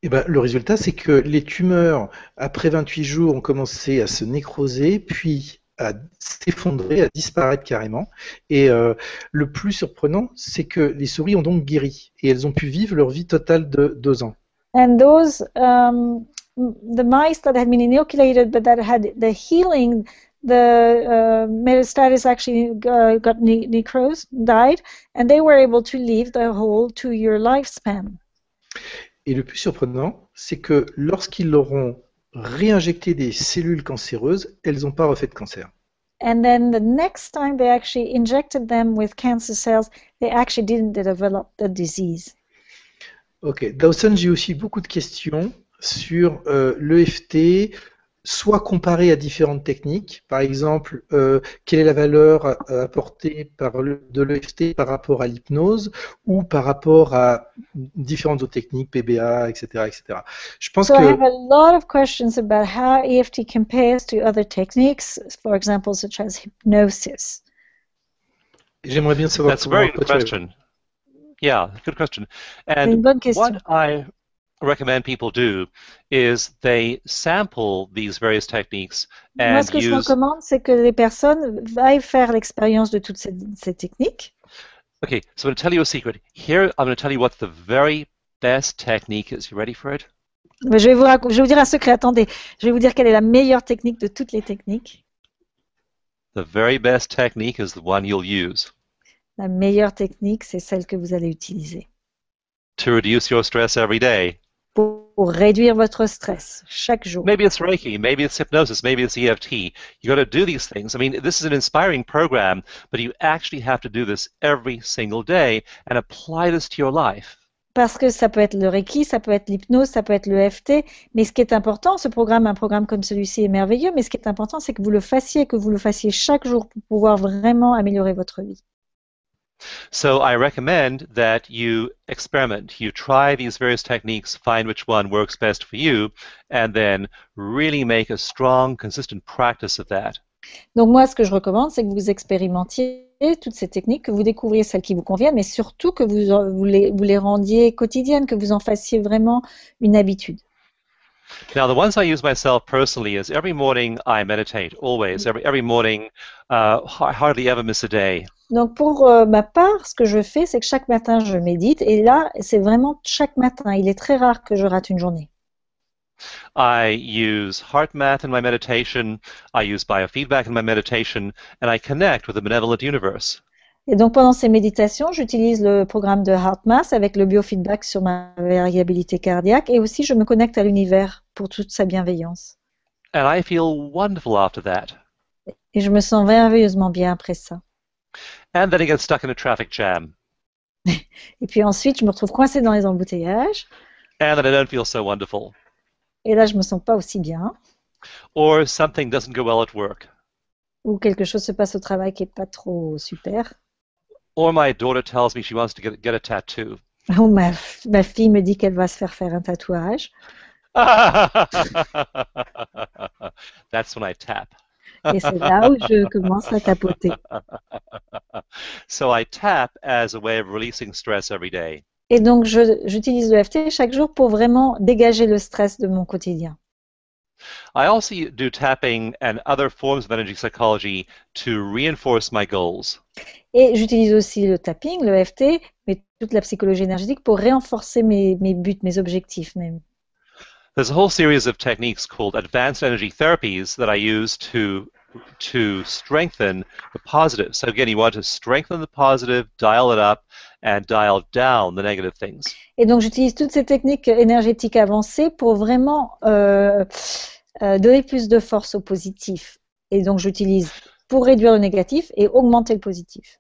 Eh ben, le résultat, c'est que les tumeurs, après 28 jours, ont commencé à se nécroser, puis à s'effondrer, à disparaître carrément. Et le plus surprenant, c'est que les souris ont donc guéri. Et elles ont pu vivre leur vie totale de 2 ans. And those, the mice that had been inoculated but that had the healing the metastasis actually got died, and they were able to live the whole 2-year lifespan. Et le plus surprenant, c'est que lorsqu'ils leur ont réinjecté des cellules cancéreuses, elles n'ont pas refait de cancer. And then the next time they actually injected them with cancer cells, they actually didn't develop the disease. Ok, Dawson, j'ai aussi beaucoup de questions sur l'EFT, soit comparé à différentes techniques. Par exemple, quelle est la valeur apportée de l'EFT par rapport à l'hypnose ou par rapport à différentes autres techniques, PBA, etc., etc. Je pense So I have que a lot of questions about how EFT compares to other techniques, for example, such as hypnosis. j'aimerais bien savoir That's a very good toi, tu as- question. Yeah, good question. C'est une And bonne question. what I recommend people do is they sample these various techniques Moi, and ce que je use. recommande, c'est que les personnes aillent faire l'expérience de toutes ces techniques. Okay, so I'm going to tell you a secret. Here, I'm going to tell you what the very best technique is. You ready for it? Mais je vais vous dire un secret. Attendez, je vais vous dire quelle est la meilleure technique de toutes les techniques. The very best technique is the one you'll use La meilleure technique, c'est celle que vous allez utiliser to reduce your stress every day. pour réduire votre stress chaque jour. Maybe it's Reiki, maybe it's hypnosis, maybe it's EFT. You got to do these things. I mean, this is an inspiring program, but you actually have to do this every single day and apply this to your life. Parce que ça peut être le Reiki, ça peut être l'hypnose, ça peut être le EFT, mais ce qui est important, un programme comme celui-ci est merveilleux, mais ce qui est important, c'est que vous le fassiez chaque jour pour pouvoir vraiment améliorer votre vie. So I recommend that you experiment. You try these various techniques, find which one works best for you, and then really make a strong, consistent practice of that. Donc moi, ce que je recommande, c'est que vous expérimentiez toutes ces techniques, que vous découvriez celles qui vous conviennent, mais surtout que vous les rendiez quotidiennes, que vous en fassiez vraiment une habitude. Now, the ones I use myself personally is every morning I meditate, always. Every morning, I hardly ever miss a day. Donc pour ma part, ce que je fais, c'est que chaque matin, je médite, et là, c'est vraiment chaque matin. Il est très rare que je rate une journée. I use heart math in my meditation, I use biofeedback in my meditation, and I connect with the benevolent universe. Et donc pendant ces méditations, j'utilise le programme de HeartMath avec le biofeedback sur ma variabilité cardiaque, et aussi je me connecte à l'univers pour toute sa bienveillance. And I feel wonderful after that. Et je me sens merveilleusement bien après ça. And then I get stuck in a traffic jam. Et puis ensuite, je me retrouve coincée dans les embouteillages, And then I don't feel so wonderful. et là, je me sens pas aussi bien. Or something doesn't go well at work. Ou quelque chose se passe au travail qui est pas trop super. Or my daughter tells me she wants to get a tattoo. Ou ma fille me dit qu'elle va se faire un tatouage. That's when I tap. Et c'est là où je commence à tapoter. So I tap as a way of releasing stress every day. Et donc, j'utilise l'EFT chaque jour pour vraiment dégager le stress de mon quotidien. I also do tapping and other forms of energy psychology to reinforce my goals. Et j'utilise aussi le tapping, l'EFT, mais toute la psychologie énergétique pour renforcer mes buts, mes objectifs même. There's a whole series of techniques called advanced energy therapies that I use to strengthen the positive. So again, you want to strengthen the positive, dial it up, and dial down the negative things. Et donc, j'utilise toutes ces techniques énergétiques avancées pour vraiment donner plus de force au positif. Et donc, j'utilise pour réduire le négatif et augmenter le positif.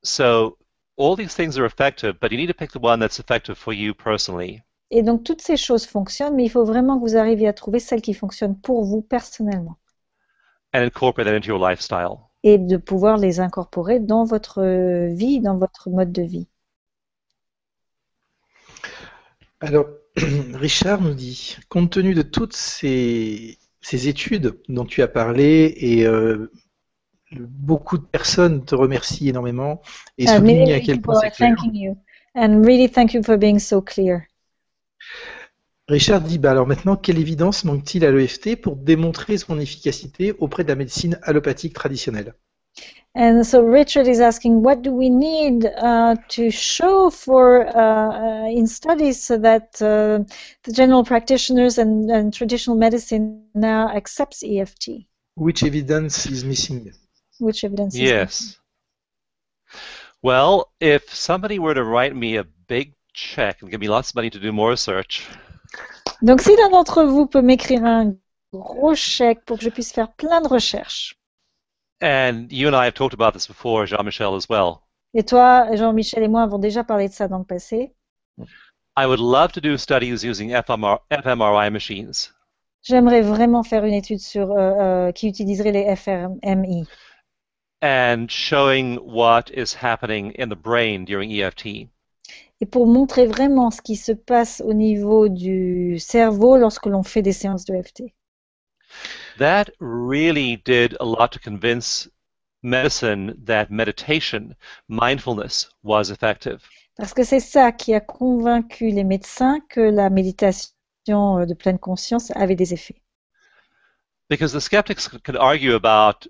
So all these things are effective, but you need to pick the one that's effective for you personally. Et donc, toutes ces choses fonctionnent, mais il faut vraiment que vous arriviez à trouver celle qui fonctionne pour vous personnellement. And incorporate that into your lifestyle. Et de pouvoir les incorporer dans votre vie, dans votre mode de vie. Alors, Richard nous dit, compte tenu de toutes ces études dont tu as parlé et beaucoup de personnes te remercient énormément et soulignent à quel point c'est clair. And really thank you for being so clear. Richard dit, alors maintenant, quelle évidence manque-t-il à l'EFT pour démontrer son efficacité auprès de la médecine allopathique traditionnelle? And so Richard is asking, what do we need to show for in studies so that the general practitioners and traditional medicine now accepts EFT? Which evidence is missing? Which evidence is Yes. Well, if somebody were to write me a big check and give me lots of money to do more research, Donc, si l'un d'entre vous peut m'écrire un gros chèque pour que je puisse faire plein de recherches, and you and I have talked about this before, Jean-Michel, as well, et toi, Jean-Michel et moi avons déjà parlé de ça dans le passé, I would love to do studies using fMRI machines. j'aimerais vraiment faire une étude qui utiliserait les FMI and showing what is happening in the brain during EFT. et pour montrer vraiment ce qui se passe au niveau du cerveau lorsque l'on fait des séances de EFT. That really did a lot to convince medicine that meditation, mindfulness, was effective. Parce que c'est ça qui a convaincu les médecins que la méditation de pleine conscience avait des effets. Because the skeptics could argue about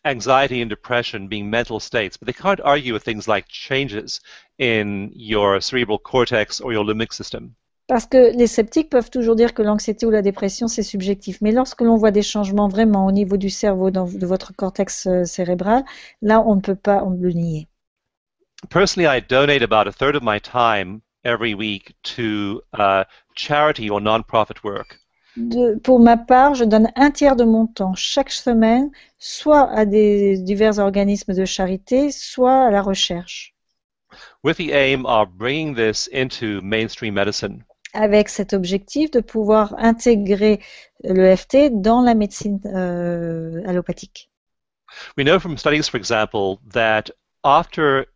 anxiety and depression being mental states, but they can't argue with things like changes in your cerebral cortex or your limbic system. Parce que les sceptiques peuvent toujours dire que l'anxiété ou la dépression, c'est subjectif. Mais lorsque l'on voit des changements vraiment au niveau du cerveau, de votre cortex cérébral, là, on ne peut pas le nier. Personally, I donate about a third of my time every week to charity or non-profit work. Pour ma part, je donne un tiers de mon temps chaque semaine, soit à des divers organismes de charité, soit à la recherche. With the aim of bringing this into mainstream medicine. Avec cet objectif de pouvoir intégrer le EFT dans la médecine allopathique. We know from studies, for example, that after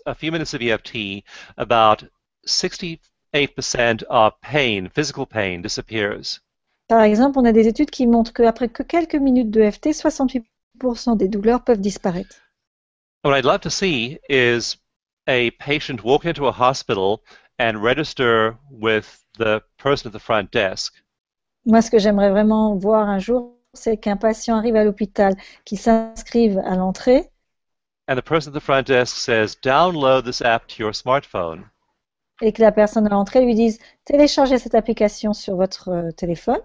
a few minutes of EFT, about 68% of pain, physical pain, disappears. Par exemple, on a des études qui montrent qu'après quelques minutes de EFT, 68% des douleurs peuvent disparaître. What I'd love to see is a patient walk into a hospital and register with the person at the front desk. Moi, ce que j'aimerais vraiment voir un jour, c'est qu'un patient arrive à l'hôpital, qu'il s'inscrive à l'entrée. And the person at the front desk says, download this app to your smartphone. Et que la personne à l'entrée lui dise, téléchargez cette application sur votre téléphone.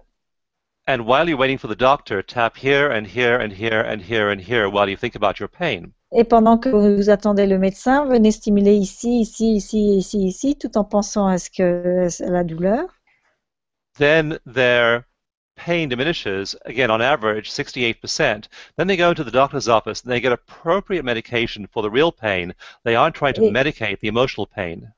And while you're waiting for the doctor, tap here and here and here and here and here while you think about your pain. Et pendant que vous attendez le médecin, venez stimuler ici, ici, ici, ici, ici, tout en pensant à la douleur. Then their pain diminishes, again on average 68%. Then they go into the doctor's office and they get appropriate medication for the real pain. They aren't trying to medicate the emotional pain.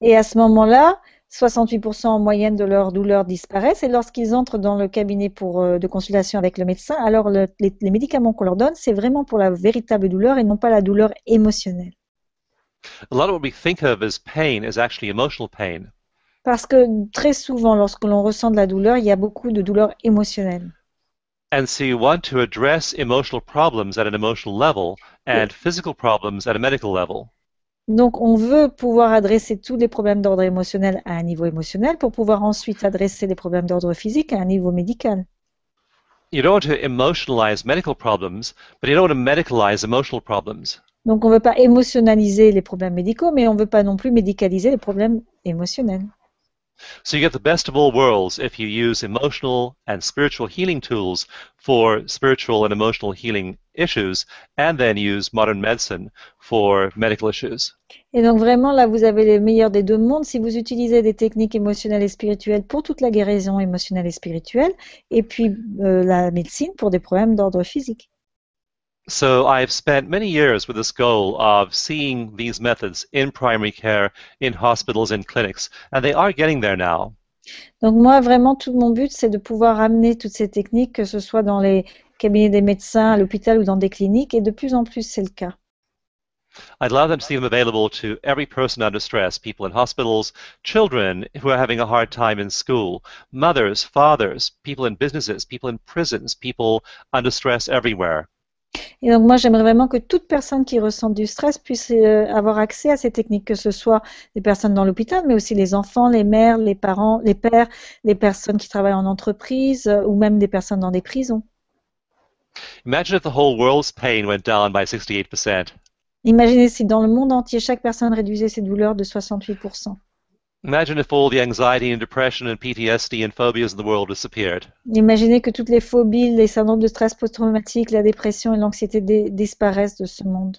Et à ce moment-là, 68% en moyenne de leurs douleurs disparaissent. Et lorsqu'ils entrent dans le cabinet de consultation avec le médecin, alors les médicaments qu'on leur donne, c'est vraiment pour la véritable douleur et non pas la douleur émotionnelle. A lot of what we think of as pain is actually emotional pain. Parce que très souvent, lorsque l'on ressent de la douleur, il y a beaucoup de douleurs émotionnelles. And so you want to address emotional problems at an emotional level and physical problems at a medical level. Donc, on veut pouvoir adresser tous les problèmes d'ordre émotionnel à un niveau émotionnel pour pouvoir ensuite adresser les problèmes d'ordre physique à un niveau médical. You don't want to emotionalize medical problems, but you don't want to medicalize emotional problems. Donc, on ne veut pas émotionnaliser les problèmes médicaux, mais on ne veut pas non plus médicaliser les problèmes émotionnels. So you get the best of all worlds if you use emotional and spiritual healing tools for spiritual and emotional healing issues, and then use modern medicine for medical issues. Et donc vraiment, là, vous avez les meilleurs des deux mondes si vous utilisez des techniques émotionnelles et spirituelles pour toute la guérison émotionnelle et spirituelle, et puis la médecine pour des problèmes d'ordre physique. So I've spent many years with this goal of seeing these methods in primary care, in hospitals, in clinics, and they are getting there now. Donc moi, vraiment, tout mon but, c'est de pouvoir amener toutes ces techniques, que ce soit dans les cabinets des médecins, à l'hôpital ou dans des cliniques, et de plus en plus, c'est le cas. I'd love them to see them available to every person under stress, people in hospitals, children who are having a hard time in school, mothers, fathers, people in businesses, people in prisons, people under stress everywhere. Et donc moi, j'aimerais vraiment que toute personne qui ressent du stress puisse avoir accès à ces techniques, que ce soit les personnes dans l'hôpital, mais aussi les enfants, les mères, les parents, les pères, les personnes qui travaillent en entreprise ou même des personnes dans des prisons. Imagine if the whole world's pain went down by 68%. Imaginez si dans le monde entier, chaque personne réduisait ses douleurs de 68%. Imagine if all the anxiety and depression and PTSD and phobias in the world disappeared. Imaginez que toutes les phobies, les syndromes de stress post-traumatique, la dépression et l'anxiété disparaissent de ce monde.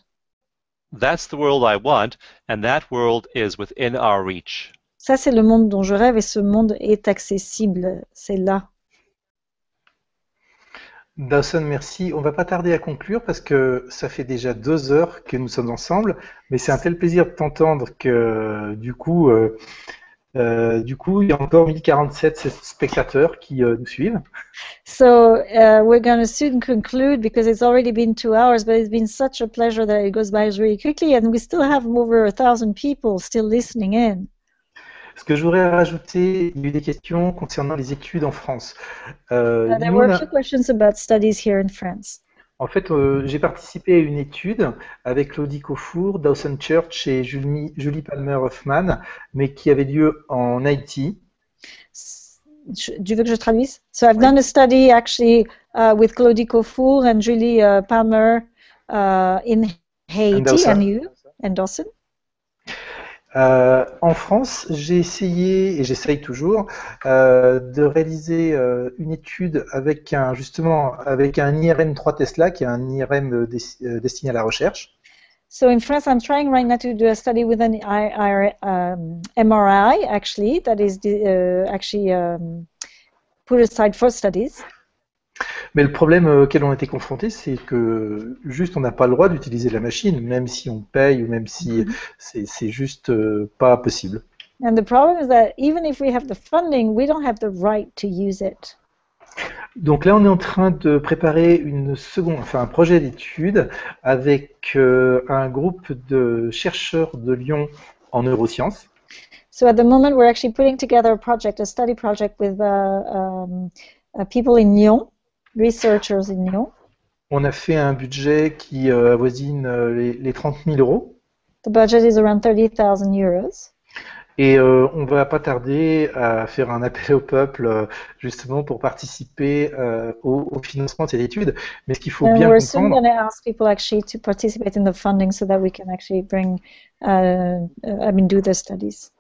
That's the world I want, and that world is within our reach. Ça, c'est le monde dont je rêve et ce monde est accessible. C'est là. Dawson, merci. On va pas tarder à conclure parce que ça fait déjà 2 heures que nous sommes ensemble, mais c'est un tel plaisir de t'entendre que du coup, il y a encore 1047 spectateurs qui nous suivent. So we're going to soon conclude because it's already been 2 hours, but it's been such a pleasure that it goes by really quickly, and we still have over 1,000 people still listening in. Ce que je voudrais rajouter, il y a eu des questions concernant les études en France. There Nous, were a few questions about studies here in France. en fait, j'ai participé à une étude avec Claudie Cofour, Dawson Church et Julie Palmer-Hoffman, mais qui avait lieu en Haïti. Tu veux que je traduise? So I've done a study actually with Claudie Cofour and Julie Palmer in Haiti and Dawson. En France, j'ai essayé, et j'essaye toujours, de réaliser une étude avec avec un IRM 3 Tesla, qui est un IRM destiné à la recherche. So in France, I'm trying right now to do a study with an MRI, actually, that is put aside for studies. Mais le problème auquel on a été confronté, c'est que juste on n'a pas le droit d'utiliser la machine, même si on paye ou même si c'est juste pas possible. And the problem is that even if we have the funding, we don't have the right to use it. Donc là, on est en train de préparer un projet d'étude avec un groupe de chercheurs de Lyon en neurosciences. So at the moment, we're actually putting together a study project with people in Lyon. Researchers in Lyon. On a fait un budget qui avoisine les 30 000 euros. The budget is around 30,000 euros. Et on va pas tarder à faire un appel au peuple justement pour participer au financement de cette étude. Mais ce qu'il faut bien we're soon comprendre, going to ask people actually to participate in the funding so that we can actually do the studies.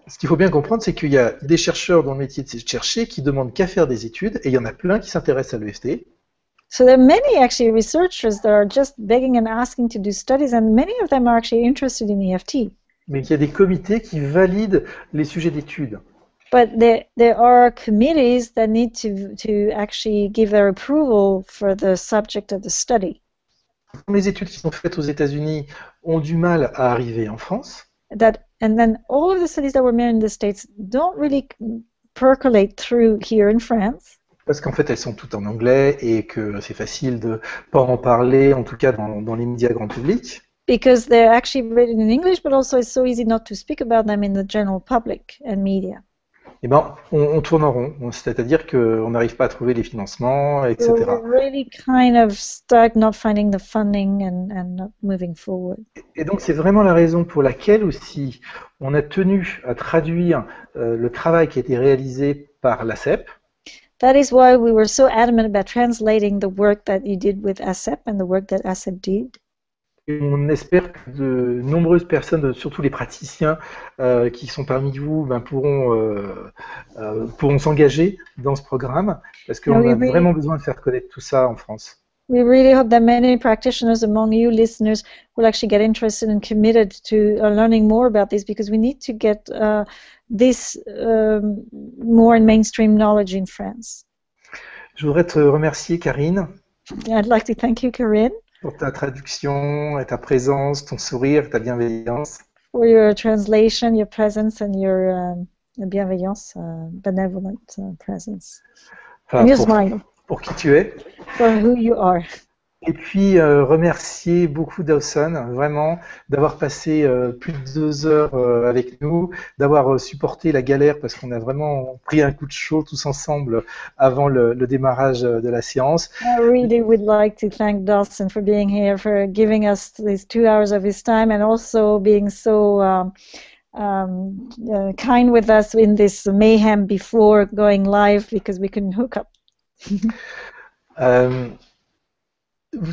ce qu'il faut bien comprendre, c'est qu'il y a des chercheurs dont le métier c'est de chercher qui demandent qu'à faire des études, et il y en a plein qui s'intéressent à l'EFT. So there are many actually researchers that are just begging and asking to do studies, and many of them are actually interested in EFT. Mais qu'il y a des comités qui valident les sujets d'études. But there are committees that need to actually give their approval for the subject of the study. Les études qui sont faites aux États-Unis ont du mal à arriver en France. And then all of the studies that were made in the States don't really percolate through here in France. Parce qu'en fait, elles sont toutes en anglais et que c'est facile de pas en parler, en tout cas dans les médias grand public. Because they're actually written in English, but also it's so easy not to speak about them in the general public and media. Eh ben, on tourne en rond, c'est-à-dire qu'on n'arrive pas à trouver les financements, etc. So we're really kind of stuck not finding the funding and not moving forward. Et donc, c'est vraiment la raison pour laquelle aussi on a tenu à traduire le travail qui a été réalisé par l'ACEP. That is why we were so adamant about translating the work that you did with ACEP and the work that ACEP did. Et on espère que de nombreuses personnes, surtout les praticiens qui sont parmi vous, pourront s'engager dans ce programme parce qu'on a vraiment besoin de faire connaître tout ça en France. We really hope that many practitioners among you listeners will actually get interested and committed to learning more about this because we need to get this more in mainstream knowledge in France. Je voudrais te remercier, Karine. I'd like to thank you, Corinne. Pour ta traduction et ta présence, ton sourire, ta bienveillance. For your translation, your presence and your bienveillance, benevolent presence. Enfin, your smile. Pour qui tu es. For who you are. Et puis remercier beaucoup Dawson, vraiment, d'avoir passé plus de 2 heures avec nous, d'avoir supporté la galère parce qu'on a vraiment pris un coup de chaud tous ensemble avant le démarrage de la séance. I really would like to thank Dawson for being here, for giving us these 2 hours of his time and also being so kind with us in this mayhem before going live because we couldn't hook up.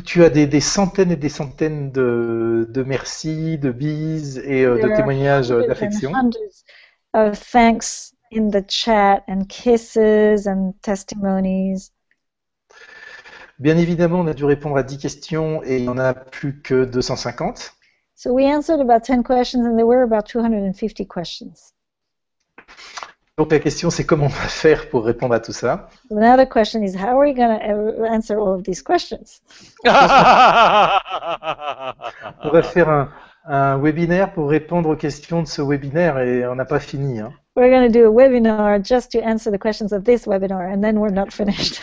Tu as des centaines et des centaines de merci, de bises et de témoignages d'affection. thanks in the chat and kisses and testimonies. Bien évidemment, on a dû répondre à 10 questions et il n'y en a plus que 250. So we answered about 10 questions and there were about 250 questions. Donc la question, c'est comment on va faire pour répondre à tout ça. Another question is, how are we going to answer all of these questions? On va faire un webinaire pour répondre aux questions de ce webinaire et on n'a pas fini. Hein. We're going to do a webinar just to answer the questions of this webinar and then we're not finished.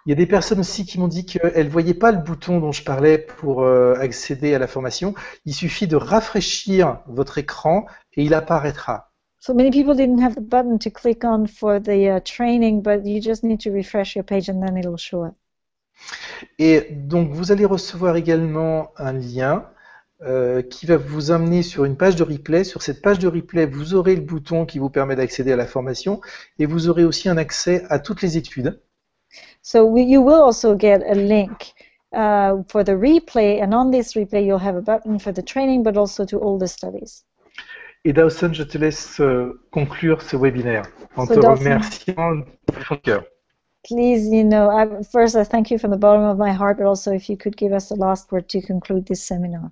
Il y a des personnes aussi qui m'ont dit qu'elles ne voyaient pas le bouton dont je parlais pour accéder à la formation. Il suffit de rafraîchir votre écran et il apparaîtra. So many people didn't have the button to click on for the training, but you just need to refresh your page and then it'll show up. Et donc vous allez recevoir également un lien qui va vous amener sur une page de replay. Sur cette page de replay, vous aurez le bouton qui vous permet d'accéder à la formation et vous aurez aussi un accès à toutes les études. So you will also get a link for the replay, and on this replay you'll have a button for the training, but also to all the studies. Et Dawson, je te laisse conclure ce webinaire en te Dawson, remerciant de ton cœur. Please, first I thank you from the bottom of my heart, but also if you could give us the last word to conclude this seminar.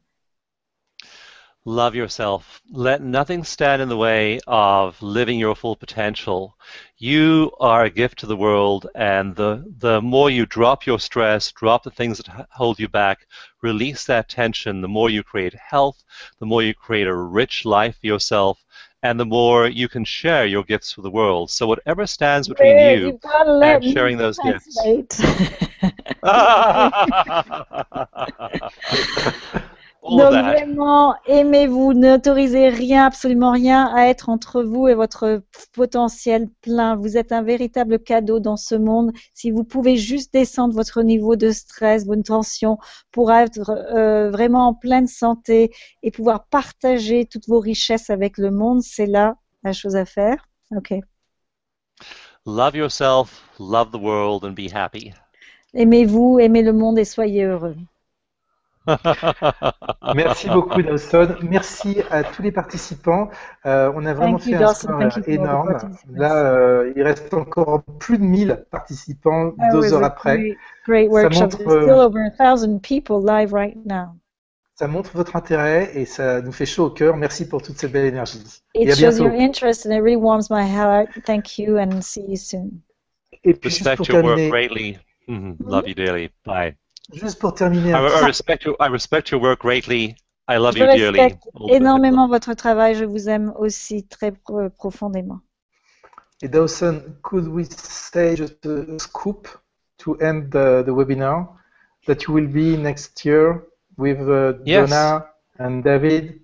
Love yourself. Let nothing stand in the way of living your full potential. You are a gift to the world, and the more you drop your stress, drop the things that hold you back, release that tension, the more you create health, the more you create a rich life for yourself, and the more you can share your gifts with the world. So whatever stands between you and sharing those gifts. Donc vraiment, aimez-vous, n'autorisez rien, absolument rien à être entre vous et votre potentiel plein. Vous êtes un véritable cadeau dans ce monde. Si vous pouvez juste descendre votre niveau de stress, votre tension, pour être vraiment en pleine santé et pouvoir partager toutes vos richesses avec le monde, c'est là la chose à faire. Ok. Love yourself, love the world, and be happy. Aimez-vous, aimez le monde et soyez heureux. Merci beaucoup Dawson, merci à tous les participants. On a vraiment fait un score énorme. Là, il reste encore plus de 1000 participants 2 heures après. Great workshop. There's still over 1,000 people live right now. Ça montre votre intérêt et ça nous fait chaud au cœur. Merci pour toute cette belle énergie. It shows your interest and it really warms my heart. Thank you and see you soon. Et puis, respect your work greatly. Love you dearly. Bye. Juste pour terminer, I respect your work greatly. I love you dearly. Je respecte énormément votre travail. Je vous aime aussi très profondément. Et Dawson, could we say just a scoop to end the webinar that you will be next year with Donna and David?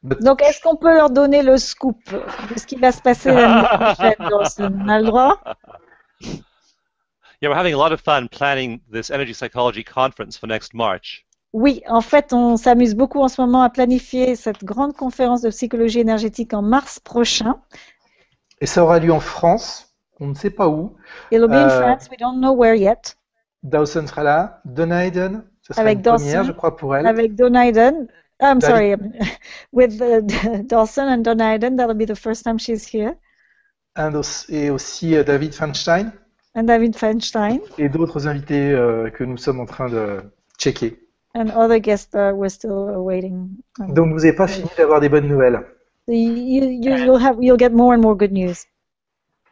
Donc, est-ce qu'on peut leur donner le scoop de ce qui va se passer l'année prochaine, Dawson? On a le droit? Yeah, we're having a lot of fun planning this energy psychology conference for next March. Oui, en fait, on s'amuse beaucoup en ce moment à planifier cette grande conférence de psychologie énergétique en mars prochain. Et ça aura lieu en France, on ne sait pas où. It'll be in France, we don't know where yet. Dawson sera là, Donna Hayden, ce sera avec une Dawson, première, je crois, pour elle. Avec Donna Hayden, with Dawson and Donna Hayden, that'll be the first time she's here. Et aussi David Feinstein. And David Feinstein. Et d'autres invités que nous sommes en train de checker. And other guests we're still waiting. Donc vous n'avez pas fini d'avoir des bonnes nouvelles. You'll get more and more good news.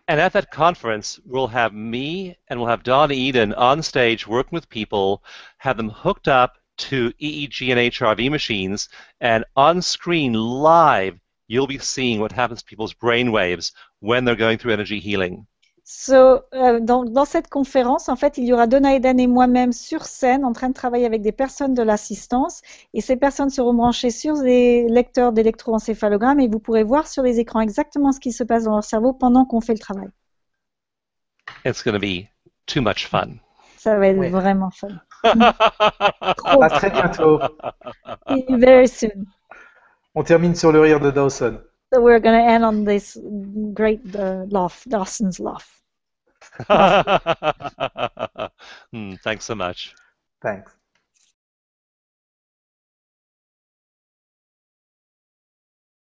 And at that conference, we'll have me and we'll have Don Eden on stage working with people, have them hooked up to EEG and HRV machines, and on screen live, you'll be seeing what happens to people's brain waves when they're going through energy healing. So, dans cette conférence, en fait, il y aura Donna Eden et moi-même sur scène en train de travailler avec des personnes de l'assistance et ces personnes seront branchées sur des lecteurs d'électroencéphalogrammes et vous pourrez voir sur les écrans exactement ce qui se passe dans leur cerveau pendant qu'on fait le travail. It's going to be too much fun. Ça va être vraiment fun. À très bientôt. Very soon. On termine sur le rire de Dawson. So we're going to end on this great laugh, Dawson's laugh. Thanks so much. Thanks.